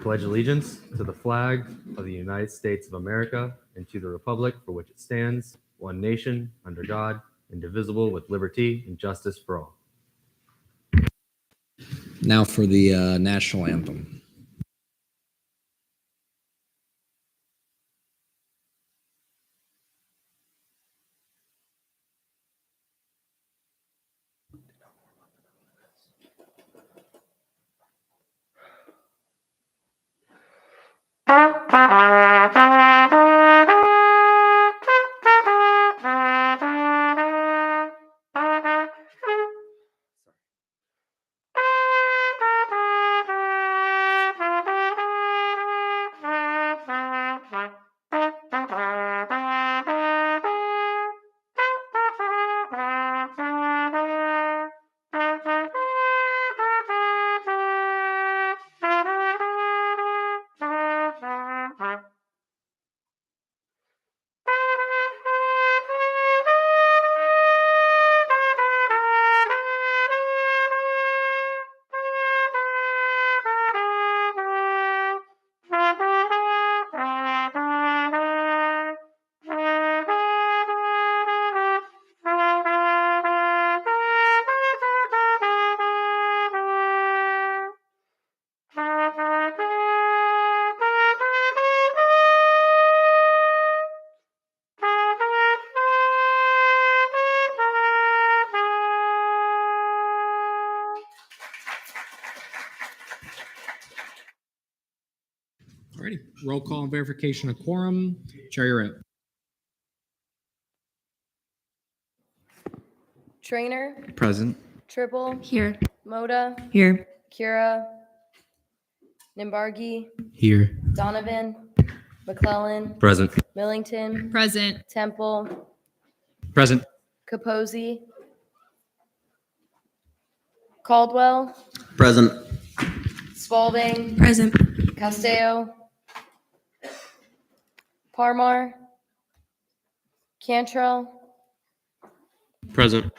pledge allegiance to the flag of the United States of America and to the republic for which it stands, one nation, under God, indivisible, with liberty and justice for all. Now for the national anthem. Alrighty, roll call and verification of quorum. Chair, you're up. Trainer, Present. Triple, Here. Moda, Here. Kira, Nimbargi, Here. Donovan, McClellan, Present. Millington, Present. Temple, Present. Capozzi, Caldwell, Present. Spalding, Present. Castello, Parmar, Cantrell, Present.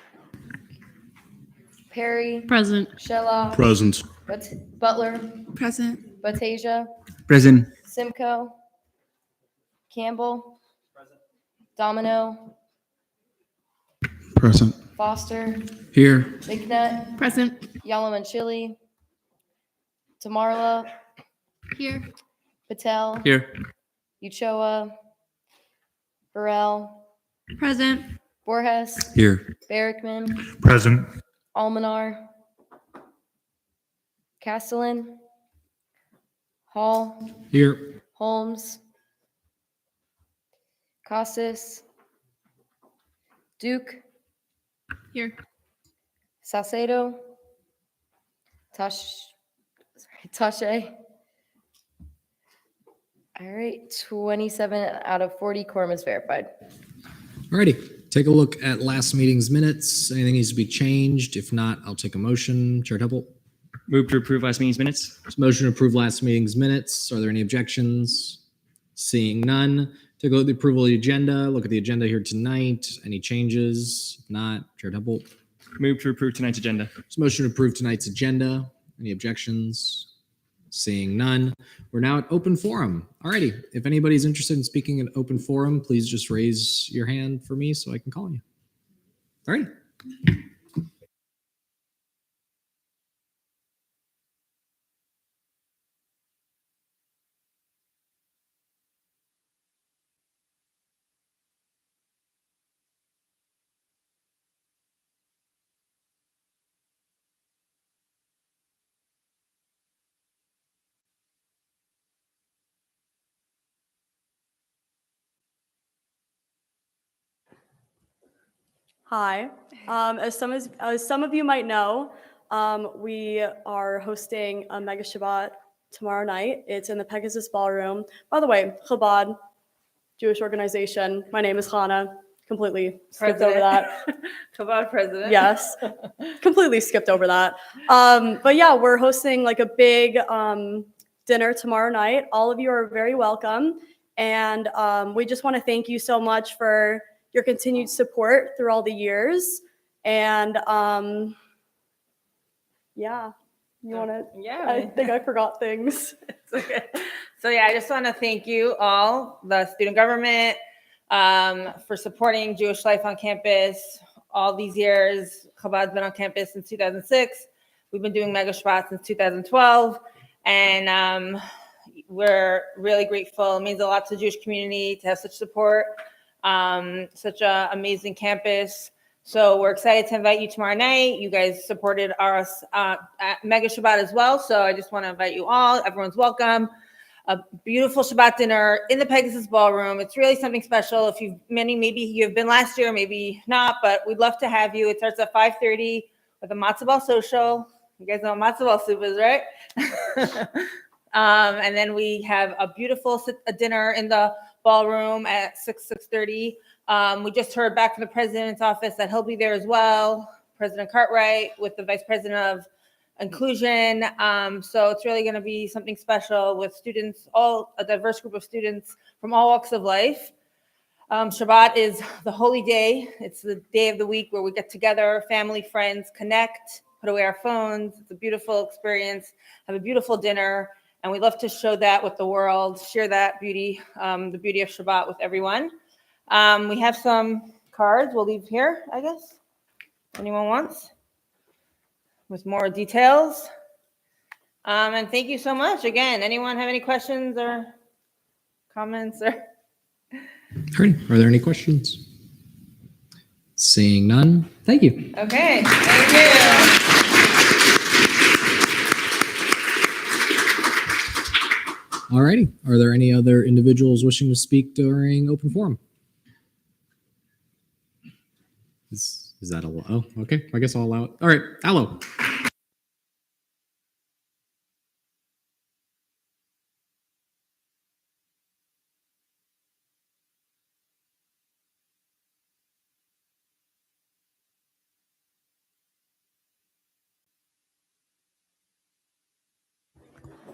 Perry, Present. Shelloff, Present. Butler, Present. Batasia, Present. Simcoe, Campbell, Domino, Present. Foster, Here. McNutt, Present. Yalaman Chili, Tamarla, Here. Patel, Here. Uchoa, Burrell, Present. Borges, Here. Barrickman, Present. Almanar, Castellan, Hall, Here. Holmes, Costas, Duke, Here. Salcedo, Tashe. All right, 27 out of 40 quorum is verified. Alrighty, take a look at last meeting's minutes. Anything needs to be changed? If not, I'll take a motion. Chair Temple. Move to approve last meeting's minutes. Motion to approve last meeting's minutes. Are there any objections? Seeing none. Take a look at the approval of the agenda. Look at the agenda here tonight. Any changes? If not, Chair Temple. Move to approve tonight's agenda. Motion to approve tonight's agenda. Any objections? Seeing none. We're now at open forum. Alrighty, if anybody's interested in speaking at open forum, please just raise your hand for me so I can call you. Alrighty. Hi. As some of you might know, we are hosting a Mega Shabbat tomorrow night. It's in the Pegasus Ballroom. By the way, Chabad, Jewish organization. My name is Hannah. Completely skipped over that. Chabad president. Yes, completely skipped over that. But yeah, we're hosting like a big dinner tomorrow night. All of you are very welcome. And we just want to thank you so much for your continued support through all the years. And yeah, you want to, Yeah. I think I forgot things. Okay. So yeah, I just want to thank you all, the student government, for supporting Jewish life on campus all these years. Chabad's been on campus since 2006. We've been doing Mega Shabbat since 2012, and we're really grateful. It means a lot to the Jewish community to have such support, such an amazing campus. So we're excited to invite you tomorrow night. You guys supported us at Mega Shabbat as well. So I just want to invite you all. Everyone's welcome. A beautiful Shabbat dinner in the Pegasus Ballroom. It's really something special. If maybe you've been last year, maybe not, but we'd love to have you. It starts at 5:30 with a matzo ball social. You guys know what matzo ball soup is, right? And then we have a beautiful dinner in the ballroom at 6:30. We just heard back from the president's office that he'll be there as well, President Cartwright, with the vice president of inclusion. So it's really going to be something special with students, a diverse group of students from all walks of life. Shabbat is the holy day. It's the day of the week where we get together, family, friends, connect, put away our phones. It's a beautiful experience, have a beautiful dinner. And we love to show that with the world, share that beauty, the beauty of Shabbat with everyone. We have some cards we'll leave here, I guess, if anyone wants, with more details. And thank you so much. Again, anyone have any questions or comments? Alrighty. Are there any questions? Seeing none, thank you. Okay, thank you. Alrighty. Are there any other individuals wishing to speak during open forum? Is that allowed? Oh, okay. I guess I'll allow it. All right. Allo.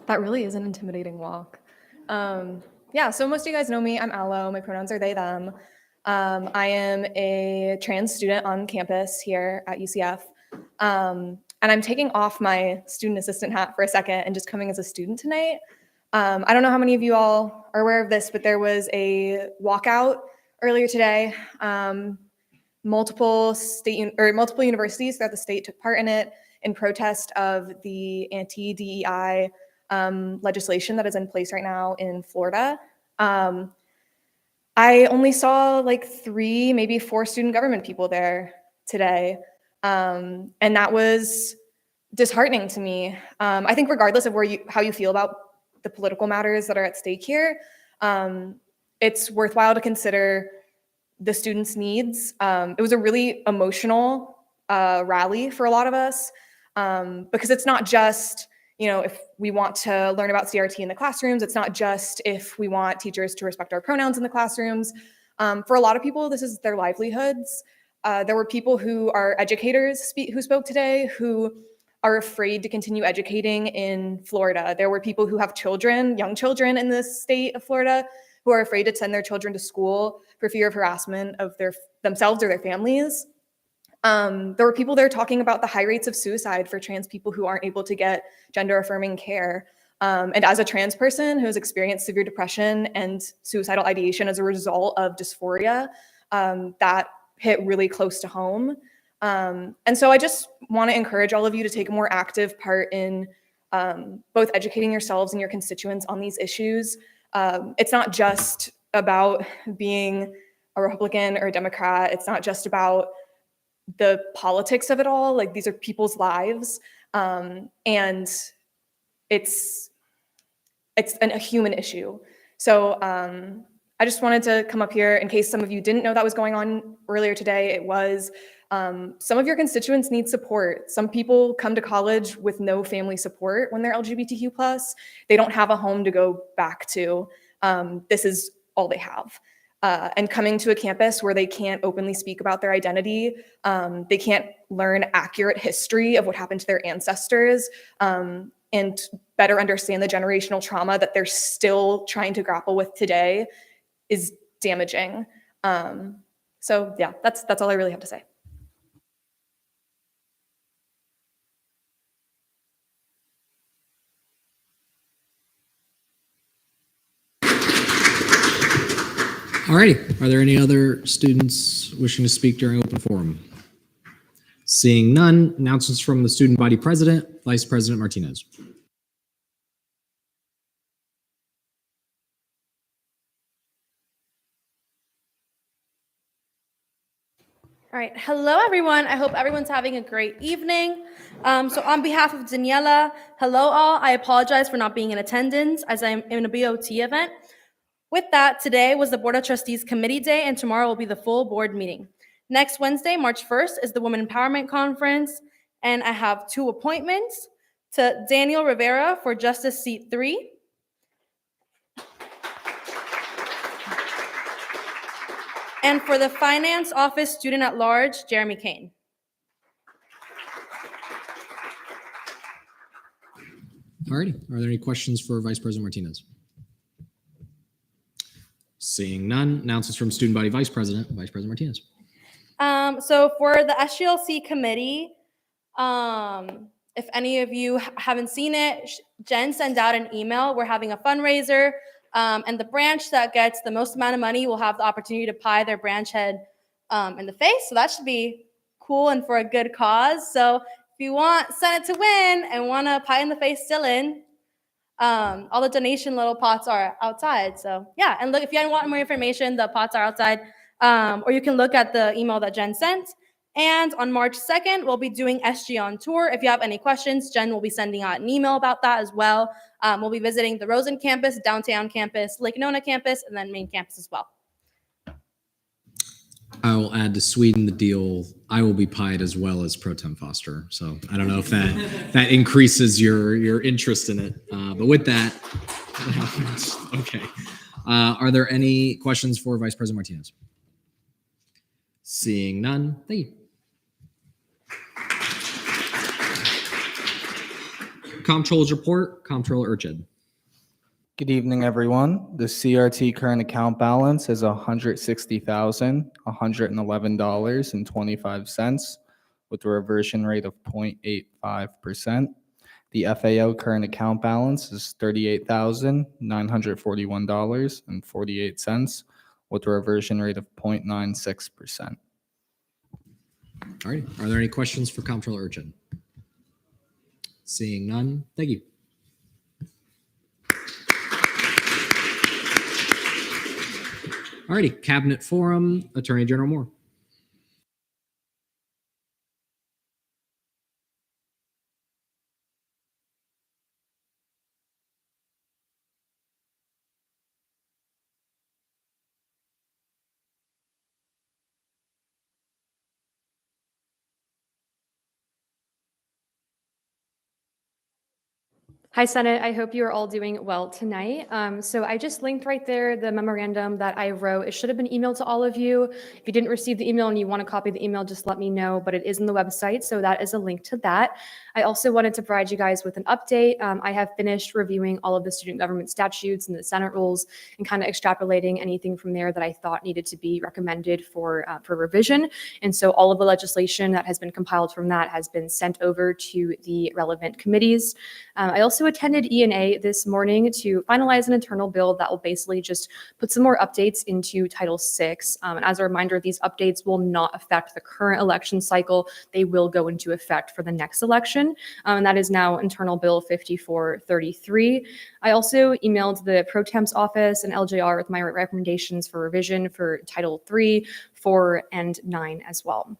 That really is an intimidating walk. Yeah, so most of you guys know me. I'm Aloe. My pronouns are they, them. I am a trans student on campus here at UCF. And I'm taking off my student assistant hat for a second and just coming as a student tonight. I don't know how many of you all are aware of this, but there was a walkout earlier today. Multiple universities throughout the state took part in it in protest of the anti-DEI legislation that is in place right now in Florida. I only saw like 3, maybe 4 student government people there today. And that was disheartening to me. I think regardless of how you feel about the political matters that are at stake here, it's worthwhile to consider the students' needs. It was a really emotional rally for a lot of us because it's not just, if we want to learn about CRT in the classrooms, it's not just if we want teachers to respect our pronouns in the classrooms. For a lot of people, this is their livelihoods. There were people who are educators who spoke today who are afraid to continue educating in Florida. There were people who have children, young children in the state of Florida, who are afraid to send their children to school for fear of harassment of themselves or their families. There were people there talking about the high rates of suicide for trans people who aren't able to get gender-affirming care. And as a trans person who has experienced severe depression and suicidal ideation as a result of dysphoria, that hit really close to home. And so I just want to encourage all of you to take a more active part in both educating yourselves and your constituents on these issues. It's not just about being a Republican or a Democrat. It's not just about the politics of it all. Like, these are people's lives. And it's a human issue. So I just wanted to come up here in case some of you didn't know that was going on earlier today. It was some of your constituents need support. Some people come to college with no family support when they're LGBTQ+. They don't have a home to go back to. This is all they have. And coming to a campus where they can't openly speak about their identity, they can't learn accurate history of what happened to their ancestors, and better understand the generational trauma that they're still trying to grapple with today is damaging. So yeah, that's all I really have to say. All righty. Are there any other students wishing to speak during open forum? Seeing none, announcements from the student body president, Vice President Martinez. All right. Hello, everyone. I hope everyone's having a great evening. So on behalf of Daniela, hello all. I apologize for not being in attendance as I'm in a BOT event. With that, today was the Board of Trustees Committee Day, and tomorrow will be the full board meeting. Next Wednesday, March 1st, is the Women Empowerment Conference, and I have 2 appointments to Daniel Rivera for Justice Seat 3. And for the Finance Office Student at Large, Jeremy Kane. All righty. Are there any questions for Vice President Martinez? Seeing none, announcements from student body Vice President Martinez. So for the SGLC committee, if any of you haven't seen it, Jen sent out an email. We're having a fundraiser. And the branch that gets the most amount of money will have the opportunity to pie their branch head in the face. So that should be cool and for a good cause. So if you want Senate to win and want a pie in the face still in, all the donation little pots are outside. So yeah, and look, if you want more information, the pots are outside. Or you can look at the email that Jen sent. And on March 2nd, we'll be doing SG on tour. If you have any questions, Jen will be sending out an email about that as well. We'll be visiting the Rosen campus, downtown campus, Lake Nona campus, and then main campus as well. I will add to sweeten the deal. I will be pied as well as Pro Tem Foster. So I don't know if that increases your interest in it. But with that, okay. Are there any questions for Vice President Martinez? Seeing none, thank you. Comptroller's report, Comptroller Urchin. Good evening, everyone. The CRT current account balance is $160,111.25 with a reversion rate of 0.85%. The FAO current account balance is $38,941.48 with a reversion rate of 0.96%. All right. Are there any questions for Comptroller Urchin? Seeing none, thank you. All righty. Cabinet Forum, Attorney General Moore. Hi, Senate. I hope you are all doing well tonight. So I just linked right there the memorandum that I wrote. It should have been emailed to all of you. If you didn't receive the email and you want to copy the email, just let me know, but it is on the website. So that is a link to that. I also wanted to provide you guys with an update. I have finished reviewing all of the student government statutes and the Senate rules and kind of extrapolating anything from there that I thought needed to be recommended for revision. And so all of the legislation that has been compiled from that has been sent over to the relevant committees. I also attended E&A this morning to finalize an internal bill that will basically just put some more updates into Title VI. And as a reminder, these updates will not affect the current election cycle. They will go into effect for the next election. And that is now Internal Bill 5433. I also emailed the Pro Temp's office and LJR with my recommendations for revision for Title III, 4, and 9 as well.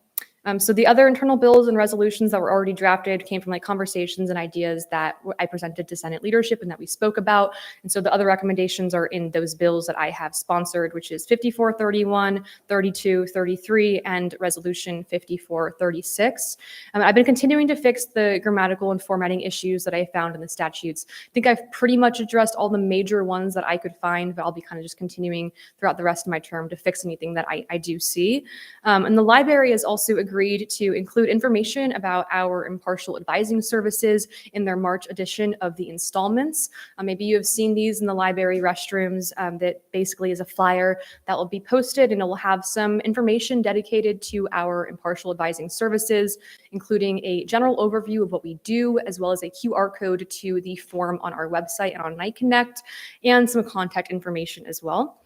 So the other internal bills and resolutions that were already drafted came from like conversations and ideas that I presented to Senate leadership and that we spoke about. And so the other recommendations are in those bills that I have sponsored, which is 5431, 32, 33, and Resolution 5436. I've been continuing to fix the grammatical and formatting issues that I found in the statutes. I think I've pretty much addressed all the major ones that I could find, but I'll be kind of just continuing throughout the rest of my term to fix anything that I do see. And the library has also agreed to include information about our impartial advising services in their March edition of the installments. Maybe you have seen these in the library restrooms. That basically is a flyer that will be posted, and it will have some information dedicated to our impartial advising services, including a general overview of what we do, as well as a QR code to the form on our website and on Knight Connect, and some contact information as well.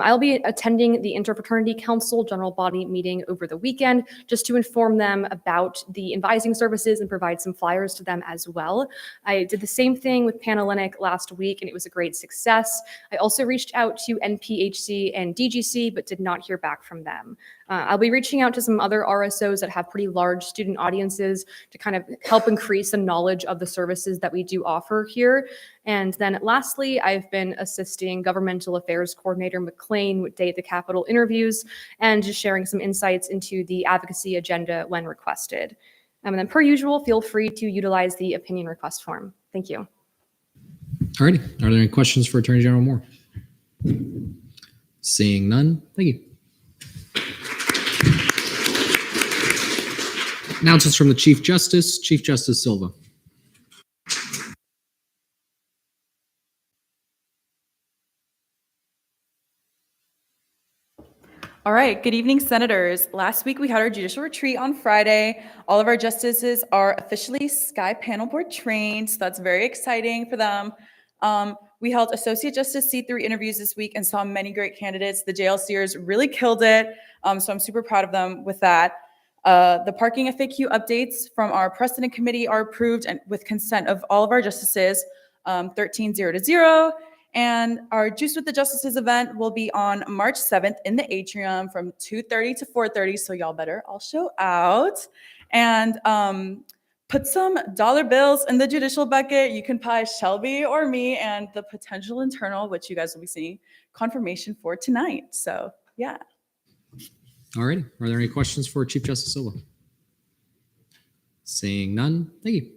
I'll be attending the Interfraternity Council General Body meeting over the weekend just to inform them about the advising services and provide some flyers to them as well. I did the same thing with Panhellenic last week, and it was a great success. I also reached out to NPHC and DGC, but did not hear back from them. I'll be reaching out to some other RSOs that have pretty large student audiences to kind of help increase the knowledge of the services that we do offer here. And then lastly, I've been assisting Governmental Affairs Coordinator McLean with Day at the Capitol interviews and just sharing some insights into the advocacy agenda when requested. And then per usual, feel free to utilize the opinion request form. Thank you. Alrighty. Are there any questions for Attorney General Moore? Seeing none, thank you. Announcements from the Chief Justice. Chief Justice Silva. All right, good evening, Senators. Last week we had our judicial retreat on Friday. All of our justices are officially Sky Panel Board trained, so that's very exciting for them. We held Associate Justice C3 interviews this week and saw many great candidates. The JLCers really killed it, so I'm super proud of them with that. The parking FAQ updates from our precedent committee are approved and with consent of all of our justices, 13-0. And our Juice with the Justices event will be on March 7th in the atrium from 2:30 to 4:30. So y'all better all show out and put some dollar bills in the judicial bucket. You can pie Shelby or me and the potential internal, which you guys will be seeing confirmation for tonight. So yeah. All right. Are there any questions for Chief Justice Silva? Seeing none, thank you.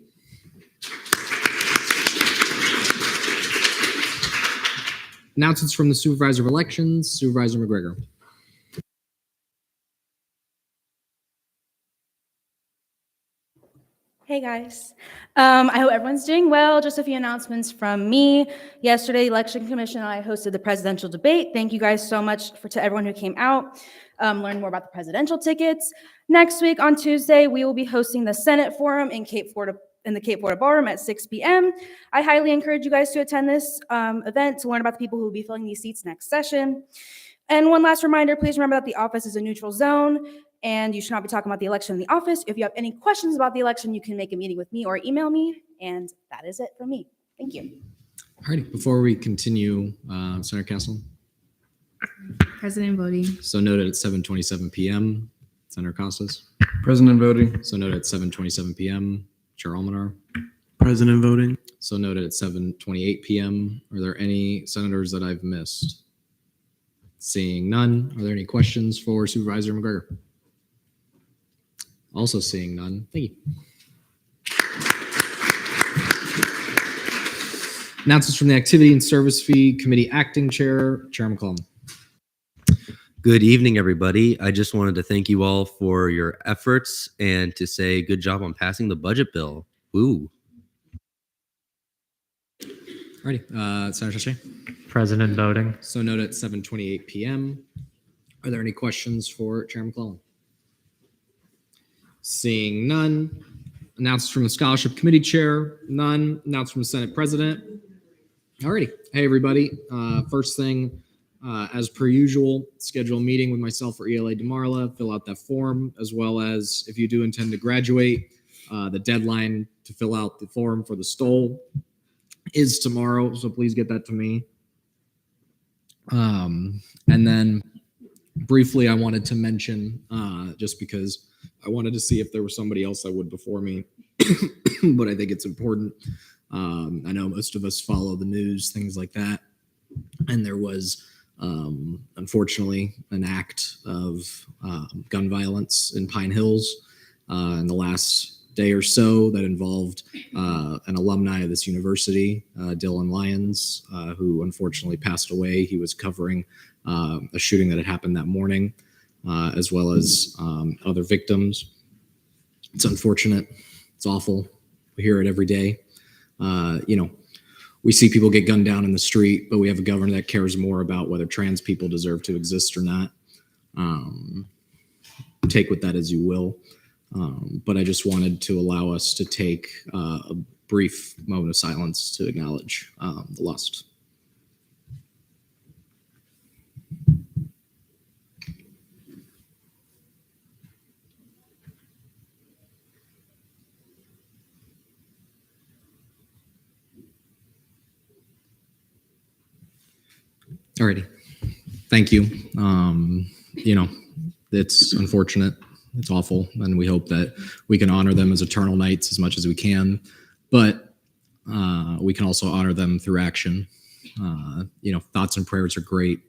Announcements from the Supervisor of Elections, Supervisor McGregor. Hey guys, I hope everyone's doing well. Just a few announcements from me. Yesterday, Election Commission and I hosted the presidential debate. Thank you guys so much to everyone who came out, learn more about the presidential tickets. Next week on Tuesday, we will be hosting the Senate Forum in the Cape Florida Ballroom at 6 p.m. I highly encourage you guys to attend this event to learn about the people who will be filling these seats next session. And one last reminder, please remember that the office is a neutral zone and you should not be talking about the election in the office. If you have any questions about the election, you can make a meeting with me or email me. And that is it from me. Thank you. All righty. Before we continue, Senator Castle. President voting. So noted at 7:27 p.m. Senator Costas. President voting. So noted at 7:27 p.m. Chair Almanar. President voting. So noted at 7:28 p.m. Are there any senators that I've missed? Seeing none. Are there any questions for Supervisor McGregor? Also seeing none. Thank you. Announcements from the Activity and Service Fee Committee Acting Chair, Chair McClellan. Good evening, everybody. I just wanted to thank you all for your efforts and to say good job on passing the budget bill. Woo. Alrighty, Senator Shea. President voting. So noted at 7:28 p.m. Are there any questions for Chair McClellan? Seeing none. Announcements from the Scholarship Committee Chair, none. Announcements from the Senate President. Alrighty. Hey, everybody. First thing, as per usual, schedule a meeting with myself for ELA DeMarla, fill out that form, as well as if you do intend to graduate, the deadline to fill out the form for the STOL is tomorrow, so please get that to me. And then briefly, I wanted to mention, just because I wanted to see if there was somebody else that would before me, but I think it's important. I know most of us follow the news, things like that. And there was, unfortunately, an act of gun violence in Pine Hills in the last day or so that involved an alumni of this university, Dylan Lyons, who unfortunately passed away. He was covering a shooting that had happened that morning, as well as other victims. It's unfortunate. It's awful. We hear it every day. We see people get gunned down in the street, but we have a governor that cares more about whether trans people deserve to exist or not. Take with that as you will. But I just wanted to allow us to take a brief moment of silence to acknowledge the lost. Alrighty. Thank you. It's unfortunate. It's awful. And we hope that we can honor them as eternal knights as much as we can. But we can also honor them through action. Thoughts and prayers are great.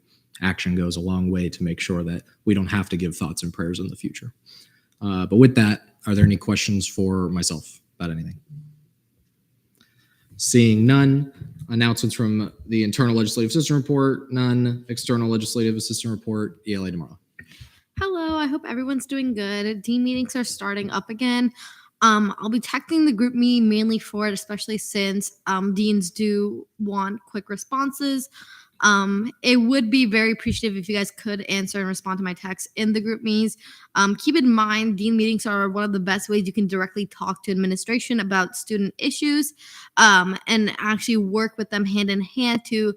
Action goes a long way to make sure that we don't have to give thoughts and prayers in the future. But with that, are there any questions for myself about anything? Seeing none. Announcements from the internal legislative assistant report, none. External legislative assistant report, ELA tomorrow. Hello, I hope everyone's doing good. Dean meetings are starting up again. I'll be texting the group me mainly for it, especially since deans do want quick responses. It would be very appreciative if you guys could answer and respond to my texts in the group me's. Keep in mind, dean meetings are one of the best ways you can directly talk to administration about student issues and actually work with them hand in hand to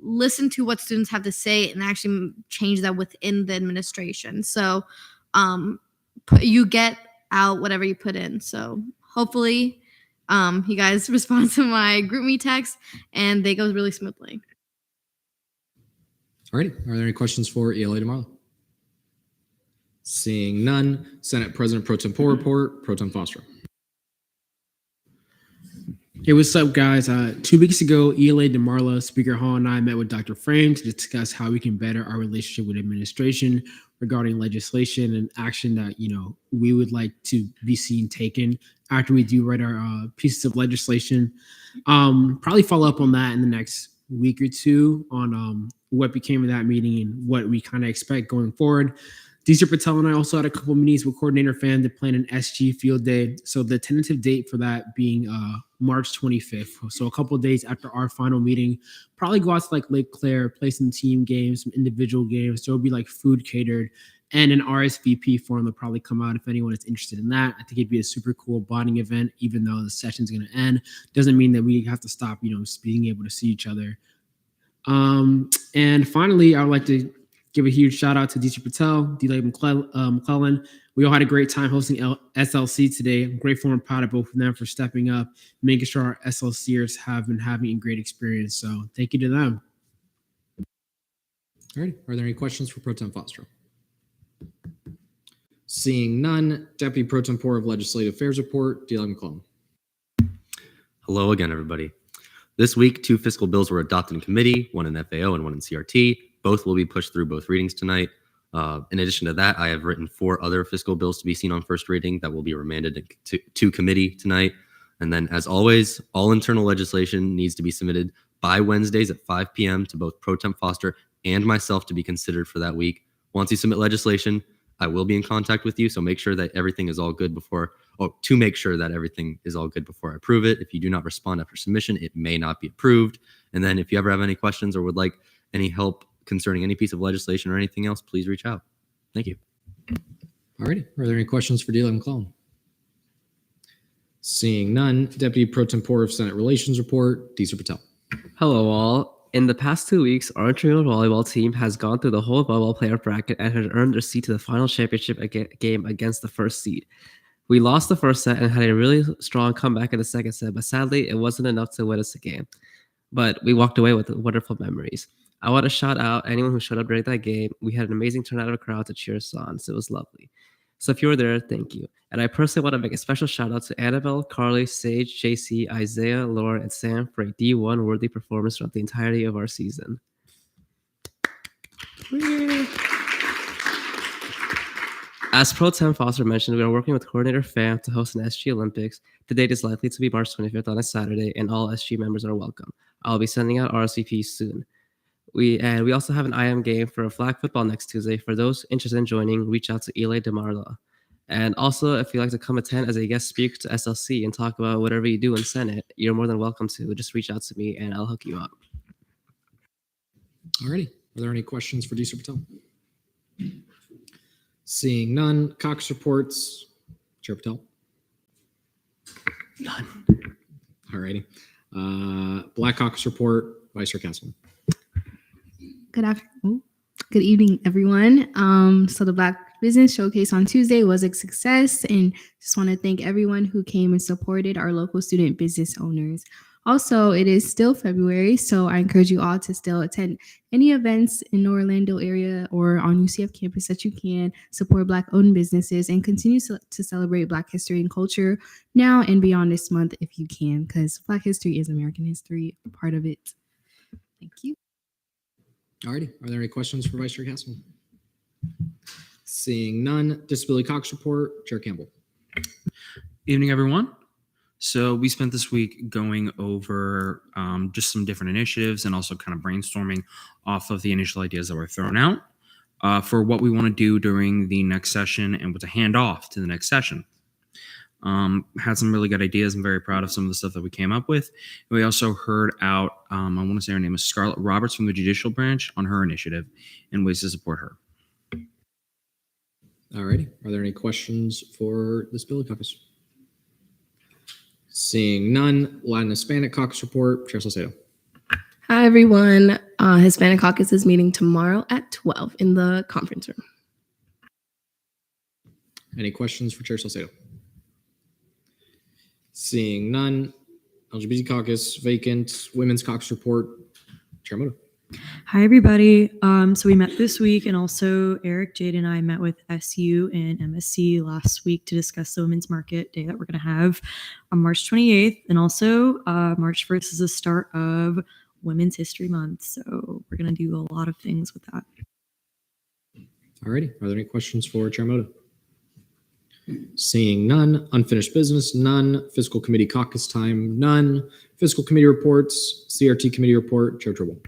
listen to what students have to say and actually change that within the administration. So you get out whatever you put in. So hopefully you guys respond to my group me text and they go really smoothly. All right. Are there any questions for ELA tomorrow? Seeing none. Senate President Pro Tempore report. Pro Tem Foster. Hey, what's up, guys? 2 weeks ago, ELA DeMarla, Speaker Hall, and I met with Dr. Frame to discuss how we can better our relationship with administration regarding legislation and action that, we would like to be seen taken after we do write our pieces of legislation. Probably follow up on that in the next week or two on what became of that meeting and what we kind of expect going forward. DC Patel and I also had a couple meetings with Coordinator Fan to plan an SG field day. So the tentative date for that being March 25th. So a couple of days after our final meeting, probably go out to like Lake Claire, play some team games, some individual games. There'll be like food catered and an RSVP form will probably come out if anyone is interested in that. I think it'd be a super cool bonding event, even though the session's going to end. Doesn't mean that we have to stop, being able to see each other. And finally, I would like to give a huge shout out to DC Patel, D.Lay McClellan. We all had a great time hosting SLC today. I'm grateful and proud of both of them for stepping up, making sure our SLCers have been having a great experience. So thank you to them. All right. Are there any questions for Pro Tem Foster? Seeing none. Deputy Pro Tempore of Legislative Affairs report, D.Lay McClellan. Hello again, everybody. This week, 2 fiscal bills were adopted in committee, one in FAO and one in CRT. Both will be pushed through both readings tonight. In addition to that, I have written 4 other fiscal bills to be seen on first reading that will be remanded to committee tonight. And then, as always, all internal legislation needs to be submitted by Wednesdays at 5 p.m. to both Pro Tem Foster and myself to be considered for that week. Once you submit legislation, I will be in contact with you, so make sure that everything is all good before I approve it. If you do not respond after submission, it may not be approved. And then if you ever have any questions or would like any help concerning any piece of legislation or anything else, please reach out. Thank you. All righty. Are there any questions for D.Lay McClellan? Seeing none. Deputy Pro Tempore of Senate Relations report, DC Patel. Hello, all. In the past 2 weeks, our intramural volleyball team has gone through the whole volleyball playoff bracket and has earned their seat to the final championship game against the first seed. We lost the first set and had a really strong comeback in the second set, but sadly, it wasn't enough to win us a game. But we walked away with wonderful memories. I want to shout out anyone who showed up during that game. We had an amazing turnout of a crowd to cheer us on, so it was lovely. So if you were there, thank you. And I personally want to make a special shout out to Annabelle, Carly, Sage, JC, Isaiah, Laura, and Sam for a D1 worthy performance throughout the entirety of our season. As Pro Tem Foster mentioned, we are working with Coordinator Pham to host an SG Olympics. The date is likely to be March 25th on a Saturday, and all SG members are welcome. I'll be sending out RSVPs soon. We also have an IM game for flag football next Tuesday. For those interested in joining, reach out to ELA DeMarla. And also, if you'd like to come attend as a guest speaker to SLC and talk about whatever you do in Senate, you're more than welcome to. Just reach out to me and I'll hook you up. Alrighty. Are there any questions for DC Patel? Seeing none. Caucus reports. Chair Patel. None. Alrighty. Black Caucus report. Vice Chair Castleman. Good evening, everyone. So the Black Business Showcase on Tuesday was a success, and just want to thank everyone who came and supported our local student business owners. Also, it is still February, so I encourage you all to still attend any events in the Orlando area or on UCF campus that you can, support Black-owned businesses, and continue to celebrate Black history and culture now and beyond this month if you can, because Black history is American history, a part of it. Thank you. Alrighty, are there any questions for Vice Chair Castle? Seeing none, Disability Caucus report, Chair Campbell. Evening, everyone. So we spent this week going over just some different initiatives and also kind of brainstorming off of the initial ideas that were thrown out for what we want to do during the next session and what to hand off to the next session. Had some really good ideas. I'm very proud of some of the stuff that we came up with. And we also heard out, I want to say her name is Scarlett Roberts from the Judicial Branch on her initiative and ways to support her. Alrighty, are there any questions for the Disability Caucus? Seeing none, Latin Hispanic Caucus report, Chair Salcedo. Hi, everyone. Hispanic Caucus is meeting tomorrow at 12 in the conference room. Any questions for Chair Salcedo? Seeing none, LGBT Caucus vacant, Women's Caucus report, Chair Moto. Hi, everybody. So we met this week, and also Eric, Jade, and I met with SU and MSC last week to discuss the Women's Market Day that we're going to have on March 28th. And also March 1st is the start of Women's History Month. So we're going to do a lot of things with that. Alrighty, are there any questions for Chair Moto? Seeing none, unfinished business, none, Fiscal Committee caucus time, none, Fiscal Committee reports, CRT Committee report, Chair Tribble.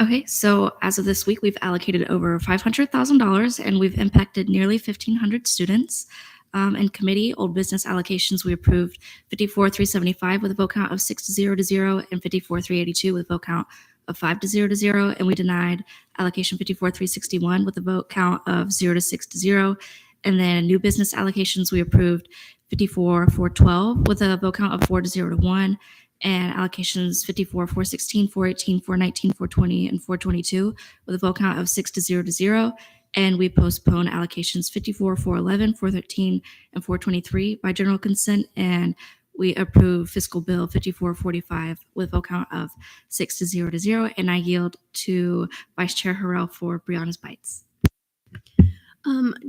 Okay, so as of this week, we've allocated over $500,000 and we've impacted nearly 1,500 students. In committee, old business allocations, we approved 54,375 with a vote count of 6-0 and 54,382 with a vote count of 5-0, and we denied allocation 54,361 with a vote count of 0-6-0. And then new business allocations, we approved 54,412 with a vote count of 4-0, and allocations 54,416, 418, 419, 420, and 422 with a vote count of 6-0. And we postponed allocations 54,411, 413, and 423 by general consent. And we approved fiscal bill 5445 with a vote count of 6-0. And I yield to Vice Chair Harrell for Brianna's Bites.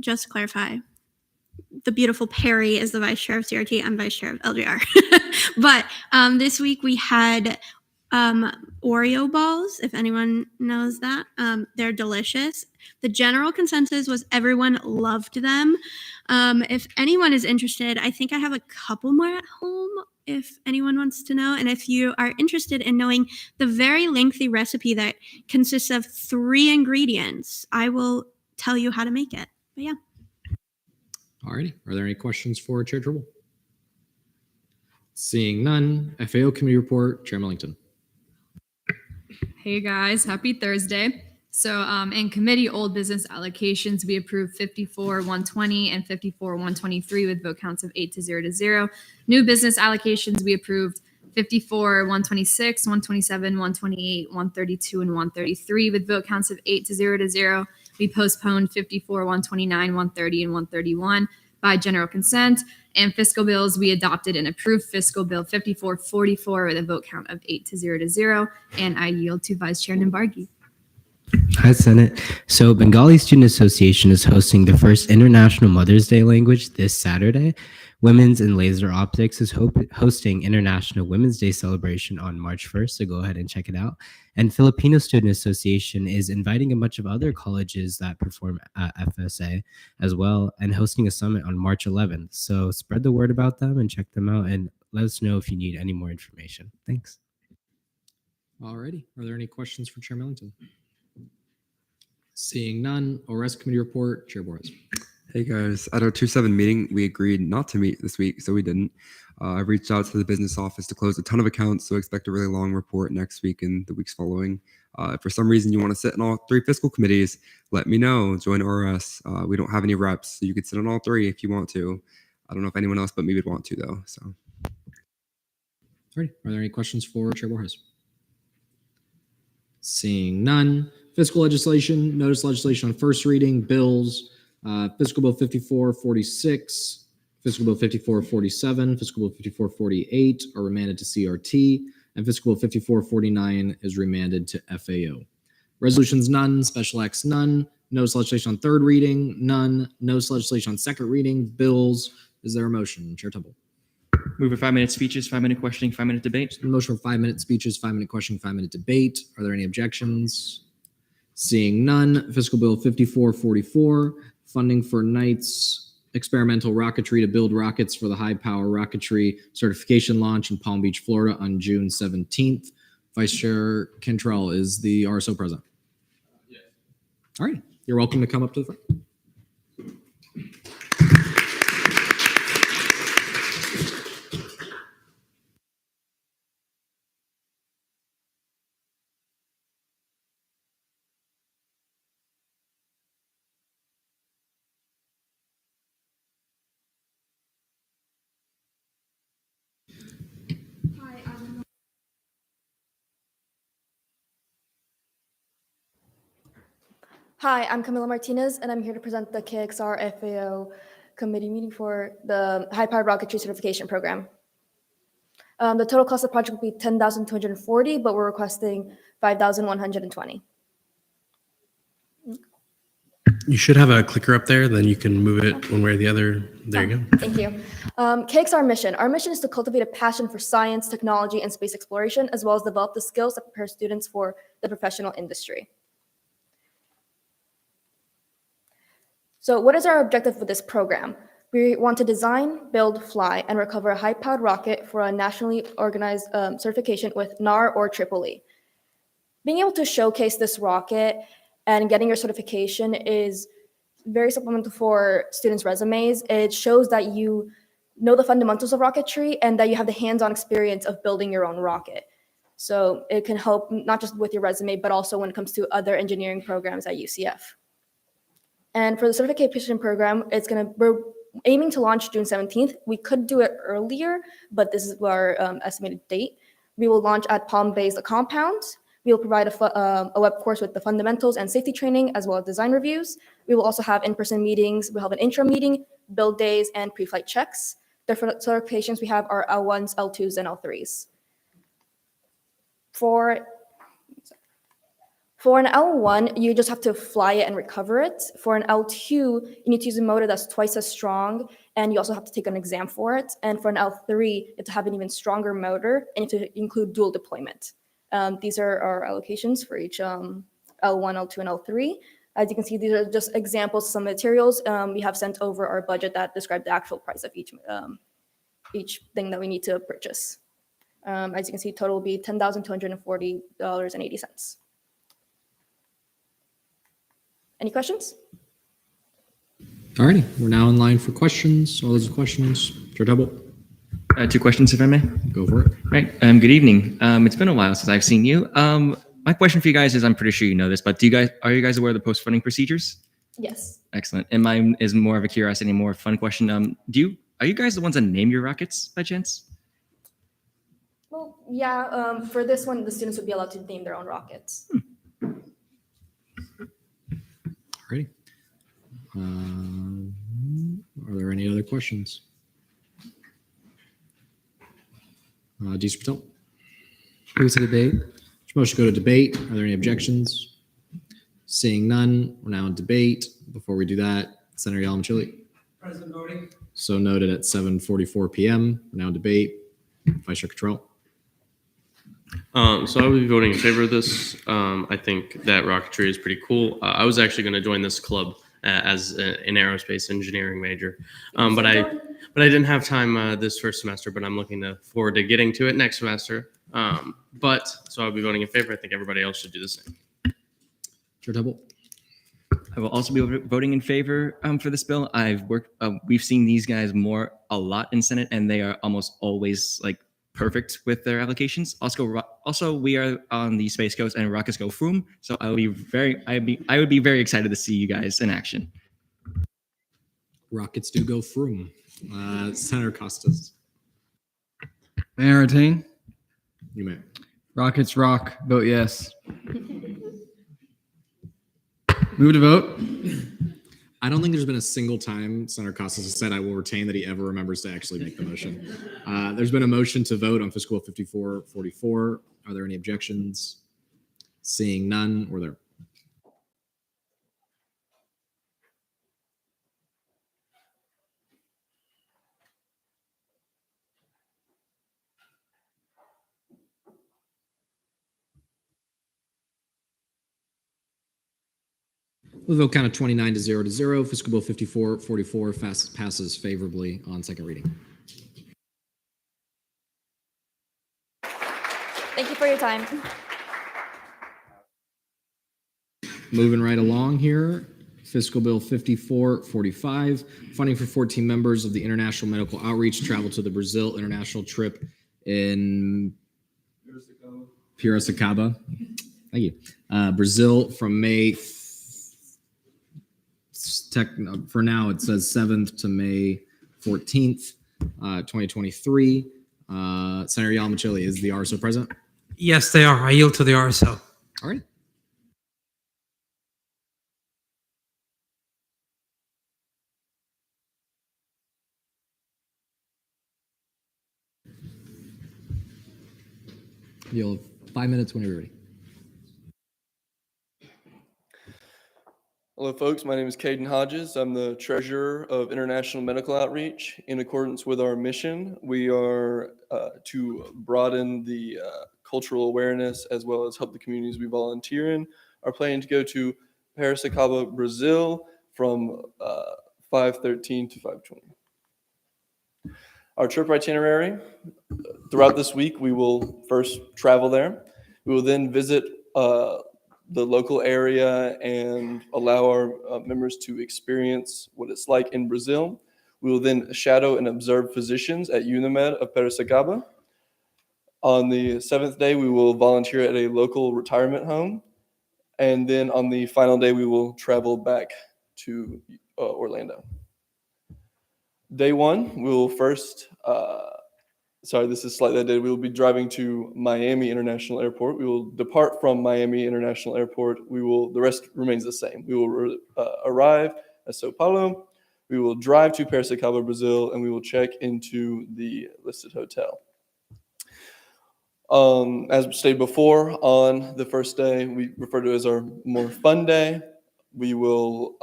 Just to clarify, the beautiful Perry is the vice chair of CRT. I'm vice chair of LGR. But this week we had Oreo balls, if anyone knows that. They're delicious. The general consensus was everyone loved them. If anyone is interested, I think I have a couple more at home if anyone wants to know. And if you are interested in knowing the very lengthy recipe that consists of 3 ingredients, I will tell you how to make it. But yeah. Alrighty, are there any questions for Chair Tribble? Seeing none, FAO Committee report, Chair Millington. Hey guys, happy Thursday. So in committee old business allocations, we approved 54,120 and 54,123 with vote counts of 8-0. New business allocations, we approved 54,126, 127, 128, 132, and 133 with vote counts of 8-0. We postponed 54,129, 130, and 131 by general consent. And fiscal bills, we adopted and approved fiscal bill 5444 with a vote count of 8-0. And I yield to Vice Chair Nimbargi. Hi, Senate. So Bengali Student Association is hosting the first International Mother's Day language this Saturday. Women's in Laser Optics is hosting International Women's Day celebration on March 1st, so go ahead and check it out. And Filipino Student Association is inviting a bunch of other colleges that perform FSA as well and hosting a summit on March 11th. So spread the word about them and check them out and let us know if you need any more information. Thanks. Alrighty, are there any questions for Chair Millington? Seeing none, ORS Committee report, Chair Borges. Hey guys, at our 2-7 meeting, we agreed not to meet this week, so we didn't. I reached out to the business office to close a ton of accounts, so expect a really long report next week and the weeks following. If for some reason you want to sit in all 3 fiscal committees, let me know. Join ORS. We don't have any reps, so you could sit on all 3 if you want to. I don't know if anyone else but me would want to, though. So, Alrighty, are there any questions for Chair Borges? Seeing none, fiscal legislation, notice legislation on first reading, bills, Fiscal Bill 5446, Fiscal Bill 5447, Fiscal Bill 5448 are remanded to CRT. and Fiscal Bill 5449 is remanded to FAO. Resolutions none, special acts none, no legislation on third reading, none, no legislation on second reading, bills. Is there a motion? Chair Temple. Move for 5-minute speeches, 5-minute questioning, 5-minute debate. Motion for 5-minute speeches, 5-minute questioning, 5-minute debate. Are there any objections? Seeing none, Fiscal Bill 5444, funding for Knights experimental rocketry to build rockets for the high power rocketry certification launch in Palm Beach, Florida on June 17th. Vice Chair Cantrell, is the RSO present? Yes. All right, you're welcome to come up to the front. Hi, I'm Camila Martinez, and I'm here to present the KXR FAO committee meeting for the high-powered rocketry certification program. The total cost of the project will be $10,240, but we're requesting $5,120. You should have a clicker up there, then you can move it one way or the other. There you go. Thank you. KXR mission. Our mission is to cultivate a passion for science, technology, and space exploration, as well as develop the skills that prepare students for the professional industry. So what is our objective with this program? We want to design, build, fly, and recover a high-powered rocket for a nationally organized certification with NAR or EEE. Being able to showcase this rocket and getting your certification is very supplemental for students' resumes. It shows that you know the fundamentals of rocketry and that you have the hands-on experience of building your own rocket. So it can help not just with your resume, but also when it comes to other engineering programs at UCF. And for the certification program, we're aiming to launch June 17th. We could do it earlier, but this is our estimated date. We will launch at Palm Bay's The Compound. We will provide a web course with the fundamentals and safety training, as well as design reviews. We will also have in-person meetings. We'll have an intro meeting, build days, and pre-flight checks. The certifications we have are L1s, L2s, and L3s. For an L1, you just have to fly it and recover it. For an L2, you need to use a motor that's twice as strong, and you also have to take an exam for it. And for an L3, you have to have an even stronger motor, and you have to include dual deployment. These are our allocations for each L1, L2, and L3. As you can see, these are just examples of some materials. We have sent over our budget that describe the actual price of each thing that we need to purchase. As you can see, total will be $10,240.80. Any questions? All righty, we're now in line for questions. All those questions. Chair Temple. 2 questions, if I may. Go for it. Right. Good evening. It's been a while since I've seen you. My question for you guys is, I'm pretty sure you know this, but are you guys aware of the post-funding procedures? Yes. Excellent. And mine is more of a curiosity, more fun question. Are you guys the ones that name your rockets by chance? Well, yeah. For this one, the students would be allowed to name their own rockets. Alrighty. Are there any other questions? DC Patel. Move to debate. Motion to go to debate. Are there any objections? Seeing none, we're now in debate. Before we do that, Senator Yalamachili. President voting. So noted at 7:44 p.m. We're now in debate. Vice Chair Cottrell. So I will be voting in favor of this. I think that rocketry is pretty cool. I was actually going to join this club as an aerospace engineering major, but I didn't have time this first semester. But I'm looking forward to getting to it next semester. So I'll be voting in favor. I think everybody else should do the same. Chair Temple. I will also be voting in favor for this bill. We've seen these guys a lot in Senate, and they are almost always like perfect with their allocations. Also, we are on the Space Coast and rockets go Froome, so I would be very excited to see you guys in action. Rockets do go Froome. Senator Costas. May I retain? You may. Rockets rock. Vote yes. Move to vote. I don't think there's been a single time Senator Costas has said I will retain that he ever remembers to actually make the motion. There's been a motion to vote on Fiscal Bill 5444. Are there any objections? Seeing none, or there? We'll vote count of 29 to 0. Fiscal Bill 5444 passes favorably on second reading. Thank you for your time. Moving right along here, Fiscal Bill 5445, funding for 14 members of the International Medical Outreach travel to the Brazil international trip in Piracicaba. Thank you. Brazil from May. For now, it says 7th to May 14th, 2023. Senator Yamachili, is the RSO present? Yes, they are. I yield to the RSO. All right. You'll have 5 minutes when you're ready. Hello, folks. My name is Caden Hodges. I'm the treasurer of International Medical Outreach. In accordance with our mission, we are to broaden the cultural awareness as well as help the communities we volunteer in. Are planning to go to Piracicaba, Brazil from 5/13 to 5/20. Our trip itinerary, throughout this week, we will first travel there. We will then visit the local area and allow our members to experience what it's like in Brazil. We will then shadow and observe physicians at Unimed of Piracicaba. On the 7th day, we will volunteer at a local retirement home. And then on the final day, we will travel back to Orlando. Day 1, we will first, this is slightly dated. We will be driving to Miami International Airport. We will depart from Miami International Airport. The rest remains the same. We will arrive at Sao Paulo. We will drive to Piracicaba, Brazil, and we will check into the listed hotel. As stated before, on the first day, we refer to as our more fun day. We will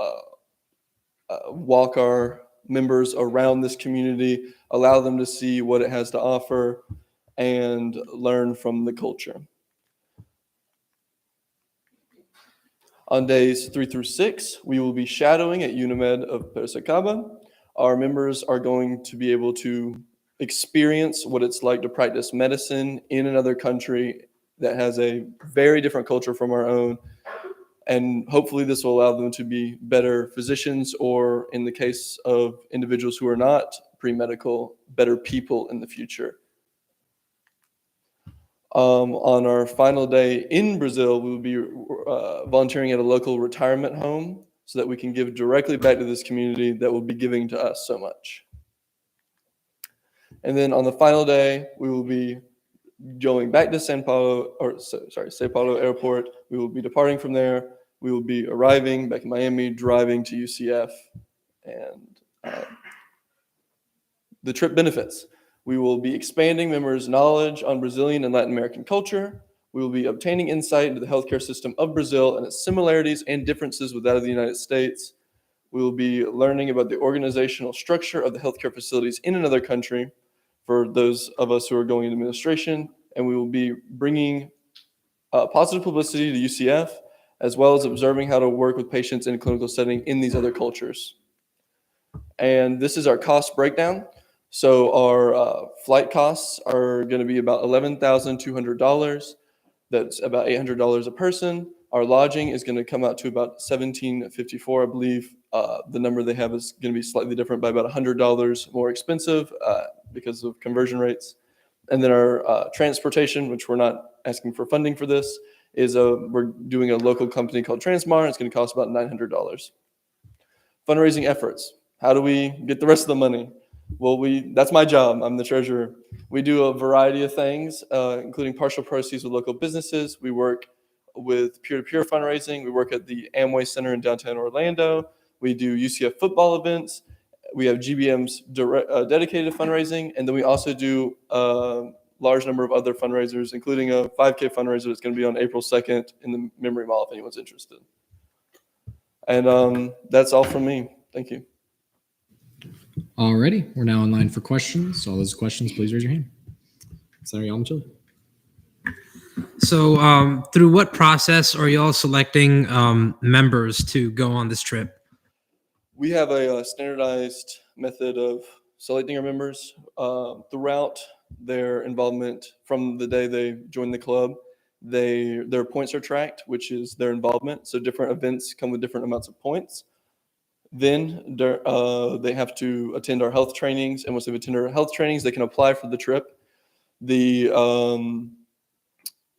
walk our members around this community, allow them to see what it has to offer, and learn from the culture. On days 3 through 6, we will be shadowing at Unimed of Piracicaba. Our members are going to be able to experience what it's like to practice medicine in another country that has a very different culture from our own. And hopefully this will allow them to be better physicians, or in the case of individuals who are not pre-medical, better people in the future. On our final day in Brazil, we will be volunteering at a local retirement home so that we can give directly back to this community that will be giving to us so much. And then on the final day, we will be going back to Sao Paulo Airport. We will be departing from there. We will be arriving back in Miami, driving to UCF, and the trip benefits. We will be expanding members' knowledge on Brazilian and Latin American culture. We will be obtaining insight into the healthcare system of Brazil and its similarities and differences with that of the United States. We will be learning about the organizational structure of the healthcare facilities in another country for those of us who are going into administration, and we will be bringing positive publicity to UCF, as well as observing how to work with patients in a clinical setting in these other cultures. And this is our cost breakdown. So our flight costs are going to be about $11,200. That's about $800 a person. Our lodging is going to come out to about $1,754, I believe. The number they have is going to be slightly different by about $100 more expensive because of conversion rates. And then our transportation, which we're not asking for funding for this, is we're doing a local company called Transmar. It's going to cost about $900. Fundraising efforts. How do we get the rest of the money? Well, that's my job. I'm the treasurer. We do a variety of things, including partial proceeds with local businesses. We work with peer-to-peer fundraising. We work at the Amway Center in downtown Orlando. We do UCF football events. We have GBM's dedicated fundraising, and then we also do a large number of other fundraisers, including a 5K fundraiser that's going to be on April 2nd in the Memory Mall if anyone's interested. And that's all from me. Thank you. Alrighty, we're now in line for questions. All those questions, please raise your hand. Senator Yamachilla. So, through what process are you all selecting members to go on this trip? We have a standardized method of selecting our members throughout their involvement from the day they join the club. Their points are tracked, which is their involvement. So different events come with different amounts of points. Then they have to attend our health trainings, and once they've attended our health trainings, they can apply for the trip. The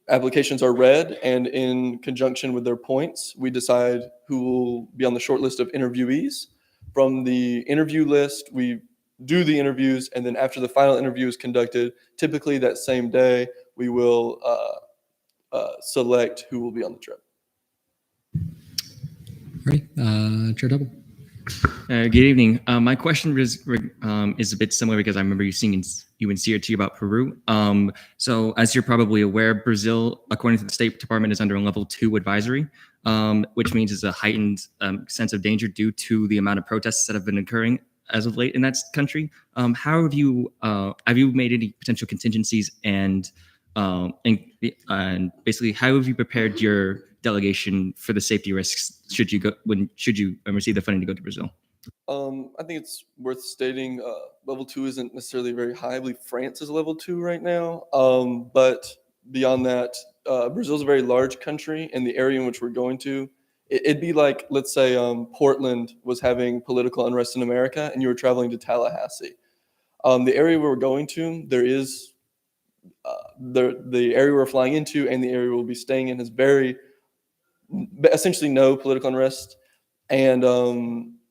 applications are read, and in conjunction with their points, we decide who will be on the short list of interviewees. From the interview list, we do the interviews, and then after the final interview is conducted, typically that same day, we will select who will be on the trip. All right, Chair Double. Good evening. My question is a bit similar because I remember you seeing you in CRT about Peru. So as you're probably aware, Brazil, according to the State Department, is under a level 2 advisory, which means it's a heightened sense of danger due to the amount of protests that have been occurring as of late in that country. How have you made any potential contingencies and basically how have you prepared your delegation for the safety risks should you receive the funding to go to Brazil? I think it's worth stating level 2 isn't necessarily very high. I believe France is level 2 right now. But beyond that, Brazil is a very large country, and the area in which we're going to, it'd be like, let's say Portland was having political unrest in America and you were traveling to Tallahassee. The area we're going to, there is the area we're flying into and the area we'll be staying in has essentially no political unrest. And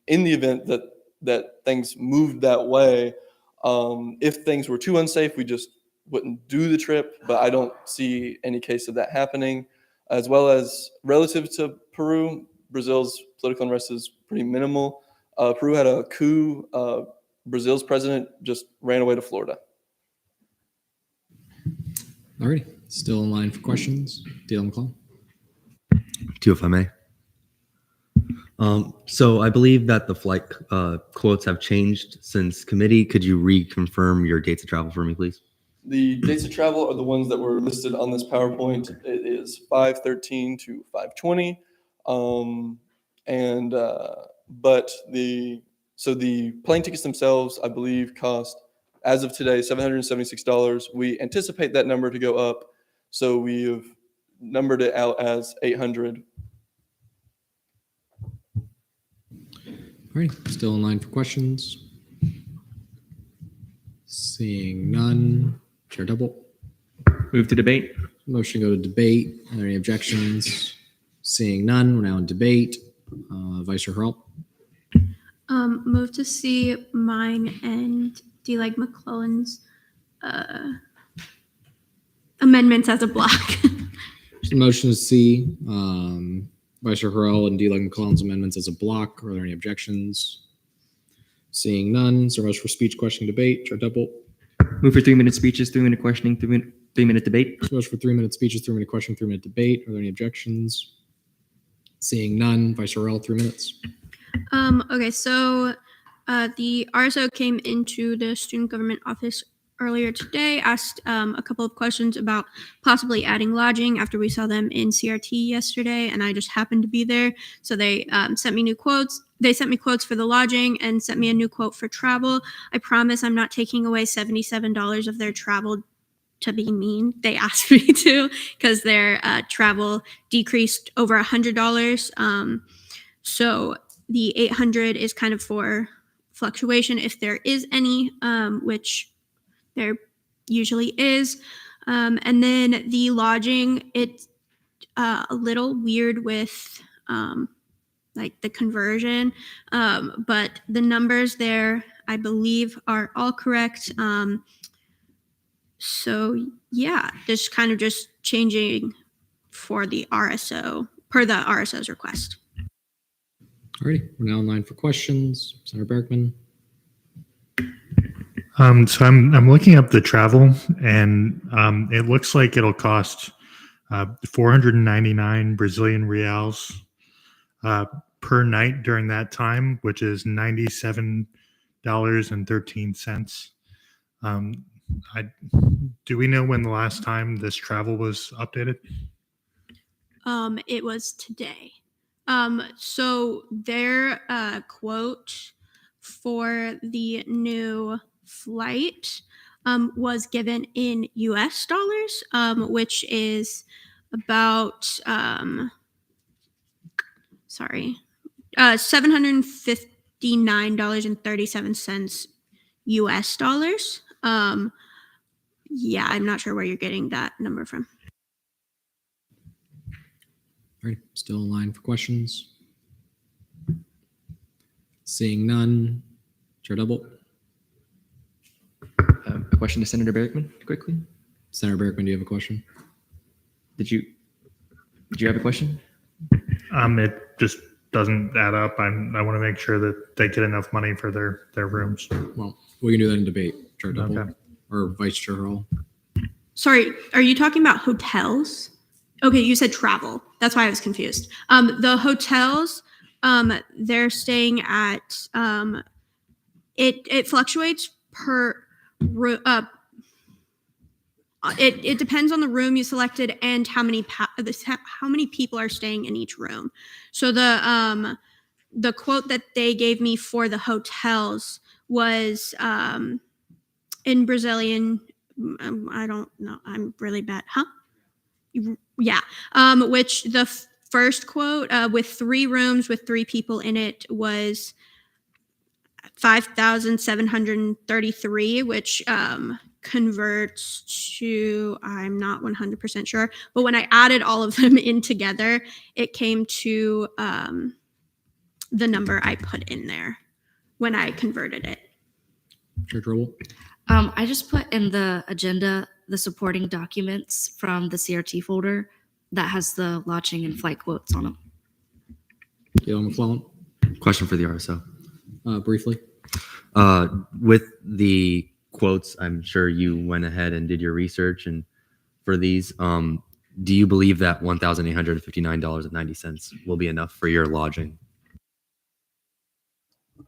in the event that things moved that way, if things were too unsafe, we just wouldn't do the trip. But I don't see any case of that happening. As well as relative to Peru, Brazil's political unrest is pretty minimal. Peru had a coup. Brazil's president just ran away to Florida. All right, still in line for questions. Dale McClellan. 2, if I may. So I believe that the flight quotes have changed since committee. Could you reconfirm your dates of travel for me, please? The dates of travel are the ones that were listed on this PowerPoint. It is 5/13 to 5/20. But the plane tickets themselves, I believe, cost, as of today, $776. We anticipate that number to go up, so we have numbered it out as $800. All right, still in line for questions. Seeing none. Chair Double. Move to debate. Motion to go to debate. Are there any objections? Seeing none, we're now in debate. Vice Chair Hurl. Move to see mine and D-Leg McClellan's amendments as a block. The motion is C. Vice Chair Hurl and D-Leg McClellan's amendments as a block. Are there any objections? Seeing none, is there a motion for speech, question, debate? Chair Double. Move for 3-minute speeches, 3-minute questioning, 3-minute debate. Motion for 3-minute speeches, 3-minute question, 3-minute debate. Are there any objections? Seeing none, Vice Chair Hurl, 3 minutes. Okay, so the RSO came into the student government office earlier today, asked a couple of questions about possibly adding lodging after we saw them in CRT yesterday, and I just happened to be there. So they sent me new quotes. They sent me quotes for the lodging and sent me a new quote for travel. I promise I'm not taking away $77 of their travel to be mean. They asked me to because their travel decreased over $100. So the 800 is kind of for fluctuation if there is any, which there usually is. And then the lodging, it's a little weird with like the conversion, but the numbers there, I believe, are all correct. So yeah, just changing for the RSO, per the RSO's request. Alrighty, we're now in line for questions. Senator Berkman. So I'm looking up the travel, and it looks like it'll cost 499 Brazilian reals per night during that time, which is $97.13. Do we know when the last time this travel was updated? It was today. So their quote for the new flight was given in US dollars, which is about $759.37 US dollars. Yeah, I'm not sure where you're getting that number from. All right, still in line for questions. Seeing none, Chair Double. A question to Senator Berkman, quickly. Senator Berkman, do you have a question? Did you have a question? It just doesn't add up. I want to make sure that they get enough money for their rooms. Well, we can do that in debate, Chair Double, Okay. or Vice Chair Hall. Sorry, are you talking about hotels? Okay, you said travel. That's why I was confused. The hotels, they're staying at, it fluctuates per, it depends on the room you selected and how many people are staying in each room. So the quote that they gave me for the hotels was in Brazilian. I don't know. I'm really bad. Huh? Yeah. Which the first quote with 3 rooms with 3 people in it was 5,733, which converts to, I'm not 100% sure, but when I added all of them in together, it came to the number I put in there when I converted it. Chair Trouble. I just put in the agenda the supporting documents from the CRT folder that has the lodging and flight quotes on them. Gail McClellan. Question for the RSO. Briefly. With the quotes, I'm sure you went ahead and did your research, and for these, do you believe that $1,859.90 will be enough for your lodging?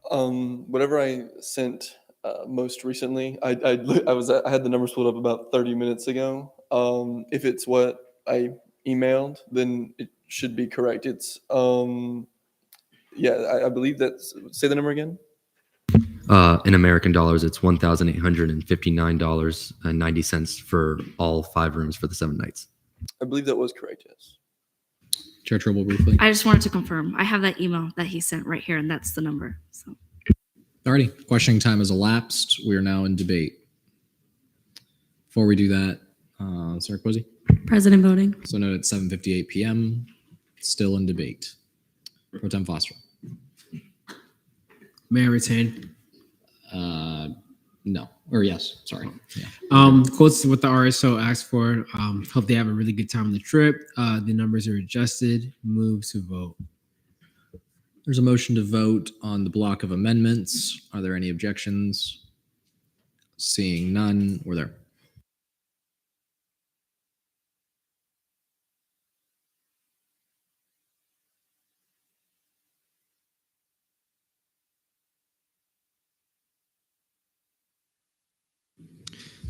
Whatever I sent most recently, I had the numbers pulled up about 30 minutes ago. If it's what I emailed, then it should be correct. It's I believe that's, say the number again. In American dollars, it's $1,859.90 for all 5 rooms for the 7 nights. I believe that was correct, yes. Chair Trouble, briefly. I just wanted to confirm. I have that email that he sent right here, and that's the number. So. Alrighty, questioning time has elapsed. We are now in debate. Before we do that, Senator Quizzy. President voting. So noted at 7:58 p.m. Still in debate. Pro Tem Foster. May I retain? No. Or yes. Sorry. Yeah. Quotes what the RSO asked for. Hope they have a really good time on the trip. The numbers are adjusted. Move to vote. There's a motion to vote on the block of amendments. Are there any objections? Seeing none, we're there.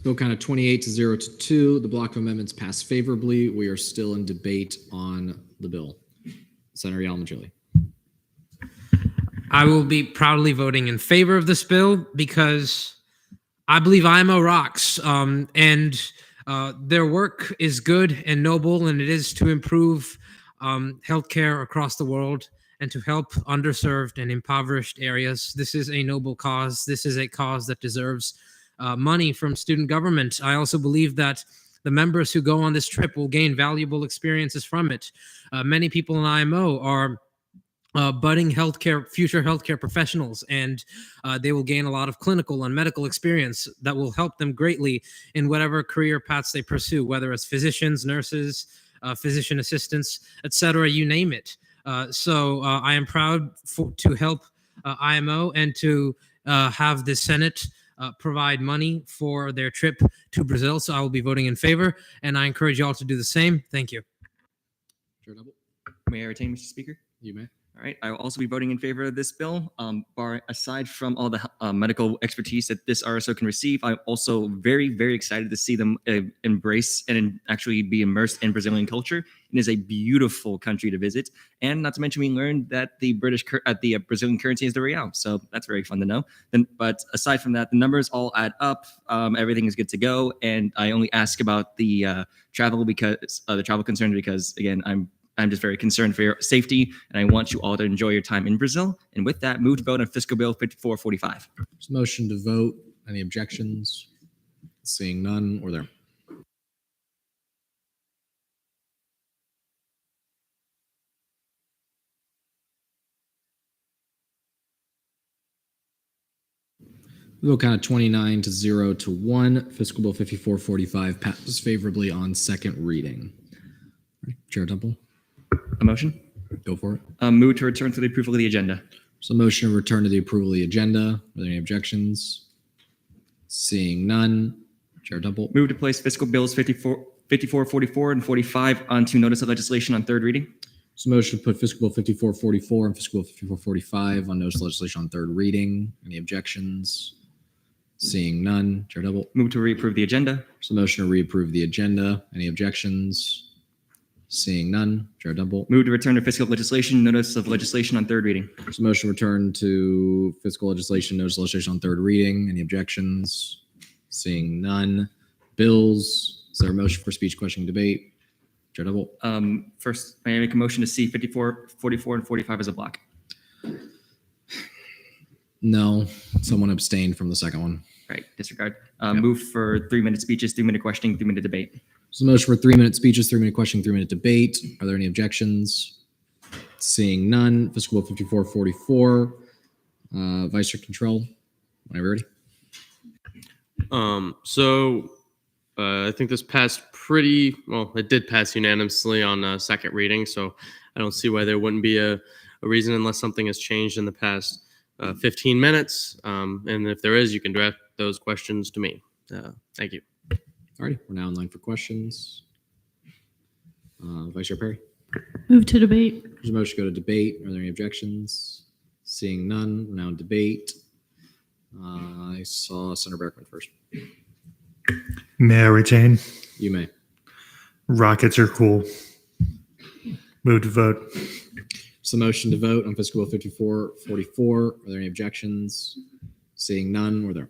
Vote count of 28-0-2. The block of amendments passed favorably. We are still in debate on the bill. Senator Yalmajili. I will be proudly voting in favor of this bill because I believe IMO rocks, and their work is good and noble, and it is to improve healthcare across the world and to help underserved and impoverished areas. This is a noble cause. This is a cause that deserves money from student government. I also believe that the members who go on this trip will gain valuable experiences from it. Many people in IMO are budding future healthcare professionals, and they will gain a lot of clinical and medical experience that will help them greatly in whatever career paths they pursue, whether it's physicians, nurses, physician assistants, etc., you name it. So I am proud to help IMO and to have the Senate provide money for their trip to Brazil. So I will be voting in favor, and I encourage you all to do the same. Thank you. May I retain, Mr. Speaker? You may. All right. I will also be voting in favor of this bill. Aside from all the medical expertise that this RSO can receive, I'm also very, very excited to see them embrace and actually be immersed in Brazilian culture. It is a beautiful country to visit, and not to mention, we learned that the Brazilian currency is the real. So that's very fun to know. But aside from that, the numbers all add up. Everything is good to go, and I only ask about the travel concerns because, again, I'm just very concerned for your safety, and I want you all to enjoy your time in Brazil. And with that, move to vote on Fiscal Bill 5445. There's a motion to vote. Any objections? Seeing none, or there. We'll count 29 to 0 to 1. Fiscal Bill 5445 passes favorably on second reading. Chair Temple. A motion? Go for it. Move to return to the approval of the agenda. So motion to return to the approval of the agenda. Are there any objections? Seeing none. Chair Temple. Move to place Fiscal Bills 54, 44, and 45 onto notice of legislation on third reading. So motion to put Fiscal Bill 5444 and Fiscal Bill 5445 on notice of legislation on third reading. Any objections? Seeing none. Chair Temple. Move to reapprove the agenda. So motion to reapprove the agenda. Any objections? Seeing none. Chair Temple. Move to return to fiscal legislation, notice of legislation on third reading. So motion return to fiscal legislation, notice of legislation on third reading. Any objections? Seeing none. Bills. Is there a motion for speech, question, debate? Chair Temple. First, may I make a motion to see 54, 44, and 45 as a block? No. Someone abstained from the second one. Right, disregard. Move for 3-minute speeches, 3-minute questioning, 3-minute debate. So motion for 3-minute speeches, 3-minute questioning, 3-minute debate. Are there any objections? Seeing none. Fiscal Bill 5444. Vice Chair Control, whenever ready. I think this passed pretty well. It did pass unanimously on second reading, so I don't see why there wouldn't be a reason unless something has changed in the past 15 minutes. And if there is, you can direct those questions to me. Thank you. Alrighty, we're now in line for questions. Vice Chair Perry. Move to debate. There's a motion to go to debate. Are there any objections? Seeing none, we're now in debate. I saw Senator Berkman first. May I retain? You may. Rockets are cool. Move to vote. So motion to vote on Fiscal Bill 5444. Are there any objections? Seeing none, we're there.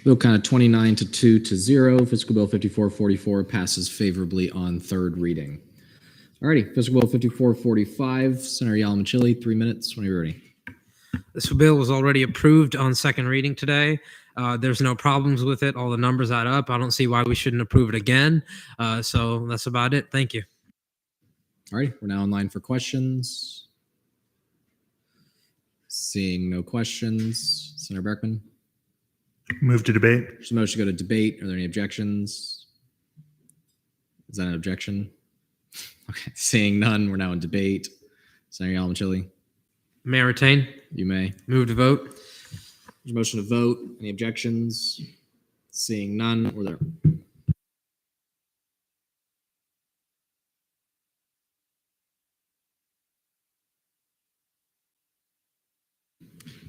Bill count of 29 to 2 to 0. Fiscal Bill 5444 passes favorably on third reading. Alrighty, Fiscal Bill 5445. Senator Yalamachili, 3 minutes when you're ready. This bill was already approved on second reading today. There's no problems with it. All the numbers add up. I don't see why we shouldn't approve it again. So that's about it. Thank you. All right, we're now in line for questions. Seeing no questions, Senator Berkman. Move to debate. There's a motion to go to debate. Are there any objections? Is that an objection? Okay, seeing none, we're now in debate. Senator Yalamachili. May I retain? You may. Move to vote. There's a motion to vote. Any objections? Seeing none, we're there.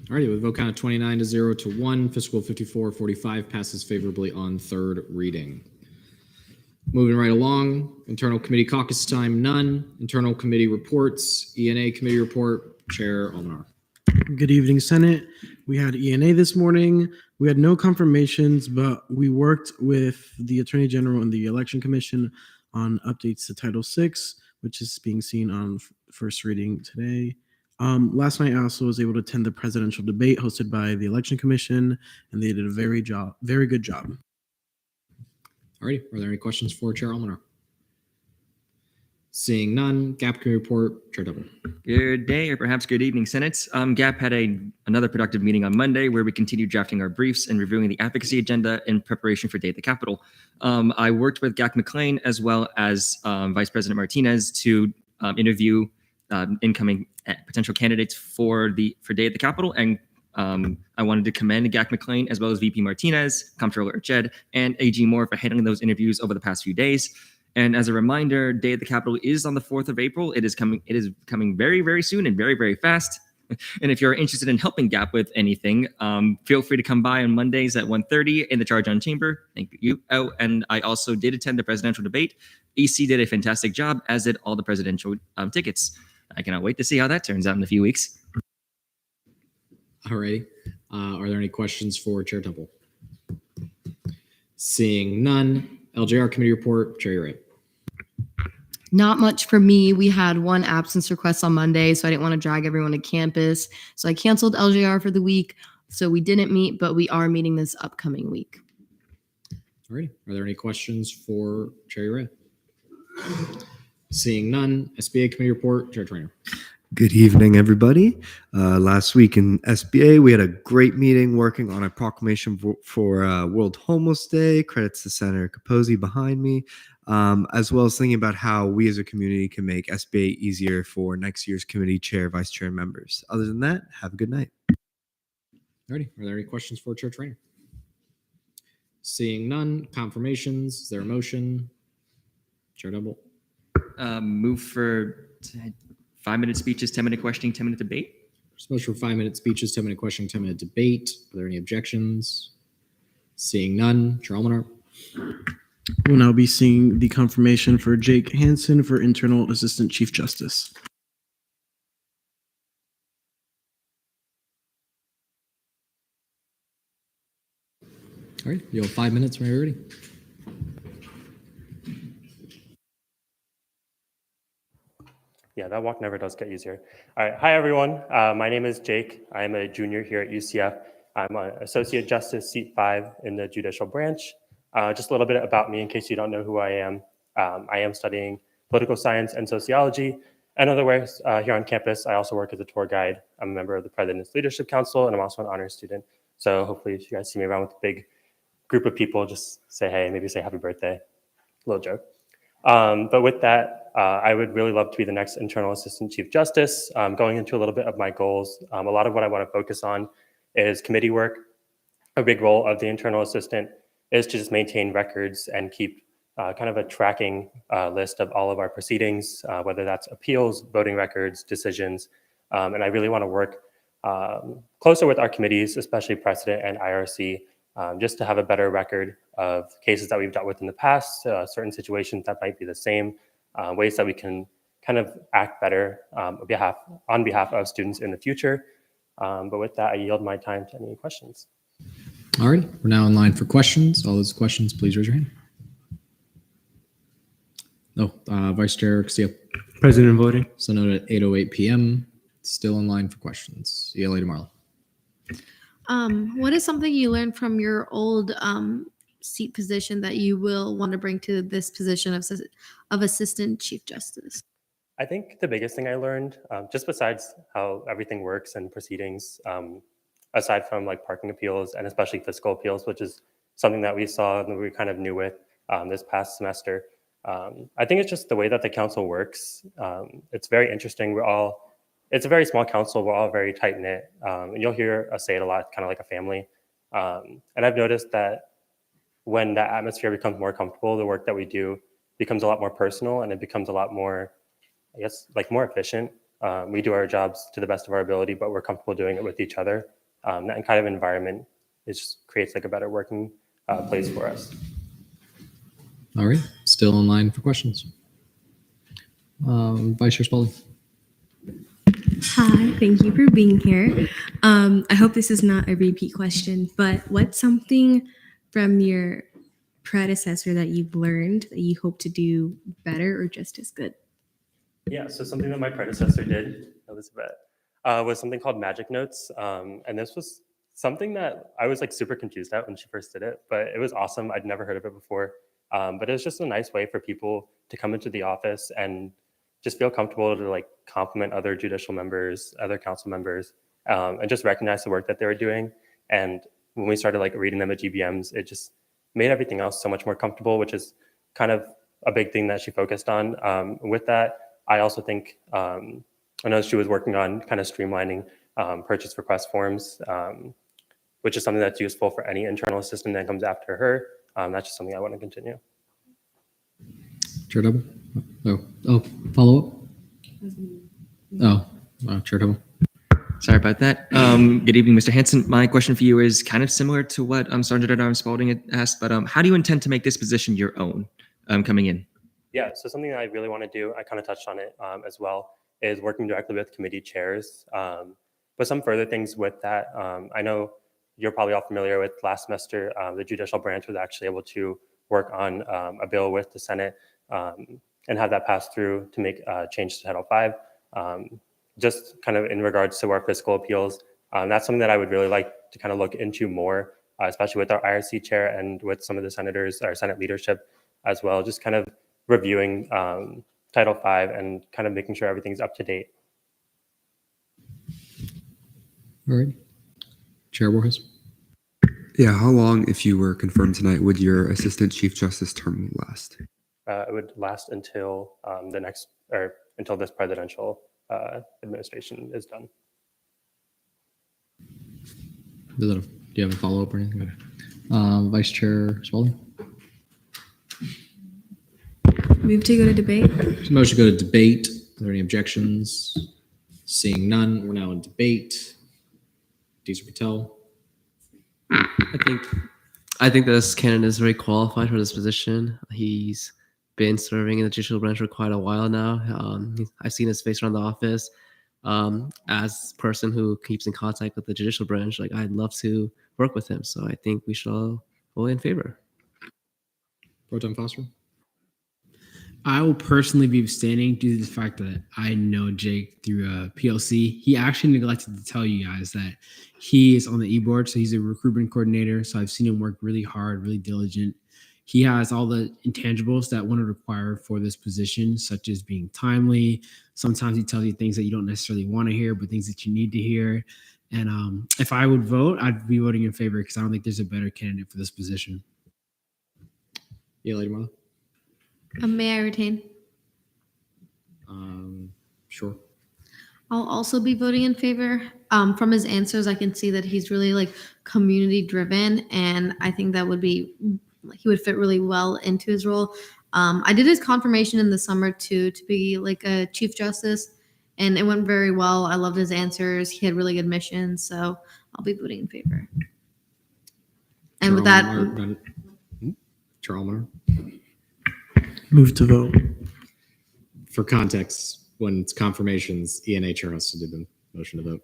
Alrighty, with a vote count of 29 to 0 to 1, Fiscal 5445 passes favorably on third reading. Moving right along, internal committee caucus time, none. Internal committee reports, ENA committee report, Chair Almanar. Good evening, Senate. We had ENA this morning. We had no confirmations, but we worked with the Attorney General and the Election Commission on updates to Title VI, which is being seen on first reading today. Last night, I also was able to attend the presidential debate hosted by the Election Commission, and they did a very good job. Alrighty, are there any questions for Chair Almanar? Seeing none, GAP committee report, Chair Tupper. Good day, or perhaps good evening, Senate. GAP had another productive meeting on Monday where we continued drafting our briefs and reviewing the advocacy agenda in preparation for Day at the Capitol. I worked with GAC McLean as well as Vice President Martinez to interview incoming potential candidates for Day at the Capitol, and I wanted to commend GAC McLean as well as VP Martinez, Comptroller Jed, and AG Moore for handling those interviews over the past few days. And as a reminder, Day at the Capitol is on the 4th of April. It is coming very, very soon and very, very fast. And if you're interested in helping GAP with anything, feel free to come by on Mondays at 1:30 in the Charge On Chamber. Thank you. Oh, and I also did attend the presidential debate. EC did a fantastic job, as did all the presidential tickets. I cannot wait to see how that turns out in a few weeks. Alrighty. Are there any questions for Chair Temple? Seeing none, LJR committee report, Chair Ray. Not much for me. We had one absence request on Monday, so I didn't want to drag everyone to campus. So I canceled LJR for the week. So we didn't meet, but we are meeting this upcoming week. Alrighty. Are there any questions for Chair Ray? Seeing none, SBA committee report, Chair Trainer. Good evening, everybody. Last week in SBA, we had a great meeting working on a proclamation for World Homeless Day. Credits to Senator Capozzi behind me, as well as thinking about how we as a community can make SBA easier for next year's committee chair, vice chair members. Other than that, have a good night. Alrighty. Are there any questions for Chair Trainer? Seeing none, confirmations. Is there a motion? Chair Double. Move for 5-minute speeches, 10-minute questioning, 10-minute debate. There's a motion for 5-minute speeches, 10-minute questioning, 10-minute debate. Are there any objections? Seeing none, Chair Almanar. We'll now be seeing the confirmation for Jake Hansen for Internal Assistant Chief Justice. All right, you have 5 minutes when you're ready. Yeah, that walk never does get easier. All right. Hi, everyone. My name is Jake. I'm a junior here at UCF. I'm an Associate Justice, Seat 5 in the Judicial Branch. Just a little bit about me in case you don't know who I am. I am studying political science and sociology. And otherwise, here on campus, I also work as a tour guide. I'm a member of the President's Leadership Council, and I'm also an honors student. So hopefully, if you guys see me around with a big group of people, just say hey, maybe say happy birthday. Little joke. But with that, I would really love to be the next Internal Assistant Chief Justice. Going into a little bit of my goals, a lot of what I want to focus on is committee work. A big role of the Internal Assistant is to just maintain records and keep kind of a tracking list of all of our proceedings, whether that's appeals, voting records, decisions. And I really want to work closer with our committees, especially Precedent and IRC, just to have a better record of cases that we've dealt with in the past, certain situations that might be the same, ways that we can kind of act better on behalf of students in the future. But with that, I yield my time to any questions. All right, we're now in line for questions. All those questions, please raise your hand. No, Vice Chair Castillo. President voting. So noted at 8:08 p.m. Still in line for questions. ELA to Marla. What is something you learned from your old seat position that you will want to bring to this position of Assistant Chief Justice? I think the biggest thing I learned, just besides how everything works and proceedings, aside from like parking appeals and especially fiscal appeals, which is something that we saw and we kind of knew with this past semester. I think it's just the way that the council works. It's very interesting. It's a very small council. We're all very tight knit. And you'll hear us say it a lot, kind of like a family. And I've noticed that when that atmosphere becomes more comfortable, the work that we do becomes a lot more personal and it becomes a lot more, I guess, like more efficient. We do our jobs to the best of our ability, but we're comfortable doing it with each other. That kind of environment, it just creates like a better working place for us. All right, still in line for questions. Vice Chair Spalding. Hi, thank you for being here. I hope this is not a repeat question, but what's something from your predecessor that you've learned that you hope to do better or just as good? Yeah, so something that my predecessor did, Elizabeth, was something called Magic Notes. And this was something that I was like super confused at when she first did it, but it was awesome. I'd never heard of it before. But it was just a nice way for people to come into the office and just feel comfortable to like compliment other judicial members, other council members, and just recognize the work that they were doing. And when we started like reading them at GBMs, it just made everything else so much more comfortable, which is kind of a big thing that she focused on. With that, I also think, I know she was working on kind of streamlining purchase request forms, which is something that's useful for any internal assistant that comes after her. That's just something I want to continue. Chair Double? Oh, follow up? Chair Double. Sorry about that. Good evening, Mr. Hanson. My question for you is kind of similar to what Sergeant at Arms Spalding had asked, but how do you intend to make this position your own coming in? Yeah, so something that I really want to do, I kind of touched on it as well, is working directly with committee chairs. But some further things with that, I know you're probably all familiar with last semester, the judicial branch was actually able to work on a bill with the Senate and have that pass through to make change to Title V. Just kind of in regards to our fiscal appeals, that's something that I would really like to kind of look into more, especially with our IRC chair and with some of the senators, our Senate leadership as well, just kind of reviewing Title V and kind of making sure everything's up to date. All right. Chair Warhus. Yeah, how long, if you were confirmed tonight, would your Assistant Chief Justice term last? It would last until until this presidential administration is done. Do you have a follow-up or anything? Vice Chair Spalding? Move to go to debate. Motion to go to debate. Are there any objections? Seeing none, we're now in debate. Deezer Patel. I think this candidate is very qualified for this position. He's been serving in the judicial branch for quite a while now. I've seen his face around the office. As a person who keeps in contact with the judicial branch, like I'd love to work with him. So I think we should all vote in favor. Pro Tem Foster. I will personally be abstaining due to the fact that I know Jake through PLC. He actually neglected to tell you guys that he is on the e-board, so he's a recruitment coordinator. So I've seen him work really hard, really diligent. He has all the intangibles that one would require for this position, such as being timely. Sometimes he tells you things that you don't necessarily want to hear, but things that you need to hear. And if I would vote, I'd be voting in favor because I don't think there's a better candidate for this position. Yeah, Lady Marla. May I retain? Sure. I'll also be voting in favor. From his answers, I can see that he's really like community driven, and I think that would be he would fit really well into his role. I did his confirmation in the summer to be like a Chief Justice, and it went very well. I loved his answers. He had really good missions, so I'll be voting in favor. And with that, Charles. Move to vote. For context, when it's confirmations, ENHR has to do the motion to vote.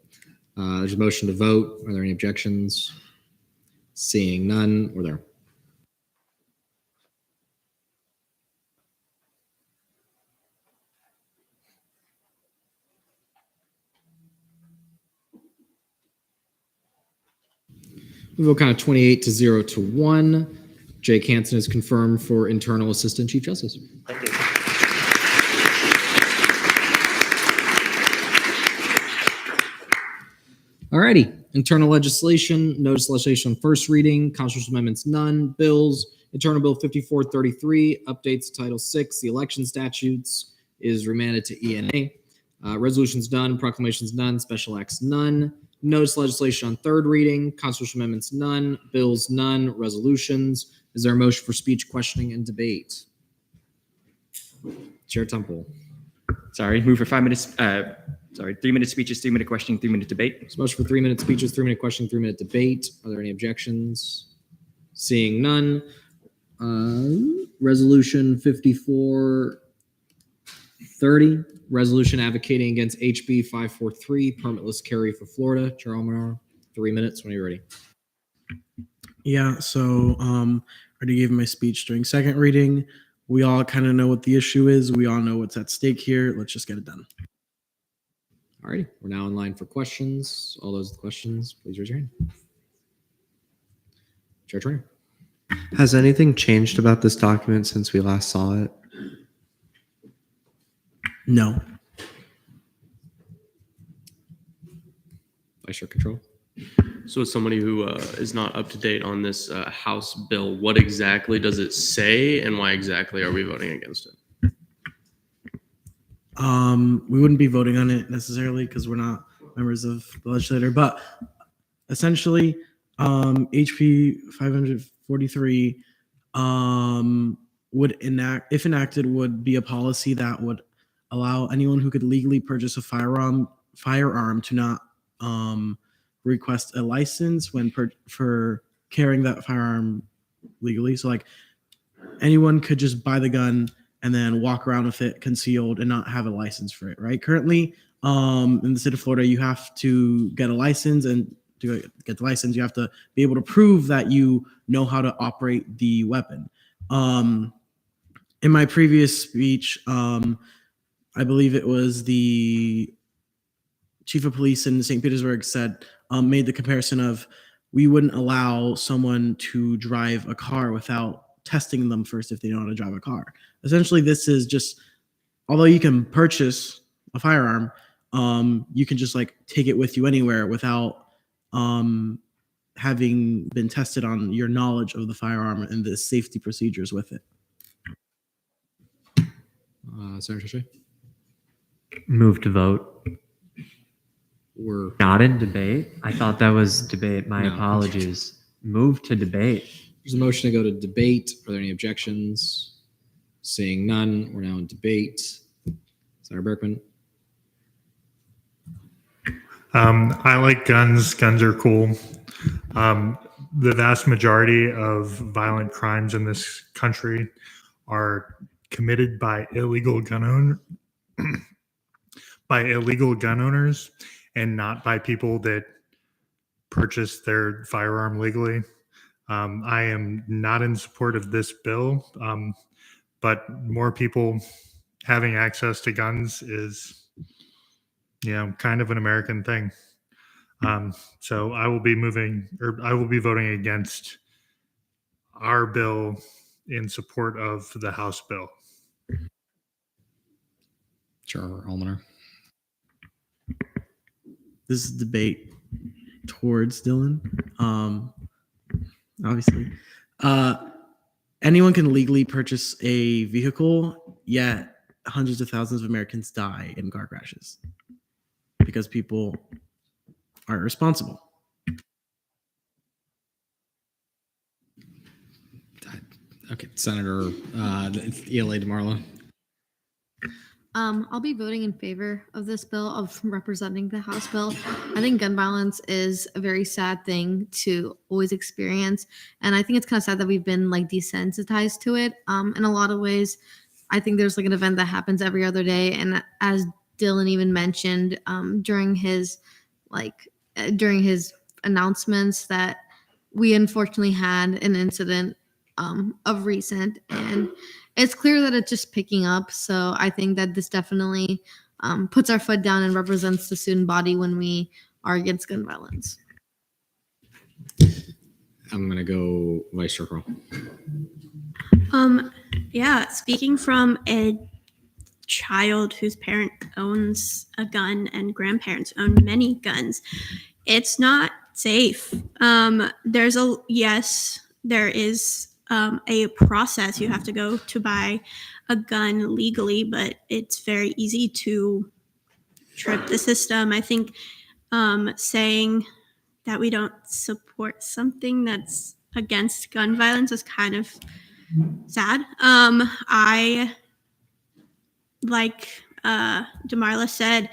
There's a motion to vote. Are there any objections? Seeing none, we're there. We vote kind of 28 to 0 to 1. Jake Hansen is confirmed for Internal Assistant Chief Justice. Thank you. Alrighty. Internal legislation, notice legislation on first reading, constitutional amendments none, bills, Internal Bill 5433, updates Title VI, the election statutes is remanded to ENA. Resolutions none, proclamations none, special acts none. Notice legislation on third reading, constitutional amendments none, bills none, resolutions. Is there a motion for speech, questioning, and debate? Chair Temple. Sorry, move for 5 minutes. 3-minute speeches, 3-minute questioning, 3-minute debate. So motion for 3-minute speeches, 3-minute questioning, 3-minute debate. Are there any objections? Seeing none. Resolution 5430, resolution advocating against HB 543, permitless carry for Florida. Chair Almanar, 3 minutes when you're ready. Yeah, so already gave my speech during second reading. We all kind of know what the issue is. We all know what's at stake here. Let's just get it done. All righty, we're now in line for questions. All those with questions, please raise your hand. Chair Turner. Has anything changed about this document since we last saw it? No. Vice Chair Control. So, as somebody who is not up to date on this House bill, what exactly does it say, and why exactly are we voting against it? We wouldn't be voting on it necessarily because we're not members of the legislature, but essentially, HB 543 would enact, if enacted, would be a policy that would allow anyone who could legally purchase a firearm to not request a license when for carrying that firearm legally. So like anyone could just buy the gun and then walk around with it concealed and not have a license for it, right? Currently, in the state of Florida, you have to get a license, and to get the license, you have to be able to prove that you know how to operate the weapon. In my previous speech, I believe it was the chief of police in St. Petersburg said, made the comparison of we wouldn't allow someone to drive a car without testing them first if they know how to drive a car. Essentially, this is just, although you can purchase a firearm, you can just like take it with you anywhere without having been tested on your knowledge of the firearm and the safety procedures with it. Senator Shea? Move to vote. We're not in debate. I thought that was debate. My No. apologies. Move to debate. There's a motion to go to debate. Are there any objections? Seeing none, we're now in debate. Senator Berkman. I like guns. Guns are cool. The vast majority of violent crimes in this country are committed by illegal gun owners and not by people that purchase their firearm legally. I am not in support of this bill, but more people having access to guns is, kind of an American thing. So I will be voting against our bill in support of the House bill. Chair Almoner. This is debate towards Dylan. Obviously, anyone can legally purchase a vehicle, yet hundreds of thousands of Americans die in car crashes because people aren't responsible. Okay, Senator ELA DeMarlo. I'll be voting in favor of this bill, of representing the House bill. I think gun violence is a very sad thing to always experience. And I think it's kind of sad that we've been like desensitized to it. In a lot of ways, I think there's like an event that happens every other day. And as Dylan even mentioned during his announcements, that we unfortunately had an incident of recent, and it's clear that it's just picking up. So I think that this definitely puts our foot down and represents the student body when we are against gun violence. I'm going to go Vice Chair Kroll. Yeah, speaking from a child whose parent owns a gun and grandparents own many guns, it's not safe. There is a process you have to go to buy a gun legally, but it's very easy to trip the system. I think saying that we don't support something that's against gun violence is kind of sad. I, like DeMarla said,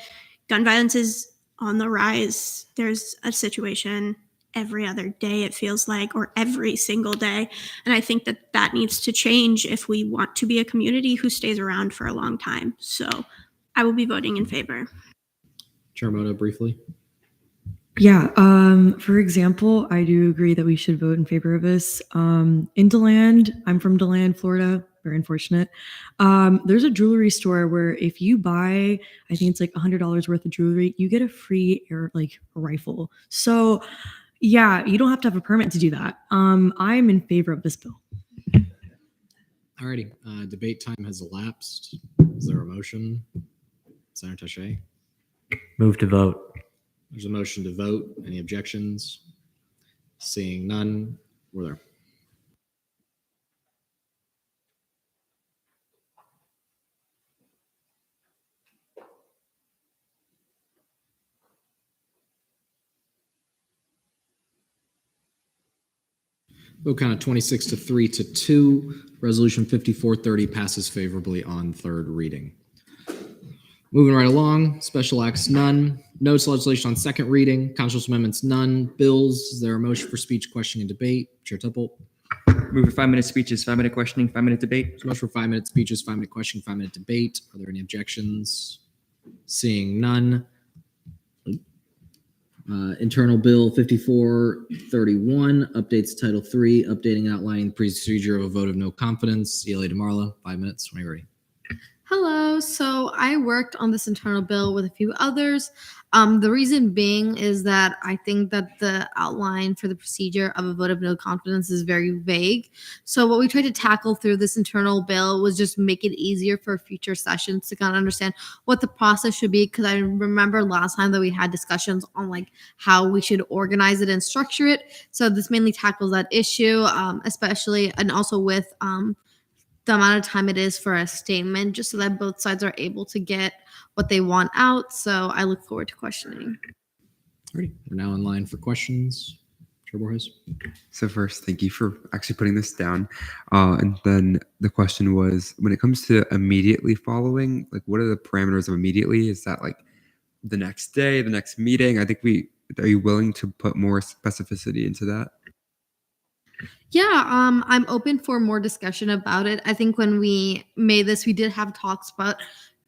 gun violence is on the rise. There's a situation every other day, it feels like, or every single day. And I think that needs to change if we want to be a community who stays around for a long time. So I will be voting in favor. Chair Moda, briefly. Yeah. For example, I do agree that we should vote in favor of this. In DeLand, I'm from DeLand, Florida. Very unfortunate. There's a jewelry store where if you buy, I think it's like $100 worth of jewelry, you get a free rifle. So yeah, you don't have to have a permit to do that. I'm in favor of this bill. Alrighty, debate time has elapsed. Is there a motion? Senator Taché. Move to vote. There's a motion to vote. Any objections? Seeing none. Were there? Vote count of 26 to 3 to 2. Resolution 5430 passes favorably on third reading. Moving right along, special acts, none. Notes legislation on second reading. Council's amendments, none. Bills, is there a motion for speech, questioning, and debate? Chair Tupple. Move for 5-minute speeches, 5-minute questioning, 5-minute debate. There's a motion for 5-minute speeches, 5-minute questioning, 5-minute debate. Are there any objections? Seeing none. Internal Bill 5431 updates Title III, updating and outlining the procedure of a vote of no confidence. ELA DeMarla, 5 minutes when you're ready. Hello. So I worked on this internal bill with a few others. The reason being is that I think that the outline for the procedure of a vote of no confidence is very vague. So what we tried to tackle through this internal bill was just make it easier for future sessions to kind of understand what the process should be. Because I remember last time that we had discussions on like how we should organize it and structure it. So this mainly tackles that issue, especially and also with the amount of time it is for a statement, just so that both sides are able to get what they want out. So I look forward to questioning. Alrighty, we're now in line for questions. Chair Borges. So first, thank you for actually putting this down. And then the question was, when it comes to immediately following, like what are the parameters of immediately? Is that like the next day, the next meeting? I think are you willing to put more specificity into that? Yeah, I'm open for more discussion about it. I think when we made this, we did have talks about,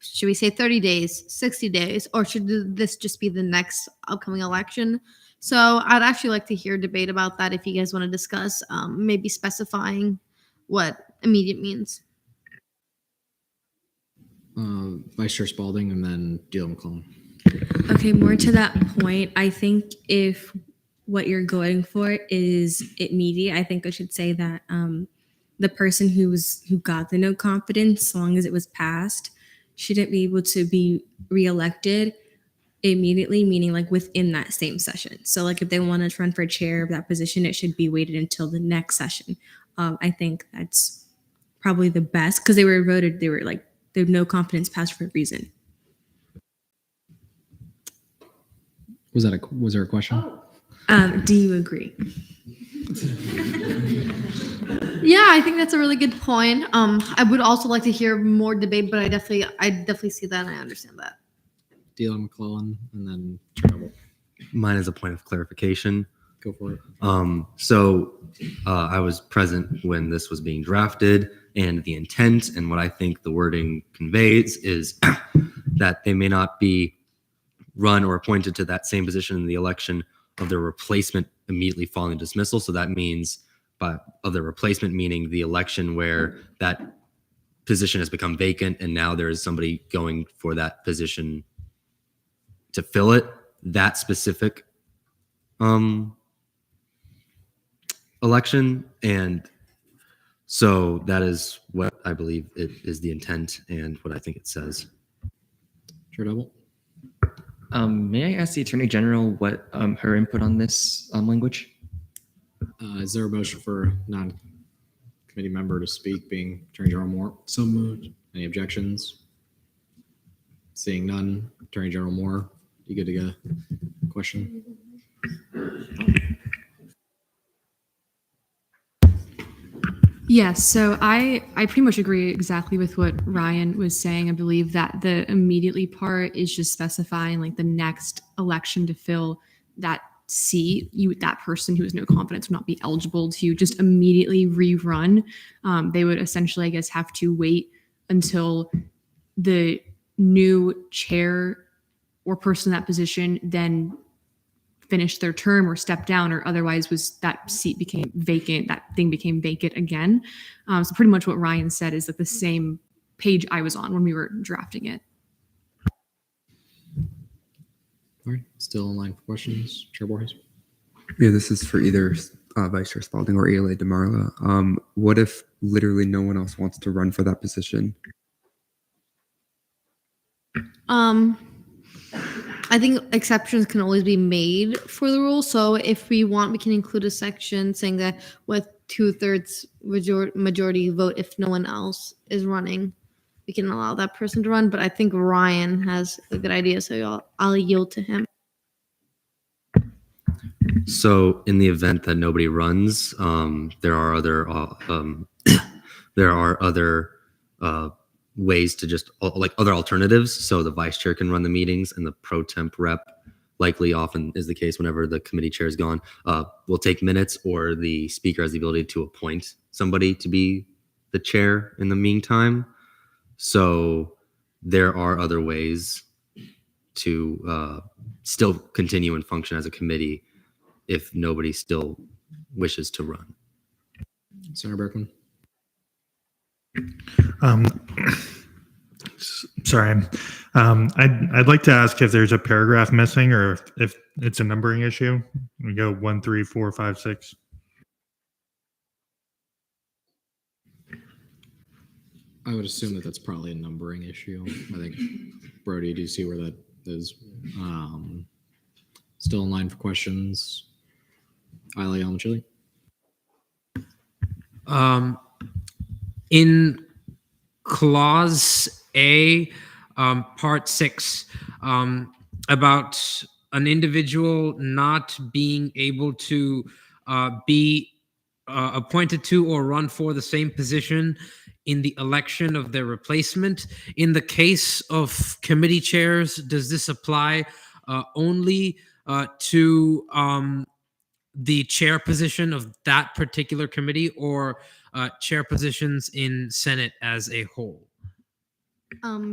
should we say 30 days, 60 days, or should this just be the next upcoming election? So I'd actually like to hear debate about that if you guys want to discuss, maybe specifying what immediate means. Vice Chair Spalding and then Deal McClellan. Okay, more to that point, I think if what you're going for is immediate, I think I should say that the person who got the no confidence, as long as it was passed, shouldn't be able to be reelected immediately, meaning like within that same session. So like if they want to run for chair of that position, it should be waited until the next session. I think that's probably the best because they were no confidence passed for a reason. Was there a question? Do you agree? Yeah, I think that's a really good point. I would also like to hear more debate, but I definitely see that and I understand that. Deal McClellan and then Travel. Mine is a point of clarification. Go for it. I was present when this was being drafted, and the intent and what I think the wording conveys is that they may not be run or appointed to that same position in the election of their replacement immediately following dismissal. So that means of the replacement, meaning the election where that position has become vacant and now there is somebody going for that position to fill it, that specific election. And so that is what I believe it is the intent and what I think it says. Chair Double. May I ask the Attorney General what her input on this language? Is there a motion for non-committee member to speak, being Attorney General Moore? So moved. Any objections? Seeing none, Attorney General Moore, you good to go? Question? Yes, so I pretty much agree exactly with what Ryan was saying. I believe that the immediately part is just specifying like the next election to fill that seat, that person who has no confidence would not be eligible to just immediately rerun. They would essentially, I guess, have to wait until the new chair or person in that position then finish their term or step down, or otherwise was that seat became vacant, that thing became vacant again. So pretty much what Ryan said is that the same page I was on when we were drafting it. All right, still in line for questions. Chair Borges. Yeah, this is for either Vice Chair Spalding or ELA DeMarla. What if literally no one else wants to run for that position? I think exceptions can always be made for the rule. So if we want, we can include a section saying that with 2/3 majority vote, if no one else is running, we can allow that person to run. But I think Ryan has a good idea, so I'll yield to him. So, in the event that nobody runs, there are other ways to just like other alternatives. So the vice chair can run the meetings, and the pro temp rep, likely often is the case whenever the committee chair is gone, will take minutes, or the speaker has the ability to appoint somebody to be the chair in the meantime. So there are other ways to still continue and function as a committee if nobody still wishes to run. Senator Berkman. Sorry. I'd like to ask if there's a paragraph missing or if it's a numbering issue. We go 1, 3, 4, 5, 6. I would assume that that's probably a numbering issue. I think, Brody, do you see where that is? Still in line for questions? Aile Almachili? In clause A, part 6, about an individual not being able to be appointed to or run for the same position in the election of their replacement. In the case of committee chairs, does this apply only to the chair position of that particular committee, or chair positions in Senate as a whole?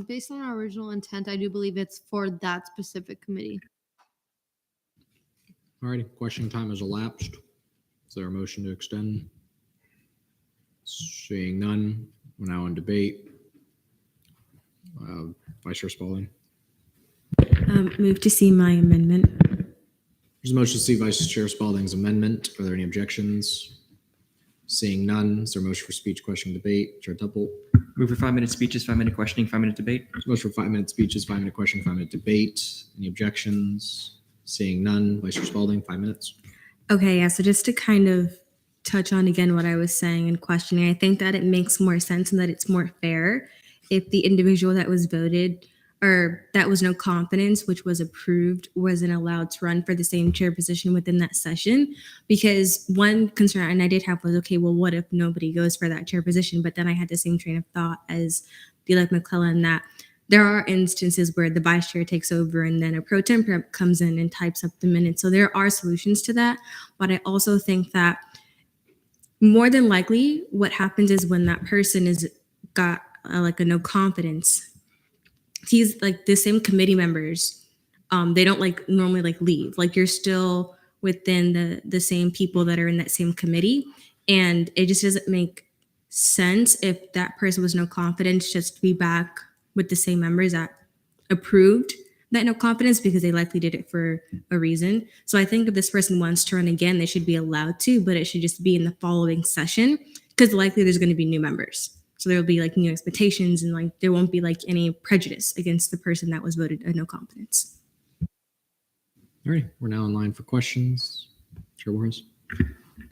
Based on our original intent, I do believe it's for that specific committee. Alrighty, question time has elapsed. Is there a motion to extend? Seeing none, we're now in debate. Vice Chair Spalding. Move to see my amendment. There's a motion to see Vice Chair Spalding's amendment. Are there any objections? Seeing none, is there a motion for speech, question, debate? Chair Tupple. Move for 5-minute speeches, 5-minute questioning, 5-minute debate. Motion for 5-minute speeches, 5-minute question, 5-minute debate. Any objections? Seeing none, Vice Chair Spalding, 5 minutes. Okay, yeah, so just to kind of touch on again what I was saying and questioning, I think that it makes more sense and that it's more fair if the individual that was voted or that was no confidence, which was approved, wasn't allowed to run for the same chair position within that session. Because one concern, and I did have, was, okay, well, what if nobody goes for that chair position? But then I had the same train of thought as Elect McClellan, that there are instances where the vice chair takes over and then a pro temp rep comes in and types up the minutes. So there are solutions to that. But I also think that more than likely what happens is when that person is got like a no confidence, he's like the same committee members, they don't like normally like leave, like you're still within the same people that are in that same committee, and it just doesn't make sense if that person was no confidence just to be back with the same members that approved that no confidence, because they likely did it for a reason. So I think if this person wants to run again, they should be allowed to, but it should just be in the following session, because likely there's going to be new members. So there'll be like new expectations, and like there won't be like any prejudice against the person that was voted a no confidence. All right, we're now in line for questions. Chair Warren.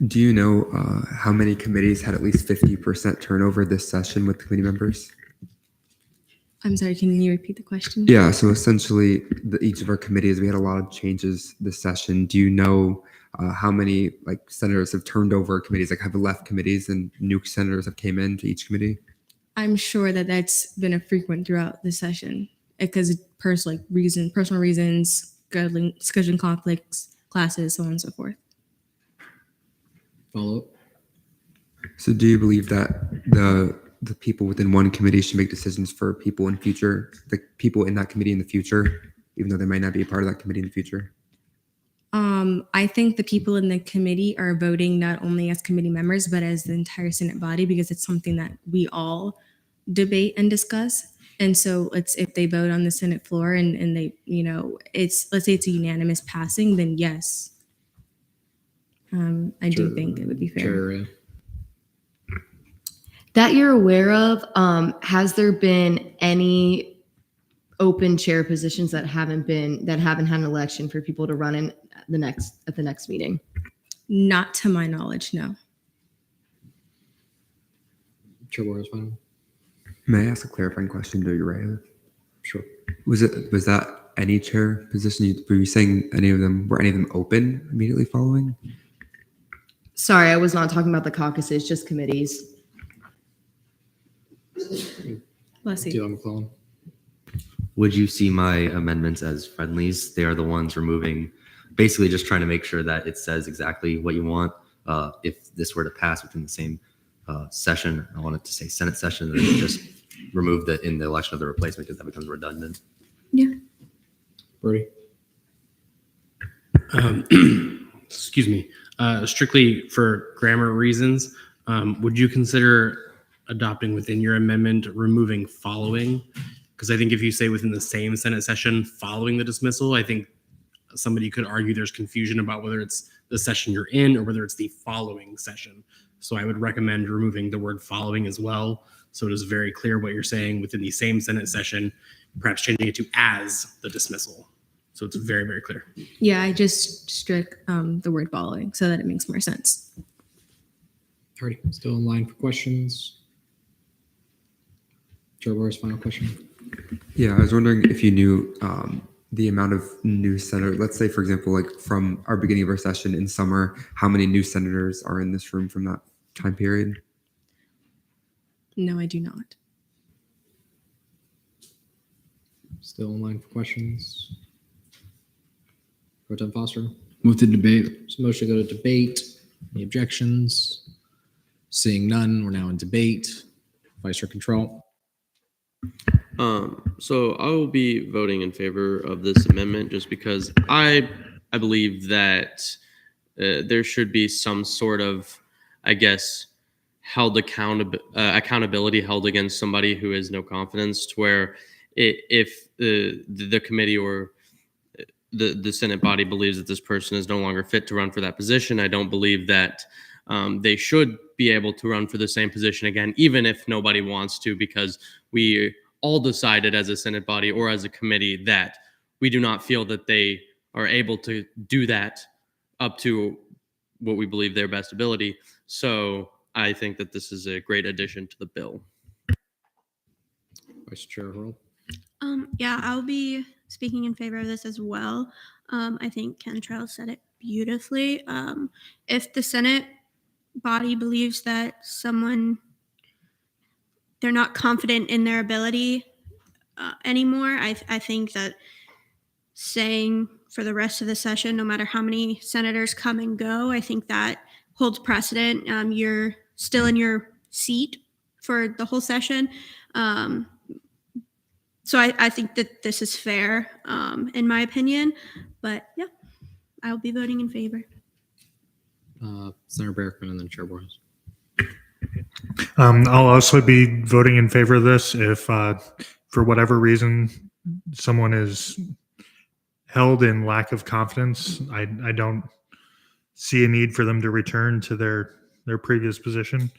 Do you know how many committees had at least 50% turnover this session with committee members? I'm sorry, can you repeat the question? Yeah, so essentially each of our committees, we had a lot of changes this session. Do you know how many like senators have turned over committees, like have left committees and new senators have came into each committee? I'm sure that that's been a frequent throughout the session because personal reasons, scheduling conflicts, classes, so on and so forth. Follow up. So do you believe that the people within one committee should make decisions for people in future, the people in that committee in the future, even though they might not be a part of that committee in the future? I think the people in the committee are voting not only as committee members, but as the entire Senate body, because it's something that we all debate and discuss. And so if they vote on the Senate floor and they, let's say it's a unanimous passing, then yes. I do think it would be fair. That you're aware of, has there been any open chair positions that haven't had an election for people to run in at the next meeting. Not to my knowledge, no. Chair Boris, final. May I ask a clarifying question to Uriah? Sure. Was that any chair position? Were you saying were any of them open immediately following? Sorry, I was not talking about the caucuses, just committees. Bless you. Taylor McClellan. Would you see my amendments as friendlies? They are the ones removing, basically just trying to make sure that it says exactly what you want. If this were to pass within the same session, I want it to say Senate session, then just remove the in the election of the replacement because that becomes redundant. Yeah. Brody. Excuse me. Strictly for grammar reasons, would you consider adopting within your amendment removing following? Because I think if you say within the same Senate session following the dismissal, I think somebody could argue there's confusion about whether it's the session you're in or whether it's the following session. So I would recommend removing the word following as well. So it is very clear what you're saying within the same Senate session, perhaps changing it to as the dismissal. So it's very, very clear. Yeah, I just struck the word following so that it makes more sense. Alrighty, still in line for questions. Chair Boris, final question. Yeah, I was wondering if you knew the amount of new senators. Let's say, for example, like from our beginning of our session in summer, how many new senators are in this room from that time period? No, I do not. Still in line for questions. Pro Tem Foster. Move to debate. So motion to go to debate. Any objections? Seeing none, we're now in debate. Vice Chair Control. So I will be voting in favor of this amendment just because I believe that there should be some sort of, I guess, accountability held against somebody who has no confidence, to where if the committee or the Senate body believes that this person is no longer fit to run for that position, I don't believe that they should be able to run for the same position again, even if nobody wants to, because we all decided as a Senate body or as a committee that we do not feel that they are able to do that up to what we believe their best ability. So I think that this is a great addition to the bill. Vice Chair Hurl. Yeah, I'll be speaking in favor of this as well. I think Kentrell said it beautifully. If the Senate body believes that they're not confident in their ability anymore, I think that saying for the rest of the session, no matter how many senators come and go, I think that holds precedent. You're still in your seat for the whole session. So I think that this is fair, in my opinion. But yeah, I'll be voting in favor. Senator Berkman and then Chair Boris. I'll also be voting in favor of this if, for whatever reason, someone is held in lack of confidence. I don't see a need for them to return to their previous position.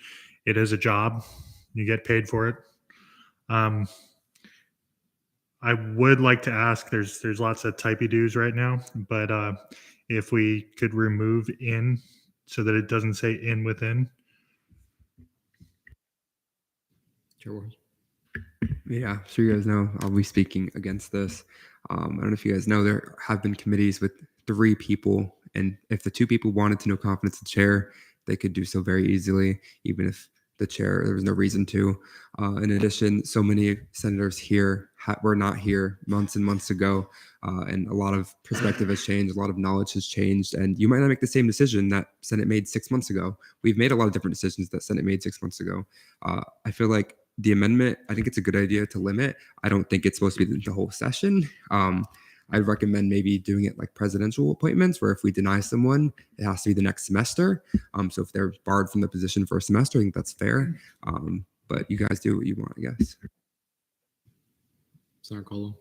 It is a job. You get paid for it. I would like to ask, there's lots of typey-doos right now, but if we could remove in so that it doesn't say in within. Yeah, sure you guys know I'll be speaking against this. I don't know if you guys know, there have been committees with 3 people, and if the 2 people wanted to know confidence of the chair, they could do so very easily, even if the chair, there was no reason to. In addition, so many senators here were not here months and months ago, and a lot of perspective has changed, a lot of knowledge has changed, and you might not make the same decision that Senate made 6 months ago. We've made a lot of different decisions that Senate made 6 months ago. I feel like the amendment, I think it's a good idea to limit. I don't think it's supposed to be the whole session. I'd recommend maybe doing it like presidential appointments, where if we deny someone, it has to be the next semester. So if they're barred from the position for a semester, I think that's fair. But you guys do what you want, I guess. Senator Colo.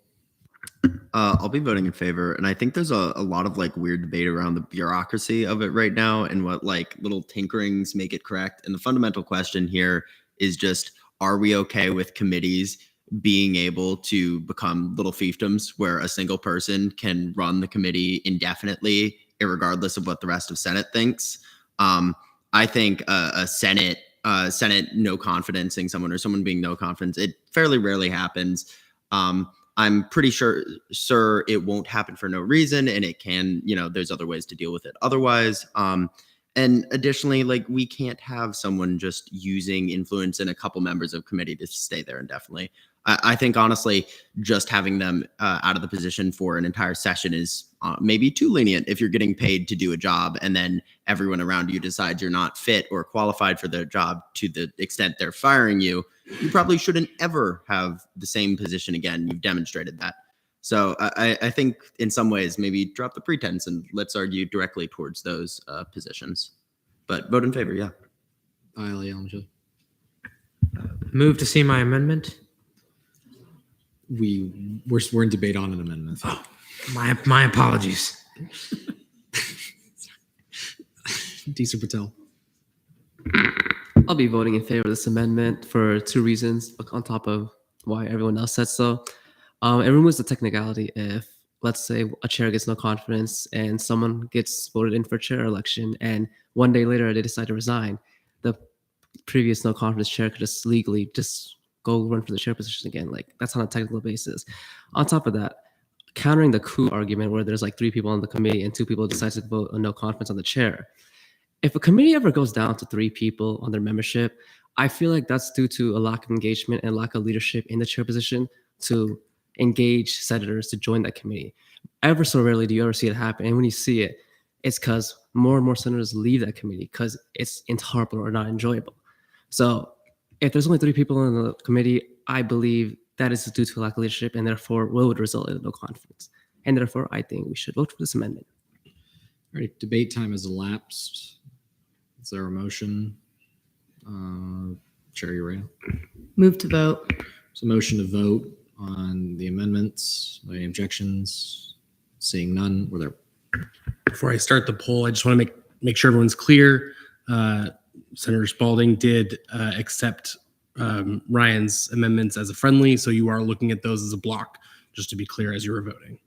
I'll be voting in favor, and I think there's a lot of like weird debate around the bureaucracy of it right now and what like little tinkerings make it correct. And the fundamental question here is just, are we okay with committees being able to become little fiefdoms where a single person can run the committee indefinitely, irregardless of what the rest of Senate thinks. I think a Senate no confidencing someone or someone being no confidence, it fairly rarely happens. I'm pretty sure it won't happen for no reason, and it can, there's other ways to deal with it otherwise. And additionally, like, we can't have someone just using influence in a couple members of committee to stay there indefinitely. I think, honestly, just having them out of the position for an entire session is maybe too lenient if you're getting paid to do a job and then everyone around you decides you're not fit or qualified for their job to the extent they're firing you. You probably shouldn't ever have the same position again. You've demonstrated that. So I think in some ways, maybe drop the pretense and let's argue directly towards those positions. But vote in favor, yeah. Move to see my amendment. We're in debate on an amendment. Oh, my apologies. Deezer Patel. I'll be voting in favor of this amendment for two reasons, on top of why everyone else said so. It removes the technicality if, let's say, a chair gets no confidence and someone gets voted in for chair election, and one day later they decide to resign. The previous no confidence chair could just legally just go run for the chair position again. Like, that's on a technical basis. On top of that, countering the coup argument where there's like 3 people on the committee and 2 people decide to vote no confidence on the chair. If a committee ever goes down to 3 people on their membership, I feel like that's due to a lack of engagement and lack of leadership in the chair position to engage senators to join that committee. Ever so rarely do you ever see it happen. And when you see it, it's because more and more senators leave that committee because it's intolerable or not enjoyable. So if there's only 3 people in the committee, I believe that is due to a lack of leadership and therefore would result in no confidence. And therefore, I think we should vote for this amendment. All right, debate time has elapsed. Is there a motion? Chair Urea. Move to vote. So motion to vote on the amendments. Any objections? Seeing none. Were there? Before I start the poll, I just want to make sure everyone's clear. Senator Spalding did accept Ryan's amendments as a friendly, so you are looking at those as a block, just to be clear as you were voting.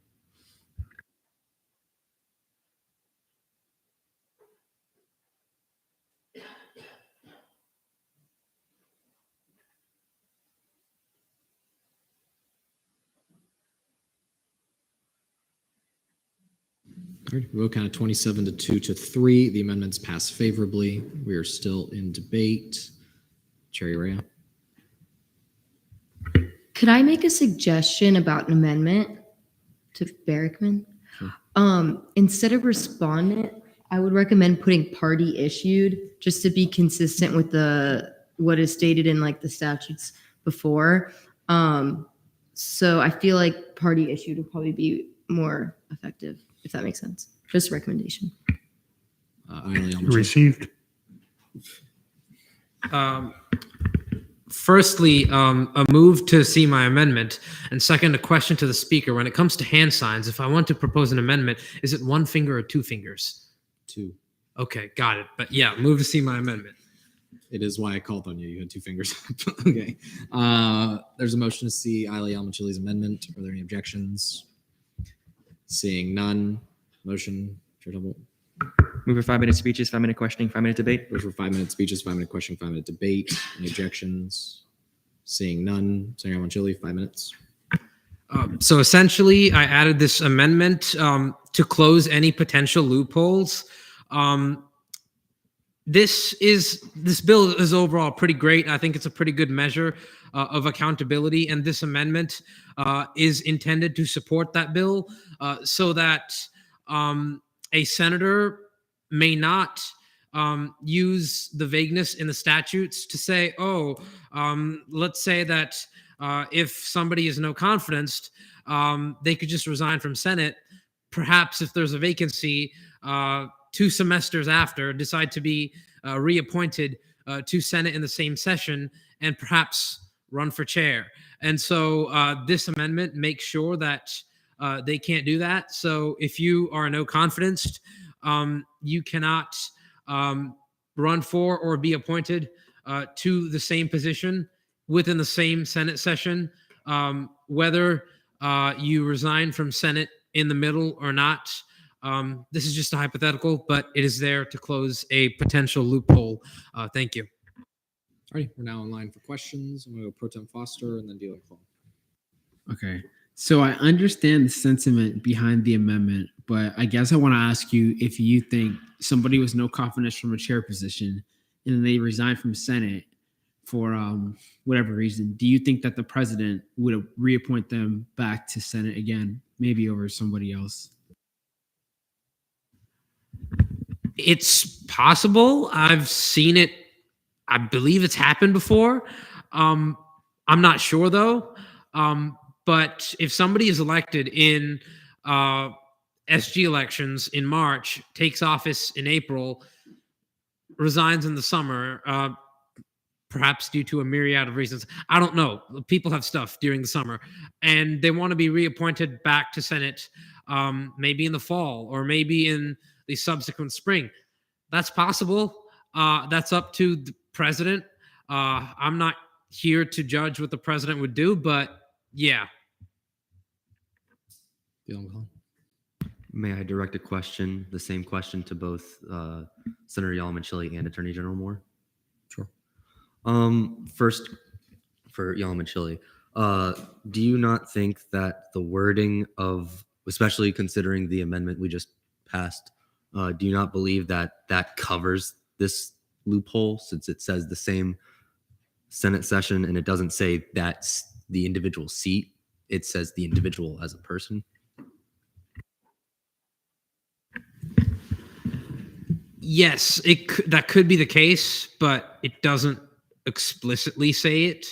All right, vote count of 27 to 2 to 3. The amendments pass favorably. We are still in debate. Chair Urea. Could I make a suggestion about an amendment to Barrickman? Sure. Instead of respondent, I would recommend putting party issued just to be consistent with what is stated in like the statutes before. So I feel like party issued would probably be more effective, if that makes sense. Just a recommendation. Received. Firstly, a move to see my amendment, and second, a question to the speaker. When it comes to hand signs, if I want to propose an amendment, is it 1 finger or 2 fingers? 2. Okay, got it. But yeah, move to see my amendment. It is why I called on you. You had 2 fingers. Okay. There's a motion to see Aile Almachili's amendment. Are there any objections? Seeing none. Motion. Chair Turnbull. Move for 5-minute speeches, 5-minute questioning, 5-minute debate. Move for 5-minute speeches, 5-minute questioning, 5-minute debate. Any objections? Seeing none. Senator Almachili, 5 minutes. So essentially, I added this amendment to close any potential loopholes. This bill is overall pretty great. I think it's a pretty good measure of accountability, and this amendment is intended to support that bill so that a senator may not use the vagueness in the statutes to say, let's say that if somebody is no confidence, they could just resign from Senate. Perhaps if there's a vacancy, 2 semesters after, decide to be reappointed to Senate in the same session and perhaps run for chair. And so this amendment makes sure that they can't do that. So if you are no confidence, you cannot run for or be appointed to the same position within the same Senate session whether you resign from Senate in the middle or not. This is just a hypothetical, but it is there to close a potential loophole. Thank you. All right, we're now in line for questions. I'm going to go Pro Tem Foster and then Dealer Claw. Okay. So I understand the sentiment behind the amendment, but I guess I want to ask you if you think somebody with no confidence from a chair position and they resign from Senate for whatever reason, do you think that the president would reappoint them back to Senate again, maybe over somebody else? It's possible. I've seen it. I believe it's happened before. I'm not sure though. But if somebody is elected in SG elections in March, takes office in April, resigns in the summer, perhaps due to a myriad of reasons, I don't know. People have stuff during the summer, and they want to be reappointed back to Senate, maybe in the fall or maybe in the subsequent spring. That's possible. That's up to the president. I'm not here to judge what the president would do, but yeah. May I direct a question, the same question to both Senator Yalamanchelli and Attorney General Moore? Sure. First, for Yalamanchelli, do you not think that the wording of, especially considering the amendment we just passed, do you not believe that that covers this loophole, since it says the same Senate session and it doesn't say that's the individual seat, it says the individual as a person? Yes, that could be the case, but it doesn't explicitly say it.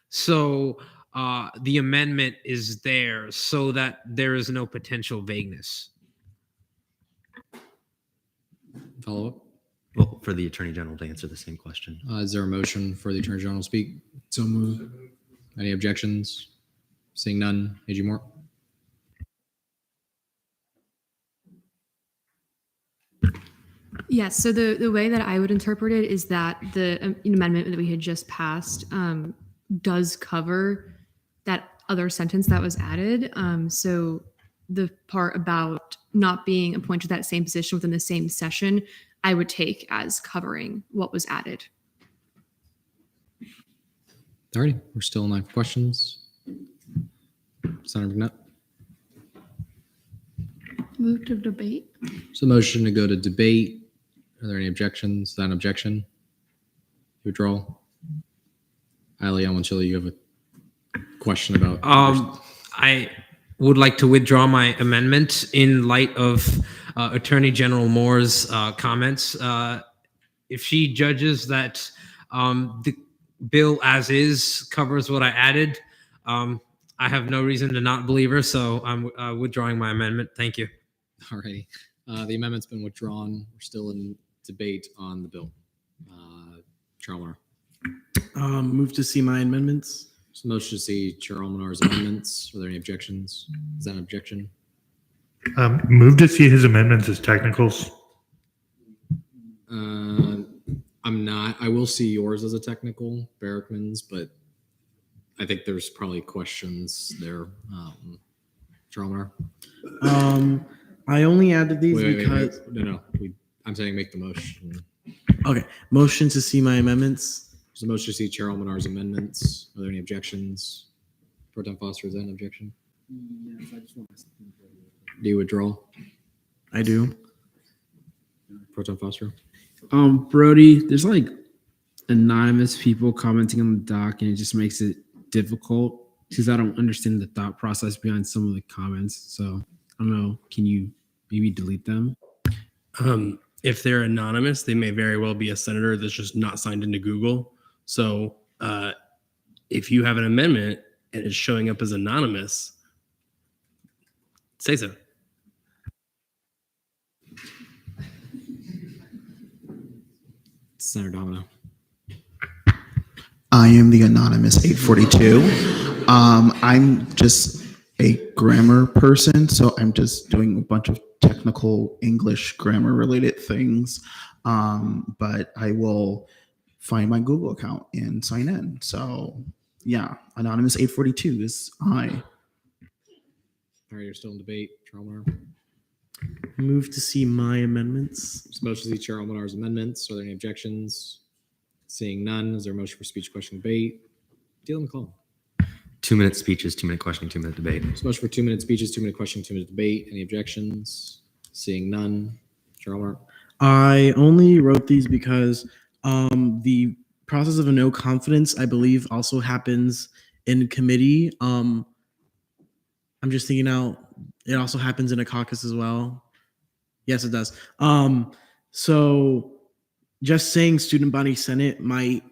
So the amendment is there so that there is no potential vagueness. Follow up? Well, for the Attorney General to answer the same question. Is there a motion for the Attorney General to speak? So moved. Any objections? Seeing none, AG Moore. Yes. So the way that I would interpret it is that the amendment that we had just passed does cover that other sentence that was added. So the part about not being appointed to that same position within the same session, I would take as covering what was added. All righty, we're still in line for questions. Senator McNutt. Move to debate. So motion to go to debate. Are there any objections? Is that an objection? Withdrawal. Ali Yalamanchelli, you have a question about. I would like to withdraw my amendment in light of Attorney General Moore's comments. If she judges that the bill as is covers what I added, I have no reason to not believe her, so I'm withdrawing my amendment. Thank you. All righty. The amendment's been withdrawn. We're still in debate on the bill. Chair Almanar. Move to see my amendments. So motion to see Chair Almanar's amendments. Are there any objections? Is that an objection? Move to see his amendments as technicals. I'm not. I will see yours as a technical, Barrickman's, but I think there's probably questions there. Chair Almanar. I only added these Wait. because No. I'm saying make the motion. Okay, motion to see my amendments. There's a motion to see Chair Almanar's amendments. Are there any objections? Pro Tem Foster, is that an objection? Yes, I just want to. Do you withdraw? I do. Pro Tem Foster. Brody, there's like anonymous people commenting on the doc, and it just makes it difficult because I don't understand the thought process behind some of the comments. So I don't know. Can you maybe delete them? If they're anonymous, they may very well be a senator that's just not signed into Google. So if you have an amendment and it's showing up as anonymous, say so. Senator Domino. I am the anonymous 842. I'm just a grammar person, so I'm just doing a bunch of technical English grammar related things. But I will find my Google account and sign in. So yeah, anonymous 842 is aye. All right, you're still in debate. Chair Almanar. Move to see my amendments. There's a motion to see Chair Almanar's amendments. Are there any objections? Seeing none, is there a motion for speech, question, debate? Deal McClellan. 2-minute speeches, 2-minute questioning, 2-minute debate. There's a motion for 2-minute speeches, 2-minute questioning, 2-minute debate. Any objections? Seeing none. Chair Almanar. I only wrote these because the process of a no confidence, I believe, also happens in committee. I'm just thinking out. It also happens in a caucus as well. Yes, it does. So just saying student body senate might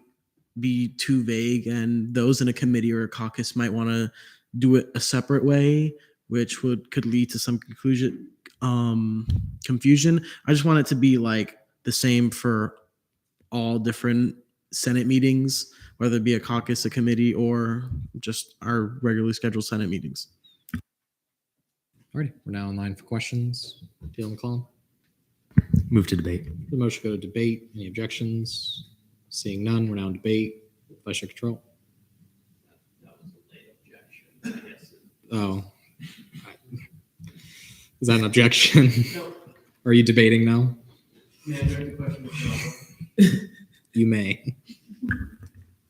be too vague, and those in a committee or a caucus might want to do it a separate way, which could lead to some confusion. I just want it to be like the same for all different Senate meetings, whether it be a caucus, a committee, or just our regularly scheduled Senate meetings. All right, we're now in line for questions. Deal McClellan. Move to debate. The motion go to debate. Any objections? Seeing none, we're now in debate. Vice Chair Control. Oh. Is that an objection? Are you debating now? You may.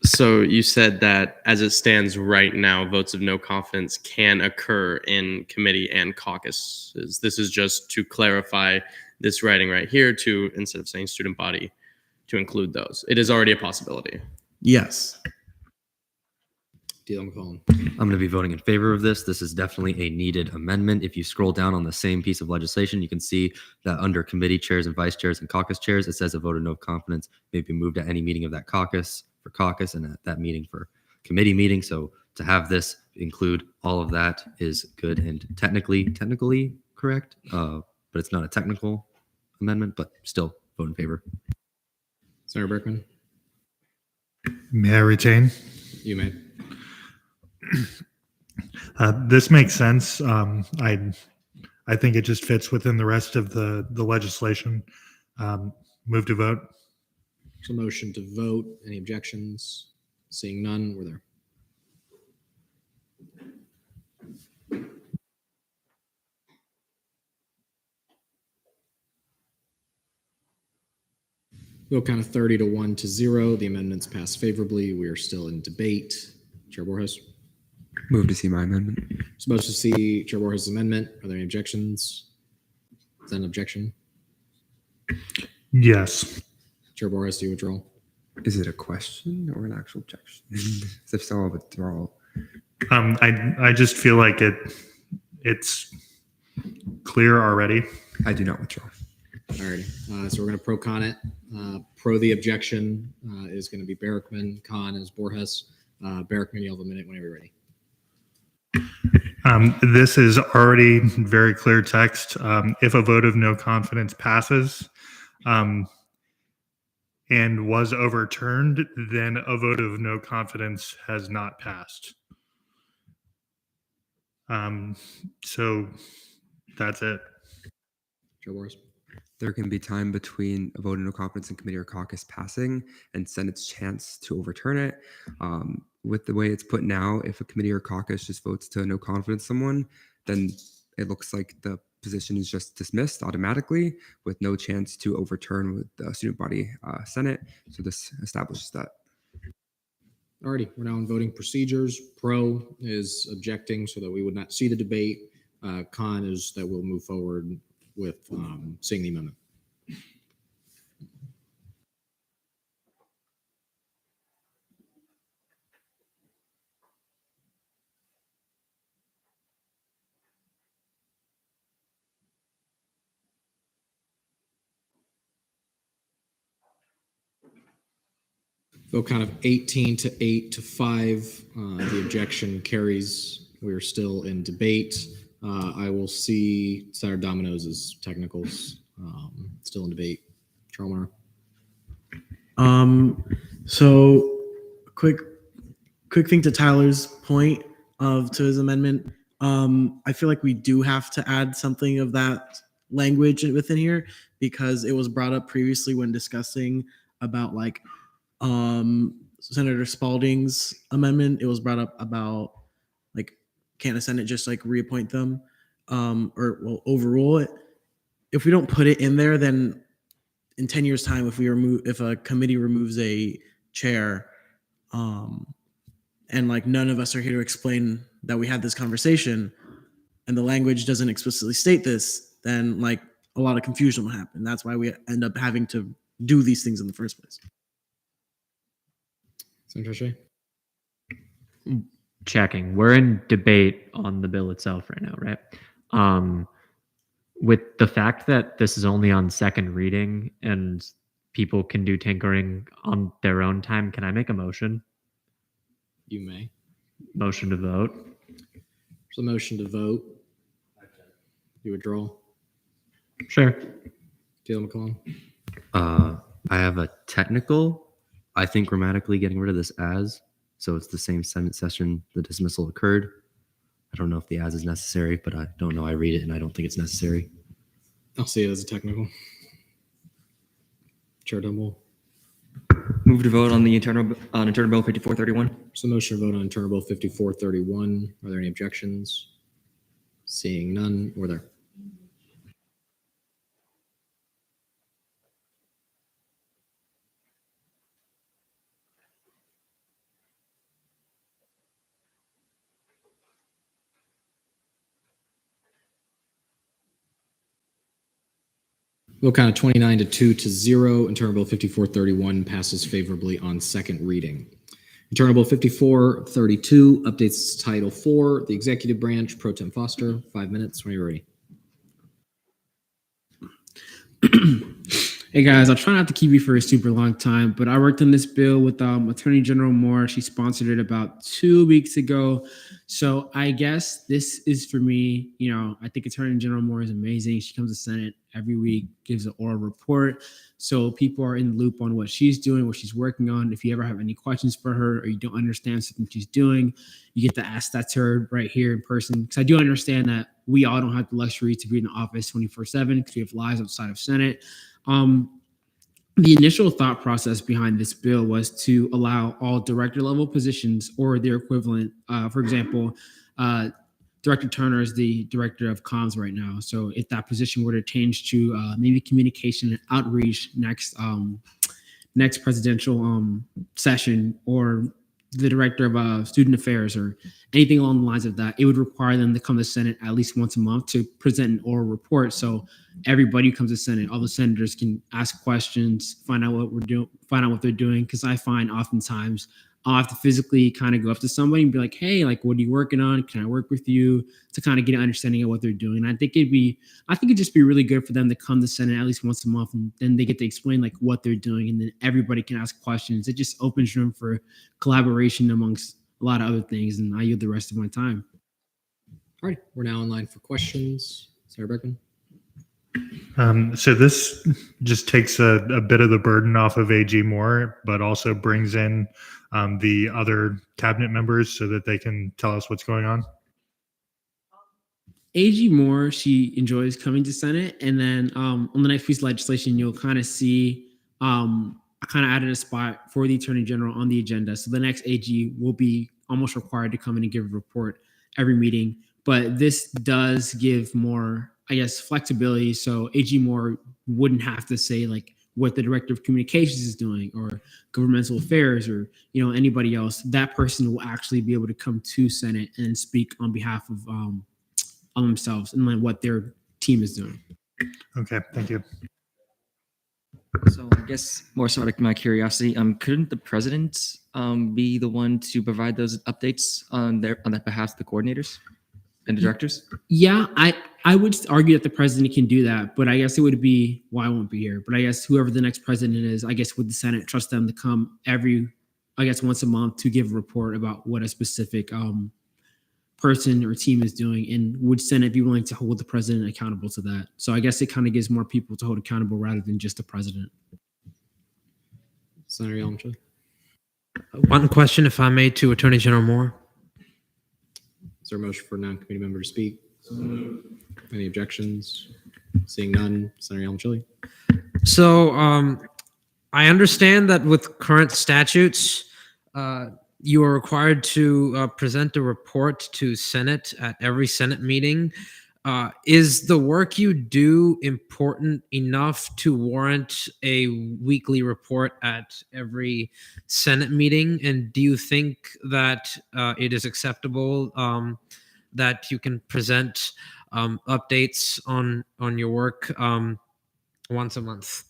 So you said that as it stands right now, votes of no confidence can occur in committee and caucuses. This is just to clarify this writing right here to, instead of saying student body, to include those. It is already a possibility. Yes. Deal McClellan. I'm going to be voting in favor of this. This is definitely a needed amendment. If you scroll down on the same piece of legislation, you can see that under committee chairs and vice chairs and caucus chairs, it says a vote of no confidence may be moved at any meeting of that caucus for caucus and at that meeting for committee meeting. So to have this include all of that is good and technically correct, but it's not a technical amendment, but still vote in favor. Senator Berkman. May I retain? You may. This makes sense. I think it just fits within the rest of the legislation. Move to vote. So motion to vote. Any objections? Seeing none, we're there. Vote count of 30 to 1 to 0. The amendments pass favorably. We are still in debate. Chair Borges. Move to see my amendment. Supposed to see Chair Borges' amendment. Are there any objections? Is that an objection? Yes. Chair Borges, do you withdraw? Is it a question or an actual objection? If so, I'll withdraw. I just feel like it's clear already. I do not withdraw. Alrighty. So we're going to pro con it. Pro the objection is going to be Berkman. Con is Borges. Berkman, you'll have a minute whenever you're ready. This is already very clear text. If a vote of no confidence passes and was overturned, then a vote of no confidence has not passed. So that's it. Chair Borges. There can be time between a vote of no confidence in committee or caucus passing and Senate's chance to overturn it. With the way it's put now, if a committee or caucus just votes to no confidence someone, then it looks like the position is just dismissed automatically with no chance to overturn with the student body Senate. So this establishes that. Alrighty, we're now in voting procedures. Pro is objecting so that we would not see the debate. Con is that we'll move forward with seeing the amendment. Vote count of 18 to 8 to 5. The objection carries. We are still in debate. I will see Senator Domino's technicals still in debate. Chair Almanar. So quick thing to Tyler's point to his amendment. I feel like we do have to add something of that language within here because it was brought up previously when discussing about like Senator Spalding's amendment, it was brought up about like, can a Senate just like reappoint them, or well, overrule it? If we don't put it in there, then in 10 years' time, if a committee removes a chair, and like none of us are here to explain that we had this conversation, and the language doesn't explicitly state this, then like a lot of confusion will happen. That's why we end up having to do these things in the first place. Senator Shea? Checking. We're in debate on the bill itself right now, right? With the fact that this is only on second reading and people can do tinkering on their own time, can I make a motion? You may. Motion to vote. There's a motion to vote. You withdraw? Sure. Taylor McClellan? I have a technical. I think grammatically getting rid of this as, so it's the same Senate session the dismissal occurred. I don't know if the as is necessary, but I don't know. I read it and I don't think it's necessary. I'll see it as a technical. Chair Dumble? Move to vote on the internal bill 5431. So motion to vote on internal bill 5431. Are there any objections? Seeing none. Or there? Vote count of 29 to 2-0. Internal bill 5431 passes favorably on second reading. Internal bill 5432 updates Title IV, the executive branch. Pro Tem Foster, 5 minutes when you're ready. Hey guys, I'll try not to keep you for a super long time, but I worked on this bill with Attorney General Moore. She sponsored it about 2 weeks ago. So I guess this is for me. You know, I think Attorney General Moore is amazing. She comes to Senate every week, gives an oral report. So people are in the loop on what she's doing, what she's working on. If you ever have any questions for her or you don't understand something she's doing, you get to ask that to her right here in person. Because I do understand that we all don't have the luxury to be in the office 24/7 because we have lives outside of Senate. The initial thought process behind this bill was to allow all director level positions or their equivalent. For example, Director Turner is the director of comms right now. So if that position were to change to maybe communication and outreach next presidential session, or the director of student affairs or anything along the lines of that, it would require them to come to Senate at least once a month to present an oral report. So everybody who comes to Senate, all the senators can ask questions, find out what we're doing, find out what they're doing. Because I find oftentimes I'll have to physically kind of go up to somebody and be like, hey, like, what are you working on? Can I work with you, to kind of get an understanding of what they're doing? And I think it'd just be really good for them to come to Senate at least once a month, and then they get to explain like what they're doing, and then everybody can ask questions. It just opens room for collaboration amongst a lot of other things, and I yield the rest of my time. All right, we're now in line for questions. Sarah Beckman. So this just takes a bit of the burden off of AG Moore, but also brings in the other cabinet members so that they can tell us what's going on. AG Moore, she enjoys coming to Senate, and then on the next piece of legislation, you'll kind of see I kind of added a spot for the Attorney General on the agenda. So the next AG will be almost required to come in and give a report every meeting. But this does give more, I guess, flexibility. So AG Moore wouldn't have to say like what the Director of Communications is doing or governmental affairs or, you know, anybody else. That person will actually be able to come to Senate and speak on behalf of themselves and like what their team is doing. Okay, thank you. So I guess more so like my curiosity, couldn't the president be the one to provide those updates on that behalf of the coordinators and the directors? Yeah, I would argue that the president can do that, but I guess it would be, well, I won't be here, but I guess whoever the next president is, I guess would the Senate trust them to come once a month to give a report about what a specific person or team is doing, and would Senate be willing to hold the president accountable to that? So I guess it kind of gives more people to hold accountable rather than just the president. Senator Yelmcha. One question, if I may, to Attorney General Moore. Is there a motion for a non-committee member to speak? Any objections? Seeing none, Senator Yelmchilli. So I understand that with current statutes, you are required to present a report to Senate at every Senate meeting. Is the work you do important enough to warrant a weekly report at every Senate meeting? And do you think that it is acceptable that you can present updates on your work once a month?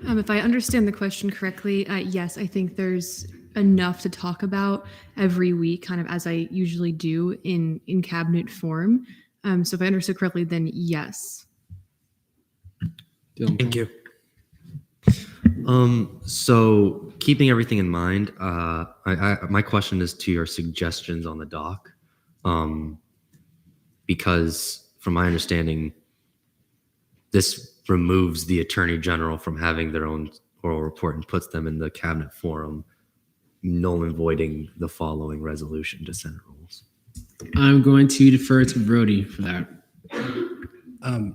If I understand the question correctly, yes, I think there's enough to talk about every week, kind of as I usually do in cabinet form. So if I understood correctly, then yes. Thank you. So keeping everything in mind, my question is to your suggestions on the doc, because from my understanding, this removes the attorney general from having their own oral report and puts them in the cabinet forum, null and voiding the following resolution to Senate rules. I'm going to defer to Brody for that.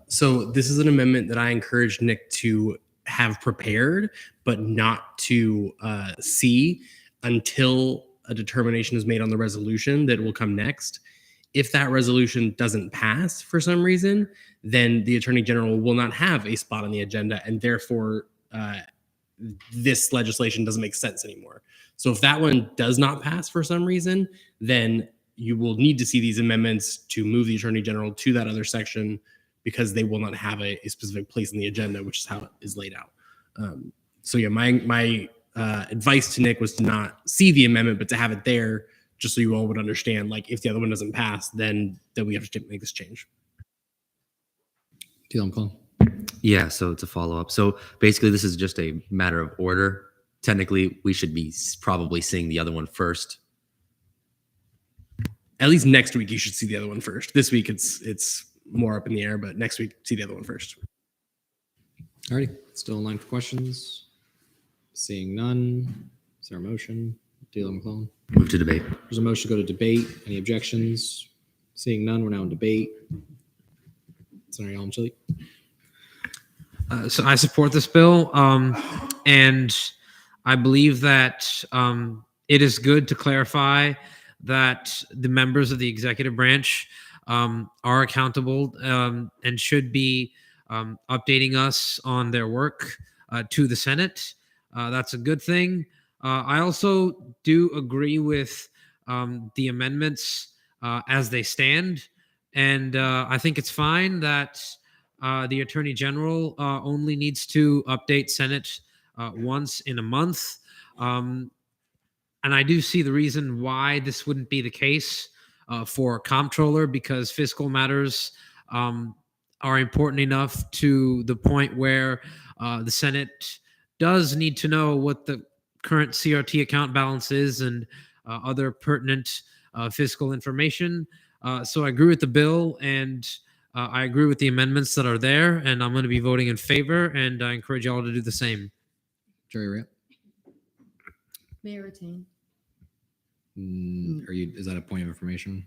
So this is an amendment that I encourage Nick to have prepared, but not to see until a determination is made on the resolution that will come next. If that resolution doesn't pass for some reason, then the Attorney General will not have a spot on the agenda, and therefore this legislation doesn't make sense anymore. So if that one does not pass for some reason, then you will need to see these amendments to move the Attorney General to that other section, because they will not have a specific place in the agenda, which is how it is laid out. So yeah, my advice to Nick was to not see the amendment, but to have it there, just so you all would understand, like, if the other one doesn't pass, then we have to make this change. Yeah, so to follow up. So basically, this is just a matter of order. Technically, we should be probably seeing the other one first. At least next week, you should see the other one first. This week, it's more up in the air, but next week, see the other one first. Alrighty, still in line for questions. Seeing none, is there a motion? Taylor McClellan. Move to debate. There's a motion to go to debate. Any objections? Seeing none, we're now in debate. Senator Yalom-Chile. So I support this bill, and I believe that it is good to clarify that the members of the executive branch are accountable and should be updating us on their work to the Senate. That's a good thing. I also do agree with the amendments as they stand, and I think it's fine that the Attorney General only needs to update Senate once in a month. And I do see the reason why this wouldn't be the case for Comptroller, because fiscal matters are important enough to the point where the Senate does need to know what the current CRT account balance is and other pertinent fiscal information. So I agree with the bill, and I agree with the amendments that are there, and I'm going to be voting in favor, and I encourage y'all to do the same. Jerry Ria. Mayor Retain. Is that a point of information?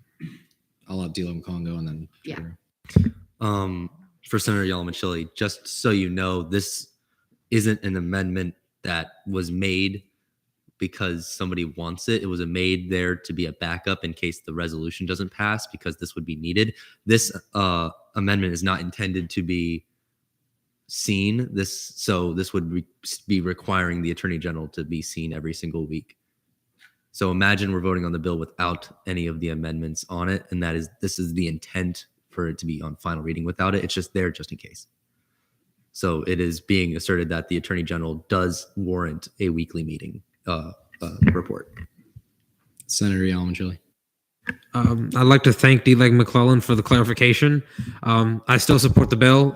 I'll let D'Lo McClellan go, and then Yeah. For Senator Yalom-Chile, just so you know, this isn't an amendment that was made because somebody wants it. It was made there to be a backup in case the resolution doesn't pass, because this would be needed. This amendment is not intended to be seen. This would be requiring the Attorney General to be seen every single week. So imagine we're voting on the bill without any of the amendments on it, and this is the intent for it to be on final reading without it. It's just there just in case. So it is being asserted that the Attorney General does warrant a weekly meeting report. Senator Yalom-Chile. I'd like to thank D-Leg McClellan for the clarification. I still support the bill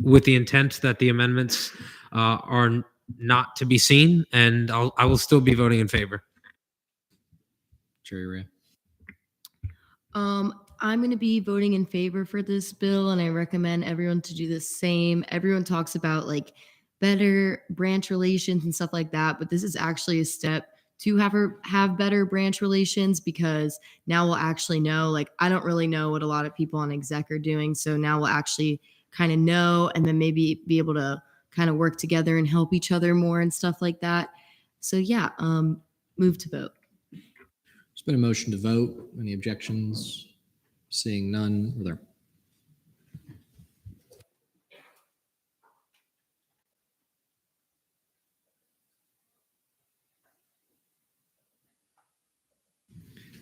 with the intent that the amendments are not to be seen, and I will still be voting in favor. Jerry Ria. I'm going to be voting in favor for this bill, and I recommend everyone to do the same. Everyone talks about like better branch relations and stuff like that, but this is actually a step to have better branch relations, because now we'll actually know, like, I don't really know what a lot of people on exec are doing. So now we'll actually kind of know, and then maybe be able to kind of work together and help each other more and stuff like that. So yeah, move to vote. There's been a motion to vote. Any objections? Seeing none. Or there.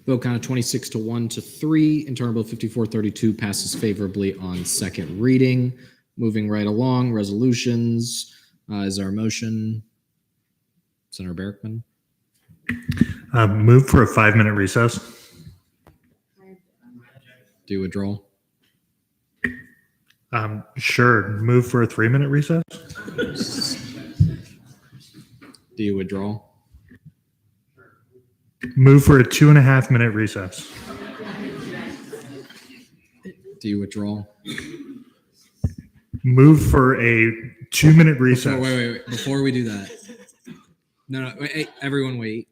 Vote count of 26 to 1 to 3. Internal Bill 5432 passes favorably on second reading. Moving right along, resolutions. Is there a motion? Senator Berrickman. Move for a 5-minute recess. Do you withdraw? Sure. Move for a 3-minute recess. Do you withdraw? Move for a 2.5-minute recess. Do you withdraw? Move for a 2-minute recess. Wait. Before we do that. No. Wait, hey, everyone wait.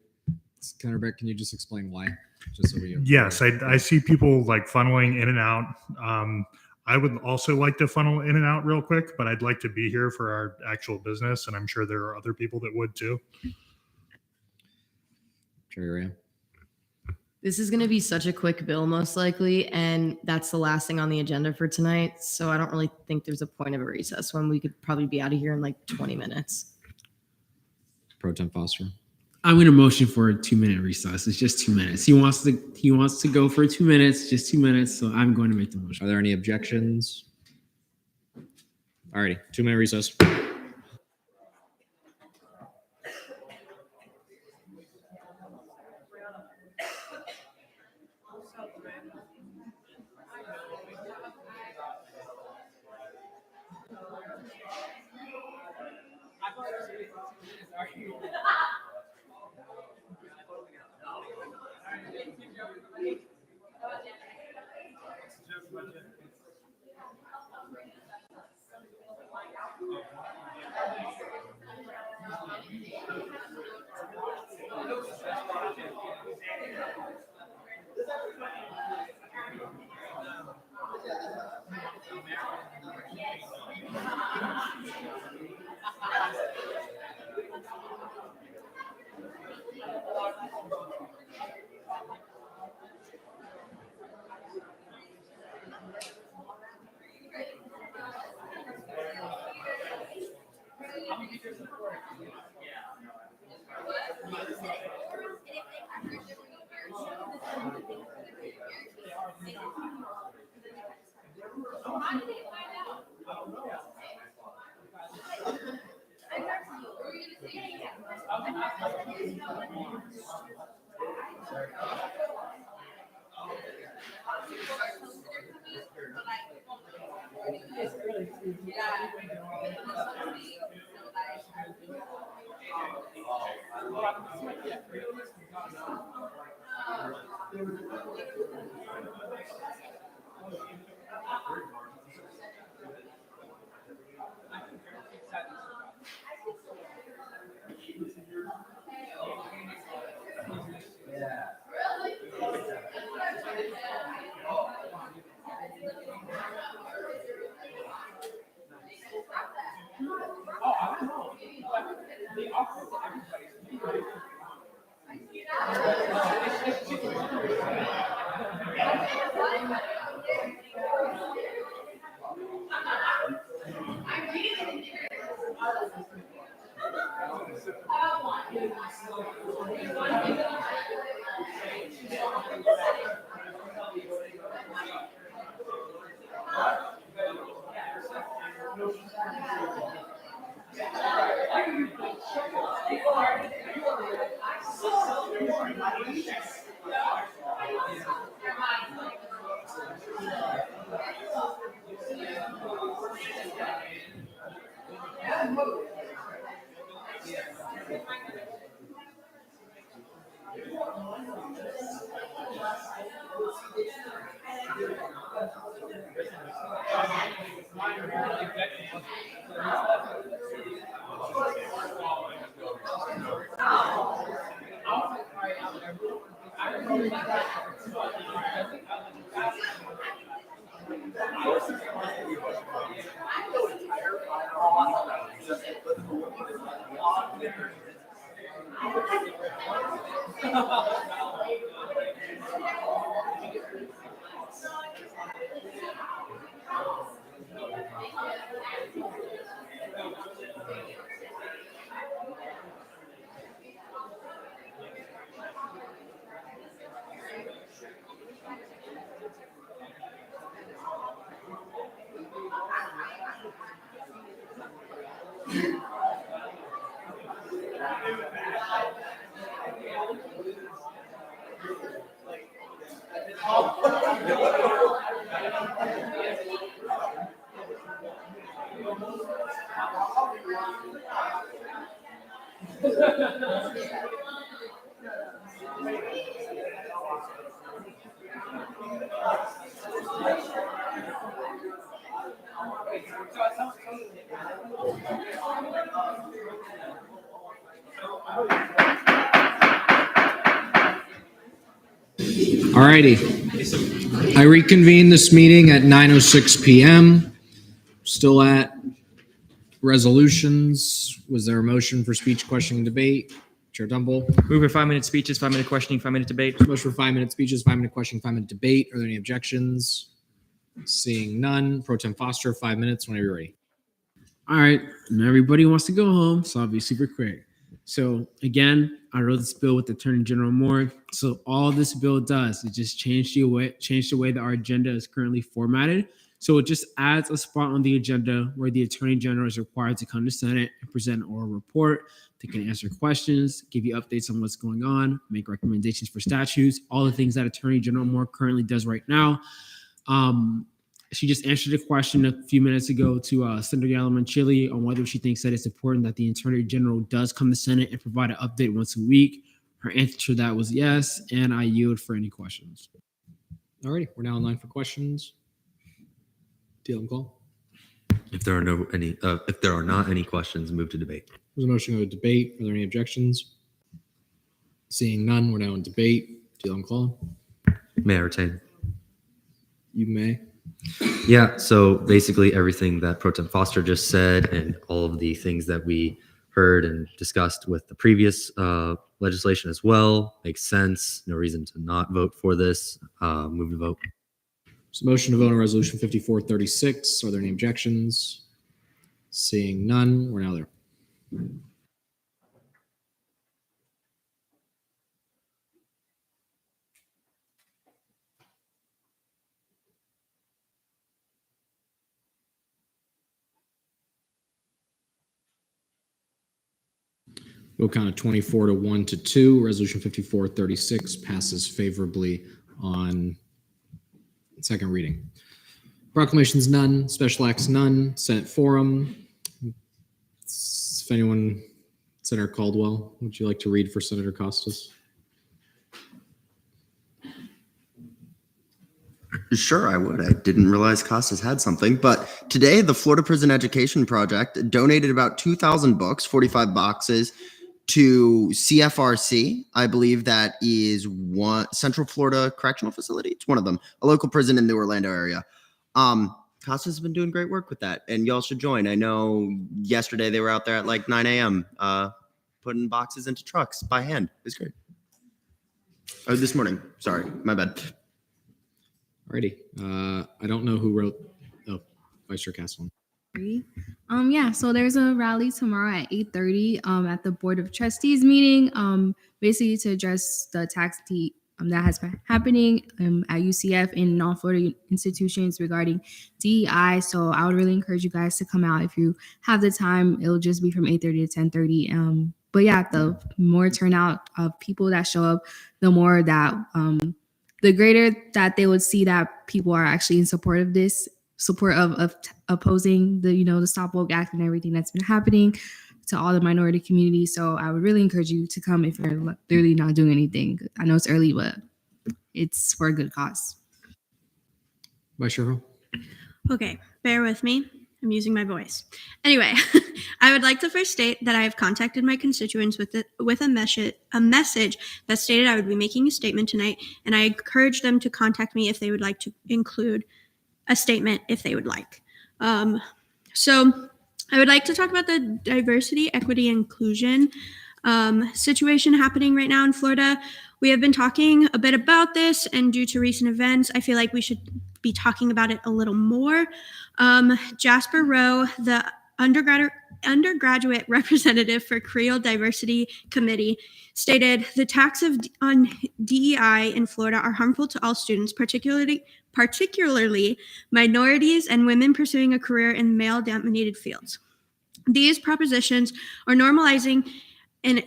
Senator Beck, can you just explain why? Just so we Yes, I see people like funneling in and out. I would also like to funnel in and out real quick, but I'd like to be here for our actual business, and I'm sure there are other people that would too. Cherry Ram. This is going to be such a quick bill, most likely, and that's the last thing on the agenda for tonight. So I don't really think there's a point of a recess when we could probably be out of here in like 20 minutes. Pro Tem Foster. I'm going to motion for a 2-minute recess. It's just 2 minutes. He wants to go for 2 minutes, just 2 minutes. So I'm going to make the motion. Are there any objections? Alrighty, 2-minute recess. Alrighty. I reconvene this meeting at 9:06 p.m. Still at resolutions. Was there a motion for speech, question, and debate? Chair Dumble. Move for 5-minute speeches, 5-minute questioning, 5-minute debate. Motion for 5-minute speeches, 5-minute questioning, 5-minute debate. Are there any objections? Seeing none. Pro Tem Foster, 5 minutes whenever you're ready. All right, and everybody wants to go home, so I'll be super quick. So again, I wrote this bill with Attorney General Moore. So all this bill does is just change the way that our agenda is currently formatted. So it just adds a spot on the agenda where the Attorney General is required to come to Senate and present an oral report. They can answer questions, give you updates on what's going on, make recommendations for statutes, all the things that Attorney General Moore currently does right now. She just answered a question a few minutes ago to Senator Yalamanchili on whether she thinks that it's important that the Attorney General does come to Senate and provide an update once a week. Her answer to that was yes, and I yield for any questions. Alrighty, we're now in line for questions. Deal and call. If there are not any questions, move to debate. There's a motion to debate. Are there any objections? Seeing none, we're now in debate. Deal and call. May I retain? You may. Yeah, so basically everything that Pro Tem Foster just said and all of the things that we heard and discussed with the previous legislation as well makes sense. No reason to not vote for this. Move to vote. So motion to vote on resolution 5436. Are there any objections? Seeing none, we're now there. Vote count of 24 to 1 to 2. Resolution 5436 passes favorably on second reading. Proclamations none. Special acts none. Senate forum. If anyone, Senator Caldwell, would you like to read for Senator Costas? Sure, I would. I didn't realize Costas had something, but today the Florida Prison Education Project donated about 2,000 books, 45 boxes, to CFRC. I believe that is one Central Florida Correctional Facility. It's one of them, a local prison in the Orlando area. Costas has been doing great work with that, and y'all should join. I know yesterday they were out there at like 9 a.m. Putting boxes into trucks by hand. It was great. Oh, this morning. Sorry, my bad. Alrighty. I don't know who wrote. Oh, Vice Chair Castle. Yeah, so there's a rally tomorrow at 8:30 at the Board of Trustees meeting, basically to address the tax that has been happening at UCF and non-Florida institutions regarding DEI. So I would really encourage you guys to come out if you have the time. It'll just be from 8:30 to 10:30. But yeah, the more turnout of people that show up, the more that the greater that they would see that people are actually in support of this, support of opposing the Stop Woke Act and everything that's been happening to all the minority community. So I would really encourage you to come if you're literally not doing anything. I know it's early, but it's for a good cause. Vice Chair. Okay, bear with me. I'm using my voice. Anyway, I would like to first state that I have contacted my constituents with a message that stated I would be making a statement tonight, and I encourage them to contact me if they would like to include a statement if they would like. So I would like to talk about the diversity, equity, inclusion situation happening right now in Florida. We have been talking a bit about this, and due to recent events, I feel like we should be talking about it a little more. Jasper Rowe, the undergraduate representative for Creole Diversity Committee, stated the attacks on DEI in Florida are harmful to all students, particularly minorities and women pursuing a career in male-dominated fields. These propositions are normalizing an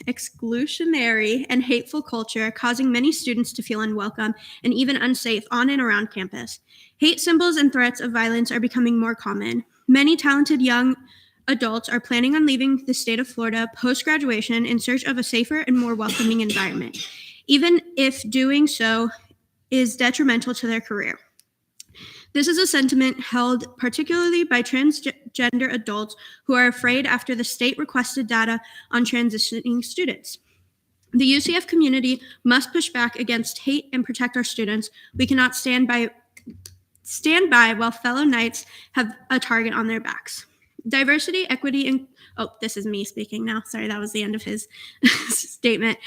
exclusionary and hateful culture, causing many students to feel unwelcome and even unsafe on and around campus. Hate symbols and threats of violence are becoming more common. Many talented young adults are planning on leaving the state of Florida post-graduation in search of a safer and more welcoming environment, even if doing so is detrimental to their career. This is a sentiment held particularly by transgender adults who are afraid after the state requested data on transitioning students. The UCF community must push back against hate and protect our students. We cannot stand by while fellow Knights have a target on their backs. Diversity, equity, and this is me speaking now. Sorry, that was the end of his statement.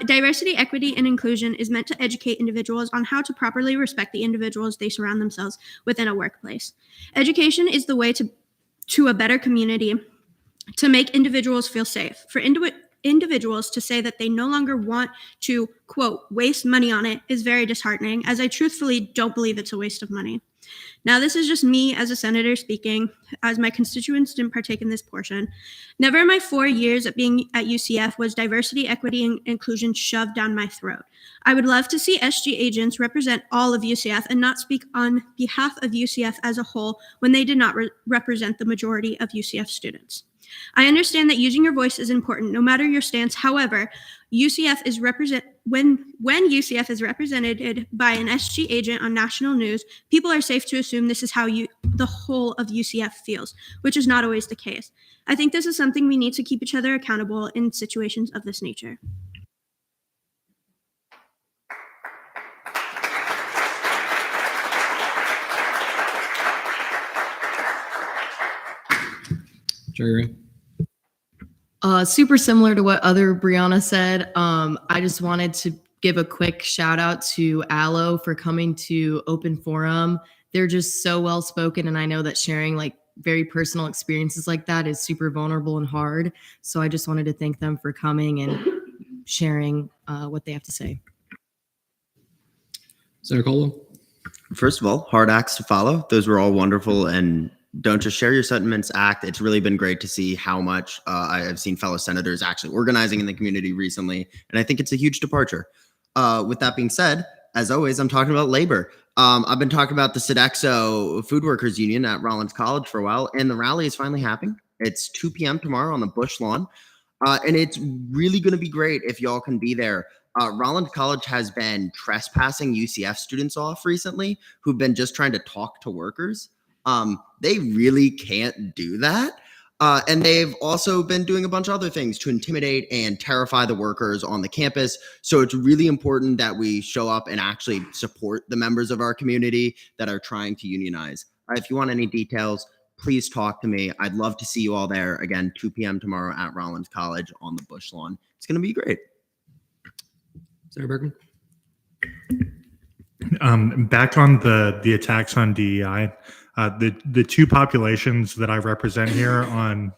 Diversity, equity, and inclusion is meant to educate individuals on how to properly respect the individuals they surround themselves within a workplace. Education is the way to a better community, to make individuals feel safe. For individuals to say that they no longer want to, quote, waste money on it is very disheartening, as I truthfully don't believe it's a waste of money. Now, this is just me as a senator speaking, as my constituents didn't partake in this portion. Never in my 4 years of being at UCF was diversity, equity, and inclusion shoved down my throat. I would love to see SG agents represent all of UCF and not speak on behalf of UCF as a whole when they did not represent the majority of UCF students. I understand that using your voice is important, no matter your stance. However, UCF is when UCF is represented by an SG agent on national news, people are safe to assume this is how the whole of UCF feels, which is not always the case. I think this is something we need to keep each other accountable in situations of this nature. Jerry. Super similar to what other Brianna said. I just wanted to give a quick shout out to Allo for coming to Open Forum. They're just so well spoken, and I know that sharing like very personal experiences like that is super vulnerable and hard. So I just wanted to thank them for coming and sharing what they have to say. Senator Caldwell. First of all, hard acts to follow. Those were all wonderful, and don't just share your sentiments, act. It's really been great to see how much I have seen fellow senators actually organizing in the community recently, and I think it's a huge departure. With that being said, as always, I'm talking about labor. I've been talking about the Sodexo Food Workers Union at Rollins College for a while, and the rally is finally happening. It's 2 p.m. tomorrow on the Bush lawn, and it's really going to be great if y'all can be there. Rollins College has been trespassing UCF students off recently who've been just trying to talk to workers. They really can't do that. And they've also been doing a bunch of other things to intimidate and terrify the workers on the campus. So it's really important that we show up and actually support the members of our community that are trying to unionize. If you want any details, please talk to me. I'd love to see you all there. Again, 2 p.m. tomorrow at Rollins College on the Bush lawn. It's going to be great. Senator Bergman. Back on the attacks on DEI, the two populations that I represent here on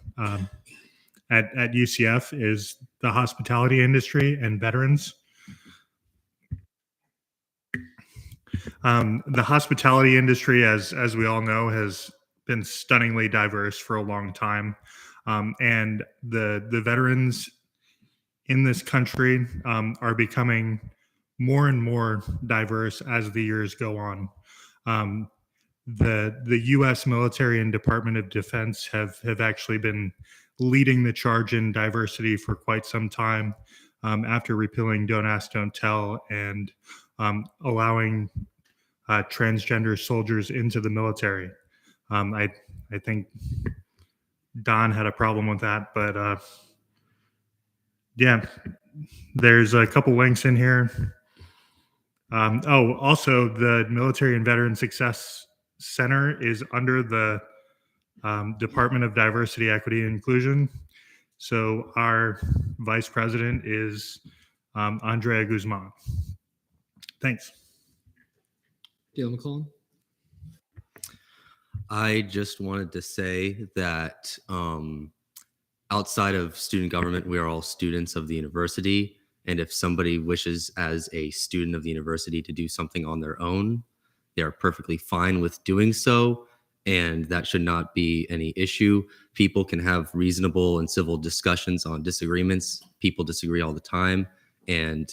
at UCF is the hospitality industry and veterans. The hospitality industry, as we all know, has been stunningly diverse for a long time, and the veterans in this country are becoming more and more diverse as the years go on. The U.S. military and Department of Defense have actually been leading the charge in diversity for quite some time, after repealing Don't Ask, Don't Tell and allowing transgender soldiers into the military. I think Don had a problem with that, but yeah, there's a couple links in here. Also, the Military and Veteran Success Center is under the Department of Diversity, Equity, and Inclusion. So our vice president is Andrea Guzman. Thanks. Dale McClellan. I just wanted to say that outside of student government, we are all students of the university. And if somebody wishes as a student of the university to do something on their own, they are perfectly fine with doing so. And that should not be any issue. People can have reasonable and civil discussions on disagreements. People disagree all the time, and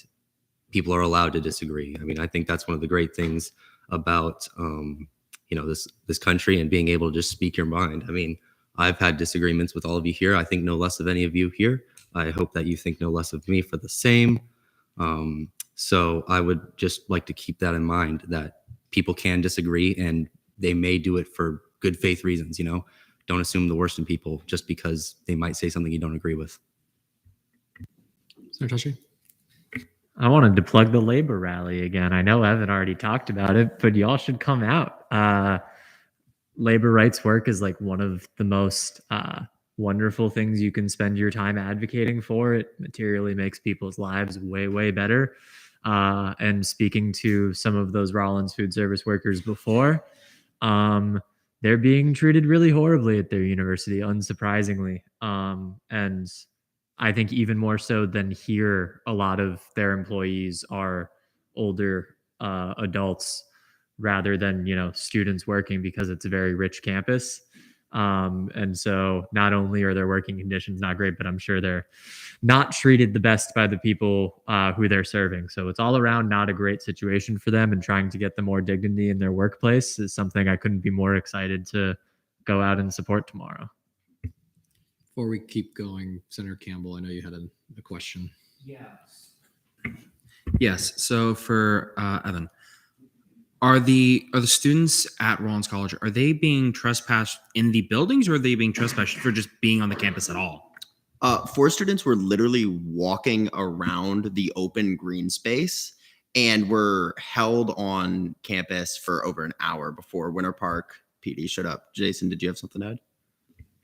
people are allowed to disagree. I mean, I think that's one of the great things about this country and being able to just speak your mind. I mean, I've had disagreements with all of you here. I think no less of any of you here. I hope that you think no less of me for the same. So I would just like to keep that in mind, that people can disagree and they may do it for good faith reasons. Don't assume the worst in people just because they might say something you don't agree with. Senator Tashi? I wanted to plug the labor rally again. I know Evan already talked about it, but y'all should come out. Labor rights work is like one of the most wonderful things you can spend your time advocating for. It materially makes people's lives way, way better. And speaking to some of those Rollins food service workers before, they're being treated really horribly at their university, unsurprisingly. And I think even more so than here, a lot of their employees are older adults rather than, students working, because it's a very rich campus. And so not only are their working conditions not great, but I'm sure they're not treated the best by the people who they're serving. So it's all around not a great situation for them, and trying to get them more dignity in their workplace is something I couldn't be more excited to go out and support tomorrow. Before we keep going, Senator Campbell, I know you had a question. Yes. So for Evan, are the students at Rollins College, are they being trespassed in the buildings, or are they being trespassed for just being on the campus at all? 4 students were literally walking around the open green space and were held on campus for over an hour before Winter Park PD showed up. Jason, did you have something to add?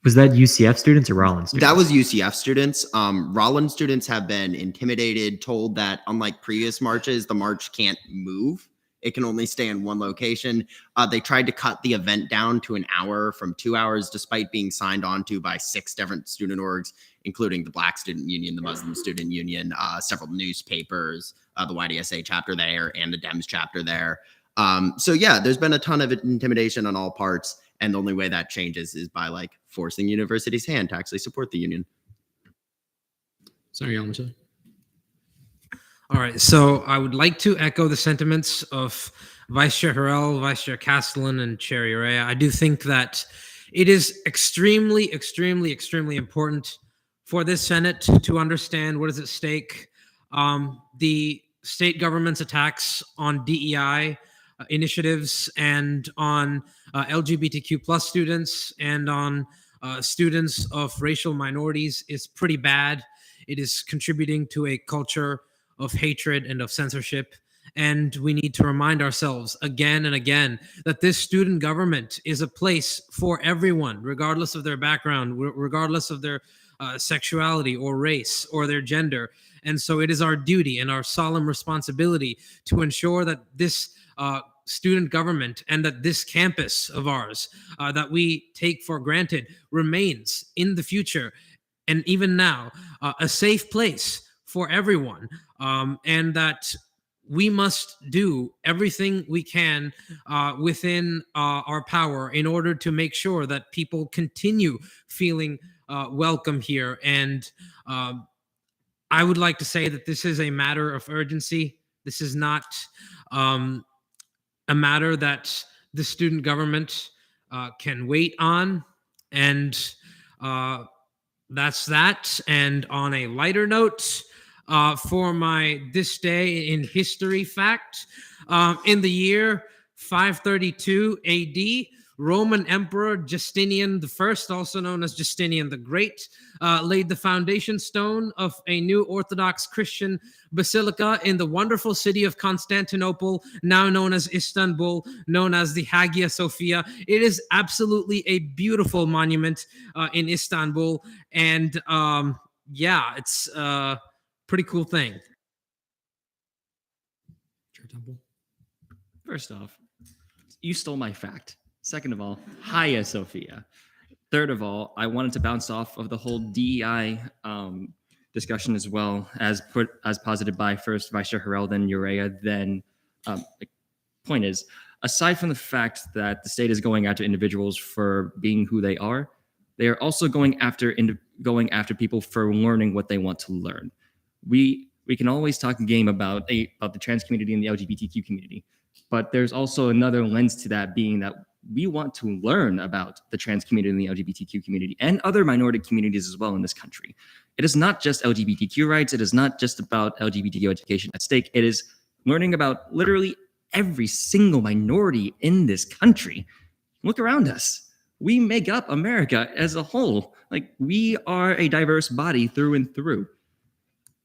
Was that UCF students or Rollins students? That was UCF students. Rollins students have been intimidated, told that unlike previous marches, the march can't move. It can only stay in one location. They tried to cut the event down to an hour from 2 hours, despite being signed on to by 6 different student orgs, including the Black Student Union, the Muslim Student Union, several newspapers, the YDSA chapter there, and the Dems chapter there. So yeah, there's been a ton of intimidation on all parts. And the only way that changes is by forcing university's hand to actually support the union. Sorry, Michelle. All right, so I would like to echo the sentiments of Vice Chair Harrell, Vice Chair Castellan, and Chair Urea. I do think that it is extremely, extremely, extremely important for this Senate to understand what is at stake. The state government's attacks on DEI initiatives and on LGBTQ plus students and on students of racial minorities is pretty bad. It is contributing to a culture of hatred and of censorship. And we need to remind ourselves again and again that this student government is a place for everyone, regardless of their background, regardless of their sexuality or race or their gender. And so it is our duty and our solemn responsibility to ensure that this student government and that this campus of ours that we take for granted remains in the future and even now a safe place for everyone, and that we must do everything we can within our power in order to make sure that people continue feeling welcome here. And I would like to say that this is a matter of urgency. This is not a matter that the student government can wait on. And that's that. And on a lighter note, for my This Day in History fact, in the year 532 AD, Roman Emperor Justinian I, also known as Justinian the Great, laid the foundation stone of a new Orthodox Christian basilica in the wonderful city of Constantinople, now known as Istanbul, known as the Hagia Sophia. It is absolutely a beautiful monument in Istanbul. And yeah, it's a pretty cool thing. First off, you stole my fact. Second of all, Hagia Sophia. Third of all, I wanted to bounce off of the whole DEI discussion as well, as posited by first Vice Chair Harrell, then Urea, then the point is, aside from the fact that the state is going after individuals for being who they are also going after people for learning what they want to learn. We can always talk a game about the trans community and the LGBTQ community, but there's also another lens to that, being that we want to learn about the trans community and the LGBTQ community and other minority communities as well in this country. It is not just LGBTQ rights. It is not just about LGBTQ education at stake. It is learning about literally every single minority in this country. Look around us. We make up America as a whole. Like, we are a diverse body through and through.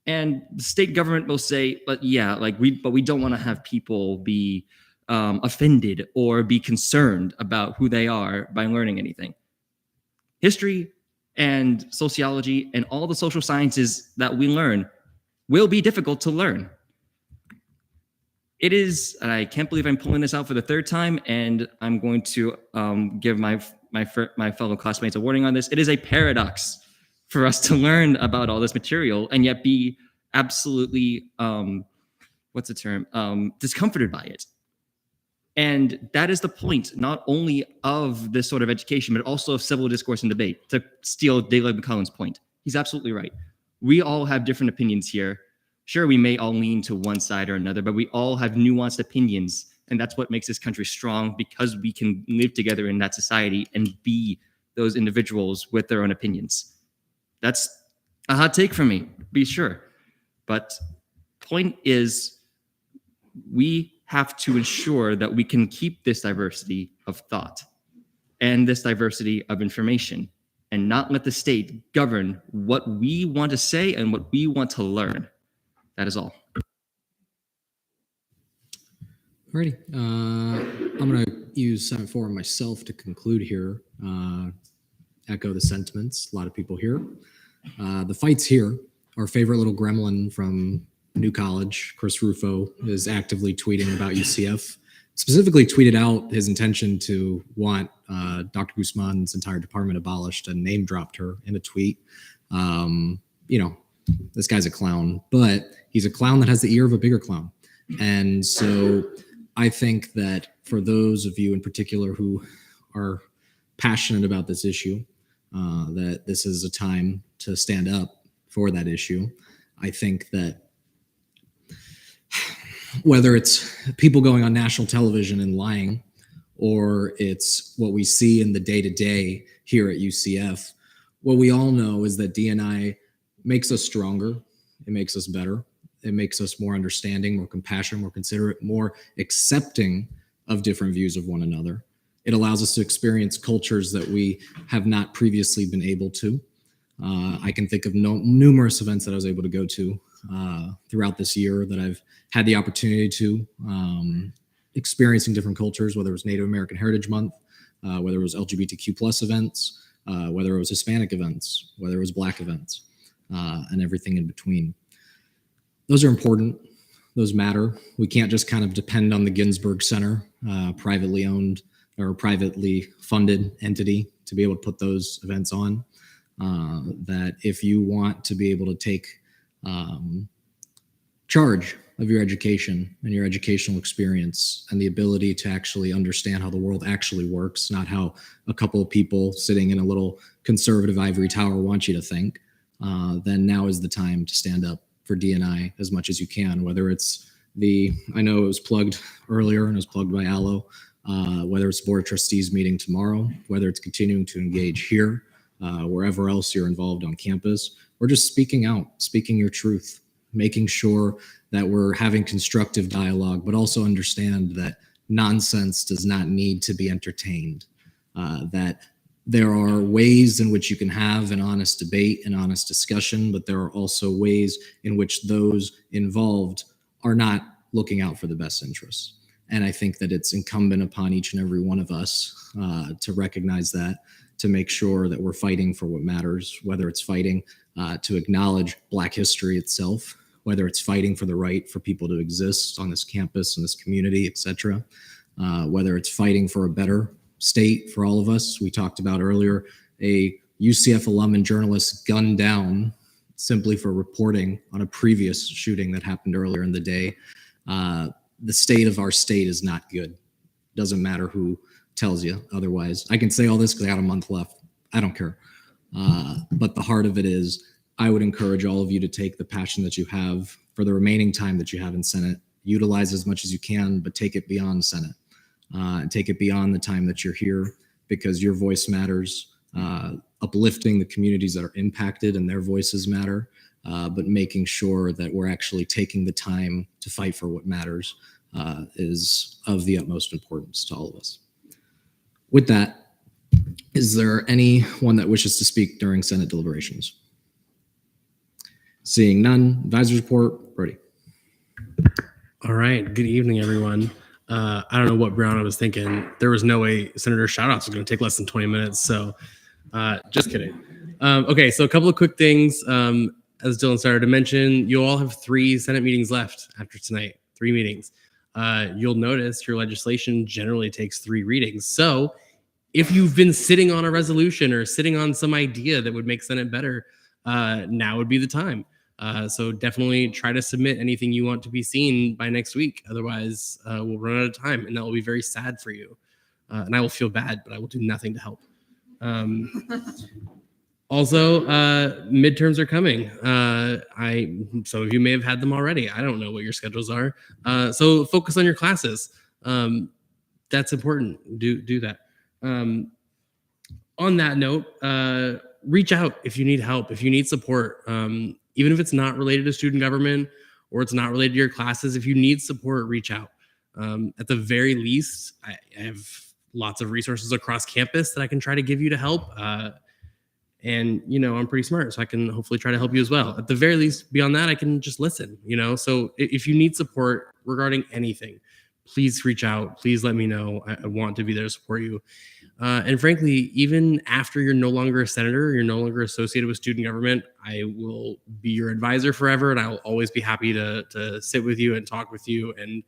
And the state government will say, but yeah, we don't want to have people be offended or be concerned about who they are by learning anything. History and sociology and all the social sciences that we learn will be difficult to learn. It is, and I can't believe I'm pulling this out for the third time, and I'm going to give my fellow classmates a warning on this. It is a paradox for us to learn about all this material and yet be absolutely, discomforted by it. And that is the point, not only of this sort of education, but also of civil discourse and debate. To steal David McCullen's point, he's absolutely right. We all have different opinions here. Sure, we may all lean to one side or another, but we all have nuanced opinions. And that's what makes this country strong, because we can live together in that society and be those individuals with their own opinions. That's a hot take for me, be sure. But point is, we have to ensure that we can keep this diversity of thought and this diversity of information and not let the state govern what we want to say and what we want to learn. That is all. Alrighty. I'm going to use Senate Forum myself to conclude here. Echo the sentiments. A lot of people here. The fight's here. Our favorite little gremlin from New College, Chris Rufo, is actively tweeting about UCF. Specifically tweeted out his intention to want Dr. Guzman's entire department abolished and name dropped her in a tweet. This guy's a clown, but he's a clown that has the ear of a bigger clown. And so I think that for those of you in particular who are passionate about this issue, that this is a time to stand up for that issue. I think that whether it's people going on national television and lying, or it's what we see in the day-to-day here at UCF, what we all know is that D&I makes us stronger. It makes us better. It makes us more understanding, more compassionate, more considerate, more accepting of different views of one another. It allows us to experience cultures that we have not previously been able to. I can think of numerous events that I was able to go to throughout this year that I've had the opportunity to, experiencing different cultures, whether it was Native American Heritage Month, whether it was LGBTQ plus events, whether it was Hispanic events, whether it was Black events, and everything in between. Those are important. Those matter. We can't just kind of depend on the Ginsburg Center, privately owned or privately funded entity, to be able to put those events on. That if you want to be able to take charge of your education and your educational experience and the ability to actually understand how the world actually works, not how a couple of people sitting in a little conservative ivory tower want you to think, then now is the time to stand up for D&I as much as you can, whether it's I know it was plugged earlier and it was plugged by Allo, whether it's Board of Trustees meeting tomorrow, whether it's continuing to engage here, wherever else you're involved on campus, or just speaking out, speaking your truth, making sure that we're having constructive dialogue, but also understand that nonsense does not need to be entertained, that there are ways in which you can have an honest debate and honest discussion, but there are also ways in which those involved are not looking out for the best interests. And I think that it's incumbent upon each and every one of us to recognize that, to make sure that we're fighting for what matters, whether it's fighting to acknowledge Black history itself, whether it's fighting for the right for people to exist on this campus, in this community, et cetera, whether it's fighting for a better state for all of us. We talked about earlier a UCF alum and journalist gunned down simply for reporting on a previous shooting that happened earlier in the day. The state of our state is not good. Doesn't matter who tells you otherwise. I can say all this because I got a month left. I don't care. But the heart of it is, I would encourage all of you to take the passion that you have for the remaining time that you have in Senate, utilize as much as you can, but take it beyond Senate. and take it beyond the time that you're here, because your voice matters. Uplifting the communities that are impacted and their voices matter, but making sure that we're actually taking the time to fight for what matters is of the utmost importance to all of us. With that, is there anyone that wishes to speak during Senate deliberations? Seeing none, advisory report, Brody. All right. Good evening, everyone. I don't know what Brown was thinking. There was no way Senator Shoutouts was going to take less than 20 minutes. So just kidding. Okay. So a couple of quick things. As Dylan started to mention, you all have 3 Senate meetings left after tonight, 3 meetings. You'll notice your legislation generally takes 3 readings. So if you've been sitting on a resolution or sitting on some idea that would make Senate better, now would be the time. So definitely try to submit anything you want to be seen by next week. Otherwise, we'll run out of time, and that will be very sad for you. And I will feel bad, but I will do nothing to help. Also, midterms are coming. Some of you may have had them already. I don't know what your schedules are. So focus on your classes. That's important. Do that. On that note, reach out if you need help, if you need support. Even if it's not related to student government or it's not related to your classes, if you need support, reach out. At the very least, I have lots of resources across campus that I can try to give you to help. And, I'm pretty smart, so I can hopefully try to help you as well. At the very least, beyond that, I can just listen, So if you need support regarding anything, please reach out. Please let me know. I want to be there to support you. And frankly, even after you're no longer a senator, you're no longer associated with student government, I will be your advisor forever. And I will always be happy to sit with you and talk with you and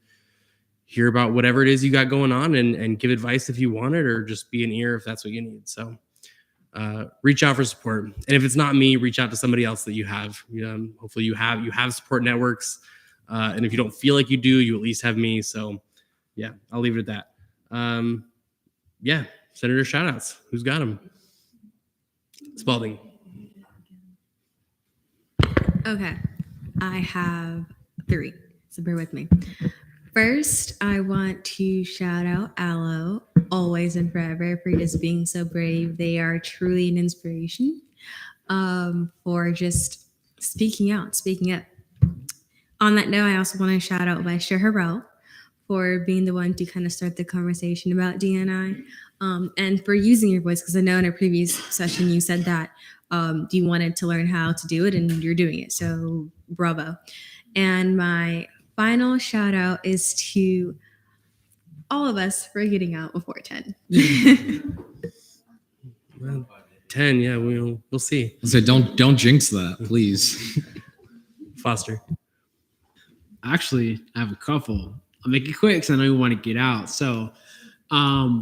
hear about whatever it is you got going on and give advice if you want it, or just be an ear if that's what you need. So reach out for support. And if it's not me, reach out to somebody else that you have. Hopefully you have support networks. And if you don't feel like you do, you at least have me. So yeah, I'll leave it at that. Yeah, Senator shoutouts. Who's got them? Spalding. Okay, I have 3, so bear with me. First, I want to shout out Allo, always and forever, for just being so brave. They are truly an inspiration for just speaking out, speaking up. On that note, I also want to shout out Vice Chair Harrell for being the one to kind of start the conversation about DNI, and for using your voice, because I know in a previous session you said that you wanted to learn how to do it and you're doing it. So bravo. And my final shout out is to all of us for getting out before 10. Well, 10, yeah, we'll see. I'll say don't jinx that, please. Foster. Actually, I have a couple. I'll make it quick because I know you want to get out. So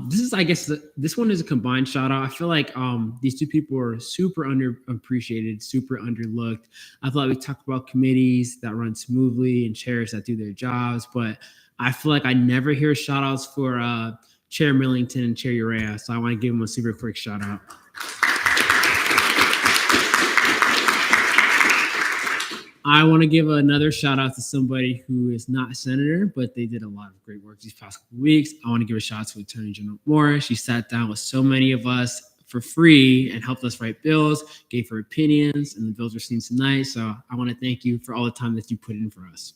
this is, I guess, this one is a combined shout out. I feel like these 2 people are super underappreciated, super underlooked. I feel like we talk about committees that run smoothly and chairs that do their jobs, but I feel like I never hear shout outs for Chair Millington and Chair Urea. So I want to give them a super quick shout out. I want to give another shout out to somebody who is not a senator, but they did a lot of great work these past couple weeks. I want to give a shout out to Attorney General Moore. She sat down with so many of us for free and helped us write bills, gave her opinions, and the bills were seen tonight. So I want to thank you for all the time that you put in for us.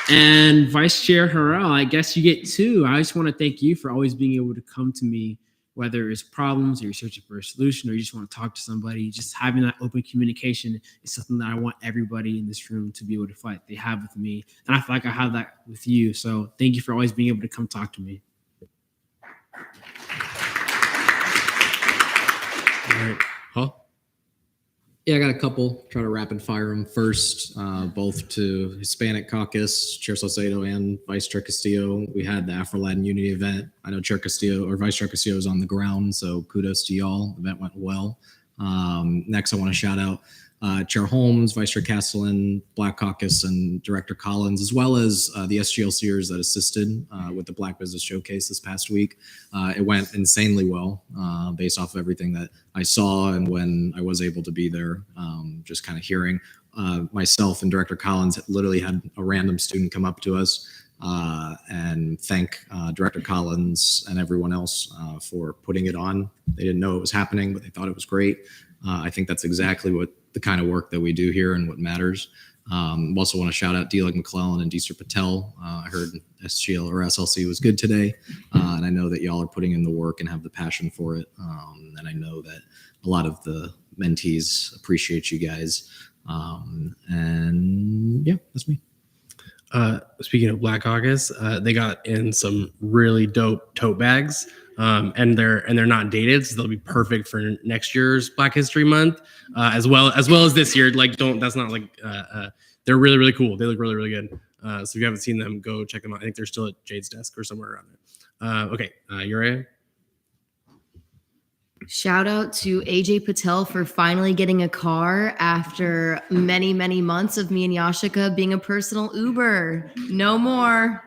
And Vice Chair Harrell, I guess you get 2. I just want to thank you for always being able to come to me, whether it's problems or you're searching for a solution or you just want to talk to somebody. Just having that open communication is something that I want everybody in this room to be able to feel like they have with me. And I feel like I have that with you. So thank you for always being able to come talk to me. All right. Huh? Yeah, I got a couple. Try to rapid fire them first, both to Hispanic Caucus, Chair Salcedo and Vice Chair Castillo. We had the Afro-Latin Unity event. I know Chair Castillo or Vice Chair Castillo was on the ground, so kudos to y'all. The event went well. Next, I want to shout out Chair Holmes, Vice Chair Castellan, Black Caucus, and Director Collins, as well as the SGLCers that assisted with the Black Business Showcase this past week. It went insanely well based off of everything that I saw and when I was able to be there, just kind of hearing myself and Director Collins literally had a random student come up to us and thank Director Collins and everyone else for putting it on. They didn't know it was happening, but they thought it was great. I think that's exactly what the kind of work that we do here and what matters. Also want to shout out Deelag McClellan and Deeser Patel. I heard SGL or SLC was good today, and I know that y'all are putting in the work and have the passion for it. And I know that a lot of the mentees appreciate you guys. And yeah, that's me. Speaking of Black Caucus, they got in some really dope tote bags, and they're not dated, so they'll be perfect for next year's Black History Month, as well as this year. Like, that's not like they're really, really cool. They look really, really good. So if you haven't seen them, go check them out. I think they're still at Jade's desk or somewhere around there. Okay, Uriah. Shout out to AJ Patel for finally getting a car after many, many months of me and Yashika being a personal Uber. No more.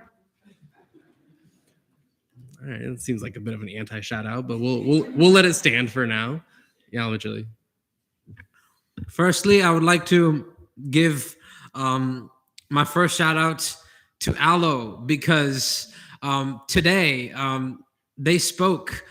All right, it seems like a bit of an anti shout out, but we'll let it stand for now. Yeah, literally. Firstly, I would like to give my first shout out to Allo because today they spoke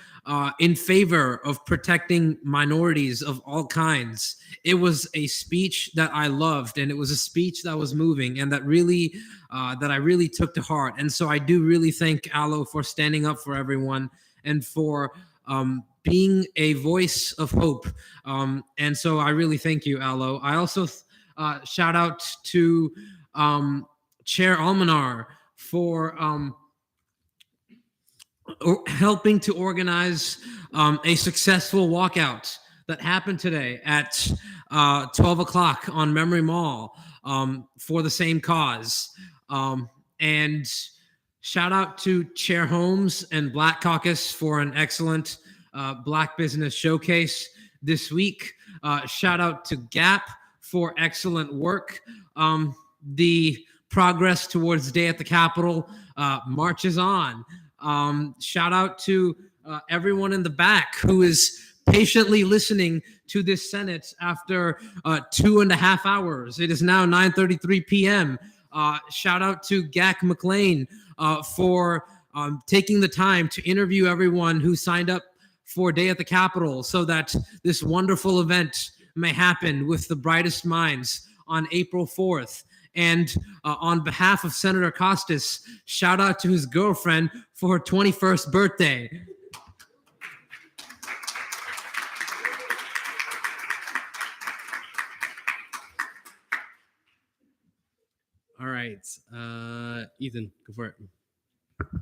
in favor of protecting minorities of all kinds. It was a speech that I loved, and it was a speech that was moving and that I really took to heart. And so I do really thank Allo for standing up for everyone and for being a voice of hope. And so I really thank you, Allo. I also shout out to Chair Almanar for helping to organize a successful walkout that happened today at 12 o'clock on Memory Mall for the same cause. And shout out to Chair Holmes and Black Caucus for an excellent Black Business Showcase this week. Shout out to GAP for excellent work. The progress towards Day at the Capitol marches on. Shout out to everyone in the back who is patiently listening to this Senate after 2.5 hours. It is now 9:33 p.m. Shout out to Gak McLean for taking the time to interview everyone who signed up for Day at the Capitol so that this wonderful event may happen with the brightest minds on April 4th. And on behalf of Senator Costas, shout out to his girlfriend for her 21st birthday. All right, Ethan, go for it.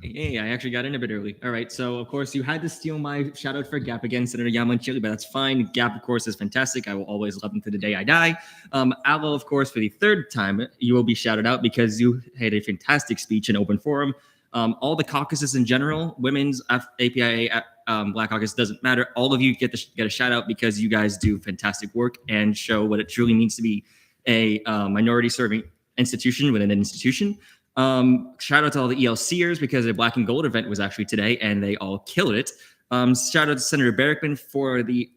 Hey, I actually got in a bit early. All right, so of course you had to steal my shout out for Gap again, Senator Yamanchili, but that's fine. Gap, of course, is fantastic. I will always love him to the day I die. Allo, of course, for the third time, you will be shouted out because you had a fantastic speech in open forum. All the caucuses in general, women's, APIA, Black Caucus, doesn't matter. All of you get a shout out because you guys do fantastic work and show what it truly means to be a minority serving institution within an institution. Shout out to all the ELCers because the Black and Gold event was actually today and they all killed it. Shout out to Senator Barrickman for the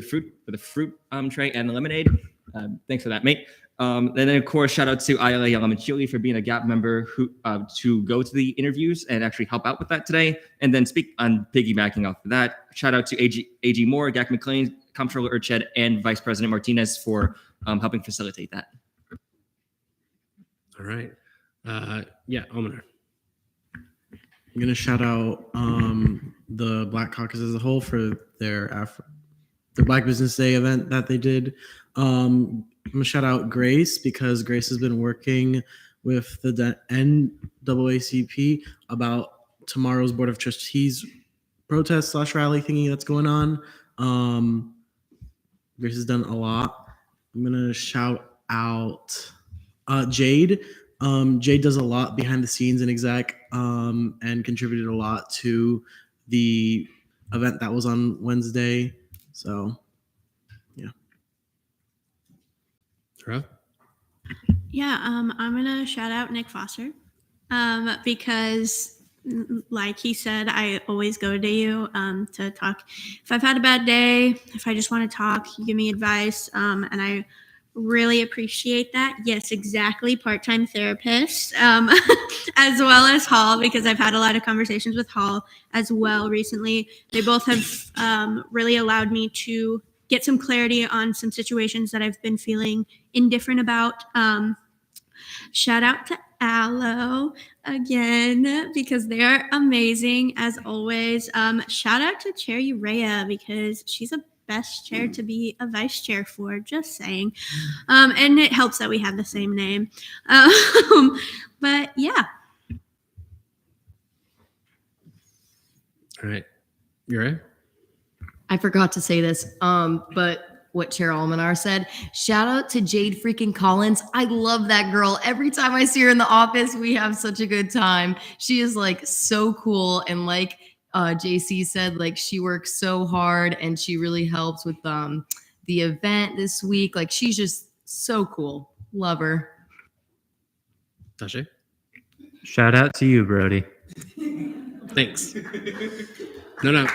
fruit tray and the lemonade. Thanks for that, mate. And then of course, shout out to Ayala Yalamachili for being a GAP member who to go to the interviews and actually help out with that today. And then speak on piggybacking off of that. Shout out to AG Moore, Gak McLean, Comptroller Urched, and Vice President Martinez for helping facilitate that. All right. Yeah, Almanar. I'm gonna shout out the Black Caucus as a whole for their Black Business Day event that they did. I'm gonna shout out Grace because Grace has been working with the NAACP about tomorrow's Board of Trustees protest / rally thingy that's going on. Grace has done a lot. I'm gonna shout out Jade. Jade does a lot behind the scenes in exec and contributed a lot to the event that was on Wednesday. So, yeah. Tara? Yeah, I'm gonna shout out Nick Foster, because, like he said, I always go to you to talk. If I've had a bad day, if I just want to talk, you give me advice, and I really appreciate that. Yes, exactly, part-time therapist, as well as Hall, because I've had a lot of conversations with Hall as well recently. They both have really allowed me to get some clarity on some situations that I've been feeling indifferent about. Shout out to Aloe again, because they are amazing as always. Shout out to Chair Urea, because she's a best chair to be a vice chair for, just saying. And it helps that we have the same name. But yeah. All right. You're right. I forgot to say this, but what Chair Almanar said, shout out to Jade freaking Collins. I love that girl. Every time I see her in the office, we have such a good time. She is like so cool. And like JC said, like she works so hard and she really helps with the event this week. Like she's just so cool. Love her. Tasha? Shout out to you, Brody. Thanks. No.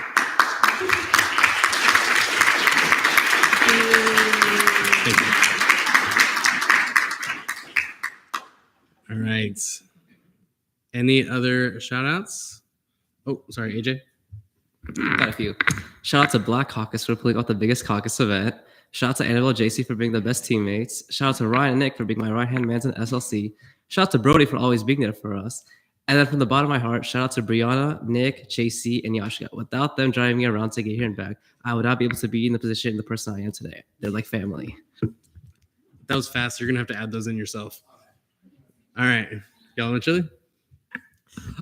Thank you. All right. Any other shout outs? Oh, sorry, AJ. Got a few. Shout out to Black Caucus for pulling off the biggest caucus event. Shout out to Annabelle JC for being the best teammates. Shout out to Ryan and Nick for being my right-hand man in SLC. Shout out to Brody for always being there for us. And then from the bottom of my heart, shout out to Brianna, Nick, JC, and Yashka. Without them driving me around to get here and back, I would not be able to be in the position, the person I am today. They're like family. That was fast. You're going to have to add those in yourself. All right. Y'all want chili?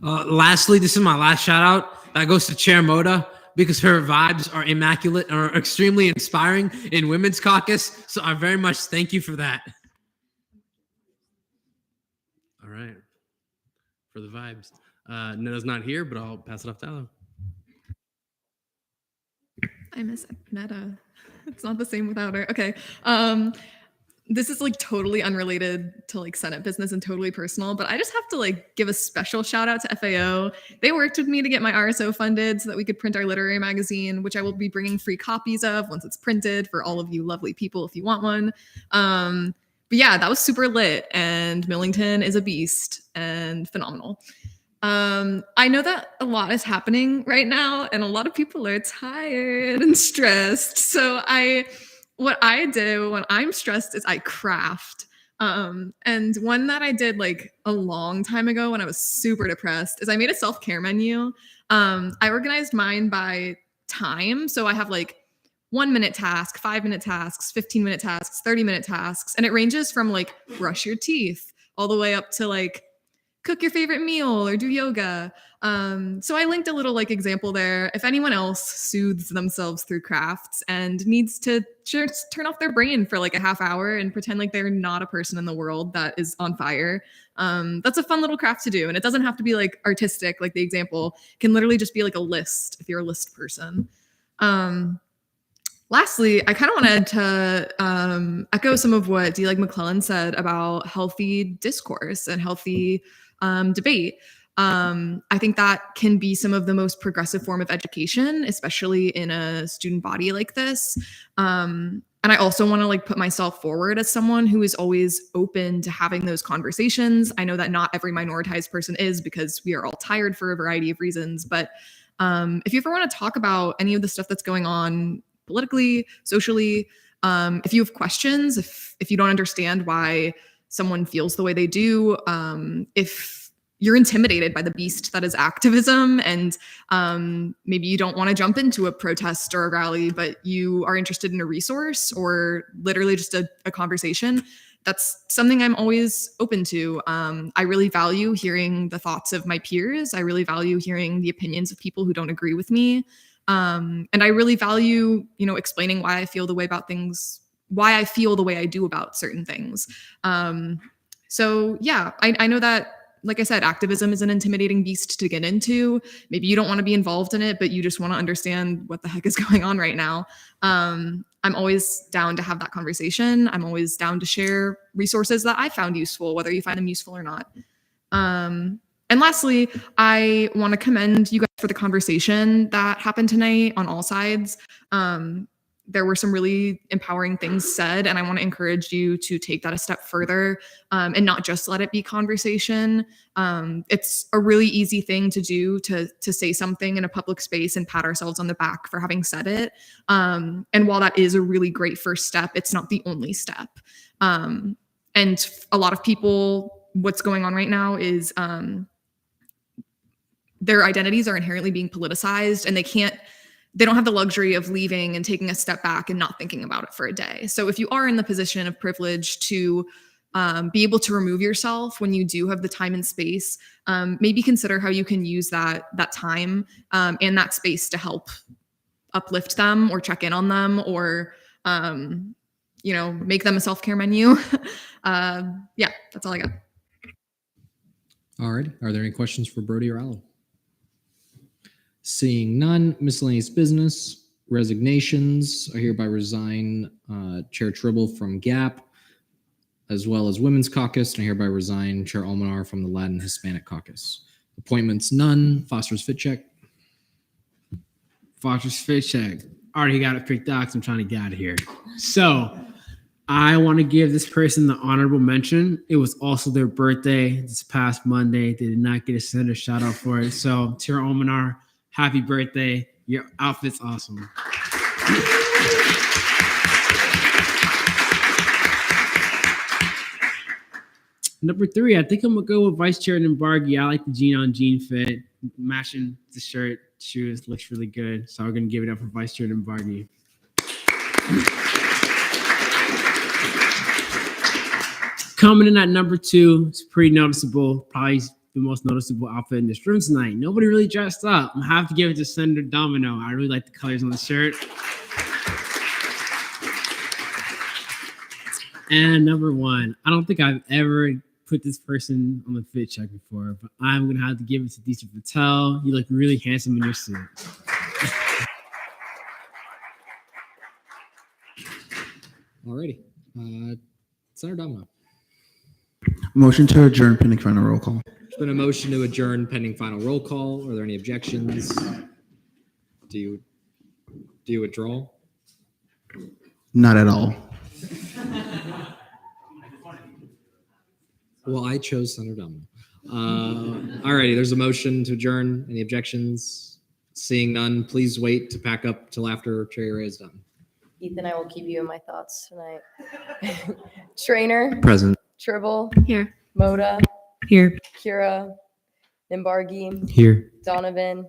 Lastly, this is my last shout out. That goes to Chair Moda, because her vibes are immaculate and are extremely inspiring in Women's Caucus. So I very much thank you for that. All right. For the vibes. Netta's not here, but I'll pass it off to Aloe. I miss Netta. It's not the same without her. Okay. This is like totally unrelated to like Senate business and totally personal, but I just have to like give a special shout out to FAO. They worked with me to get my RSO funded so that we could print our literary magazine, which I will be bringing free copies of once it's printed for all of you lovely people if you want one. But yeah, that was super lit, and Millington is a beast and phenomenal. I know that a lot is happening right now and a lot of people are tired and stressed. So what I do when I'm stressed is I craft. And one that I did like a long time ago when I was super depressed is I made a self-care menu. I organized mine by time. So I have like 1-minute task, 5-minute tasks, 15-minute tasks, 30-minute tasks. And it ranges from like brush your teeth all the way up to like cook your favorite meal or do yoga. So I linked a little like example there. If anyone else soothes themselves through crafts and needs to just turn off their brain for like a half hour and pretend like they're not a person in the world that is on fire, that's a fun little craft to do. And it doesn't have to be like artistic, like the example. It can literally just be like a list if you're a list person. Lastly, I kind of wanted to echo some of what D. Like McClellan said about healthy discourse and healthy debate. I think that can be some of the most progressive form of education, especially in a student body like this. And I also want to like put myself forward as someone who is always open to having those conversations. I know that not every minoritized person is, because we are all tired for a variety of reasons. But if you ever want to talk about any of the stuff that's going on politically, socially, if you have questions, if you don't understand why someone feels the way they do, if you're intimidated by the beast that is activism, and maybe you don't want to jump into a protest or a rally, but you are interested in a resource or literally just a conversation, that's something I'm always open to. I really value hearing the thoughts of my peers. I really value hearing the opinions of people who don't agree with me. And I really value, explaining why I feel the way about things, why I feel the way I do about certain things. So yeah, I know that, like I said, activism is an intimidating beast to get into. Maybe you don't want to be involved in it, but you just want to understand what the heck is going on right now. I'm always down to have that conversation. I'm always down to share resources that I found useful, whether you find them useful or not. And lastly, I want to commend you guys for the conversation that happened tonight on all sides. There were some really empowering things said, and I want to encourage you to take that a step further and not just let it be conversation. It's a really easy thing to do to say something in a public space and pat ourselves on the back for having said it. And while that is a really great first step, it's not the only step. And a lot of people, what's going on right now is their identities are inherently being politicized, and they don't have the luxury of leaving and taking a step back and not thinking about it for a day. So if you are in the position of privilege to be able to remove yourself when you do have the time and space, maybe consider how you can use that time and that space to help uplift them or check in on them or, make them a self-care menu. Yeah, that's all I got. All right. Are there any questions for Brody or Allo? Seeing none, miscellaneous business, resignations. I hereby resign Chair Tribble from GAP, as well as Women's Caucus, and I hereby resign Chair Almanar from the Latin Hispanic Caucus. Appointments, none. Foster's Fit Check. Foster's Fit Check. Already got it picked out because I'm trying to get out of here. So I want to give this person the honorable mention. It was also their birthday this past Monday. They did not get a senator shout out for it. So Chair Almanar, happy birthday. Your outfit's awesome. Number 3, I think I'm going to go with Vice Chair Nimbargi. I like the jean on jean fit. Matching the shirt, shoes, looks really good. So we're going to give it up for Vice Chair Nimbargi. Coming in at number 2, it's pretty noticeable. Probably the most noticeable outfit in this room tonight. Nobody really dressed up. I have to give it to Senator Domino. I really like the colors on the shirt. And number 1, I don't think I've ever put this person on the fit check before, but I'm going to have to give it to Disha Patel. You look really handsome in your suit. Alrighty. Senator Domino. Motion to adjourn pending final roll call. There's been a motion to adjourn pending final roll call. Are there any objections? Do you withdraw? Not at all. Well, I chose Senator Domino. Alrighty, there's a motion to adjourn. Any objections? Seeing none, please wait to pack up till after Chair Ray is done. Ethan, I will keep you in my thoughts tonight. Trainer. Present. Tribble. Here. Moda. Here. Kira. Nimbargi. Here. Donovan.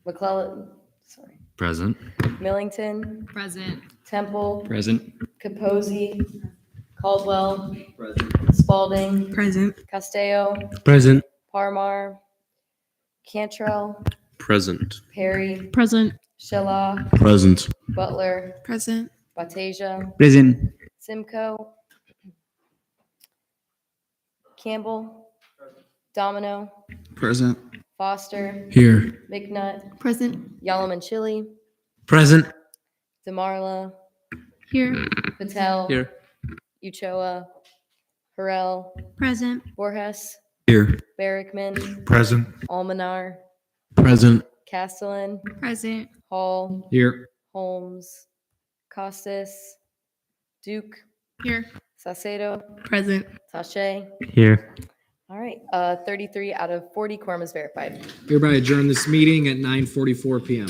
McClellan. Sorry. Present. Millington. Present. Temple. Present. Capozzi. Caldwell. Spalding. Present. Castello. Present. Parmar. Cantrell. Present. Perry. Present. Shelah. Present. Butler. Present. Batasia. Present. Simcoe. Campbell. Domino. Present. Foster. Here. McNutt. Present. Yalaman Chili. Present. DeMarla. Here. Patel. Here. Uchoa. Harrell. Present. Borges. Here. Barrickman. Present. Almanar. Present. Castellan. Present. Hall. Here. Holmes. Costas. Duke. Here. Saucedo. Present. Tache. Here. All right. 33 out of 40 quorum is verified. Hereby adjourn this meeting at 9:44 p.m.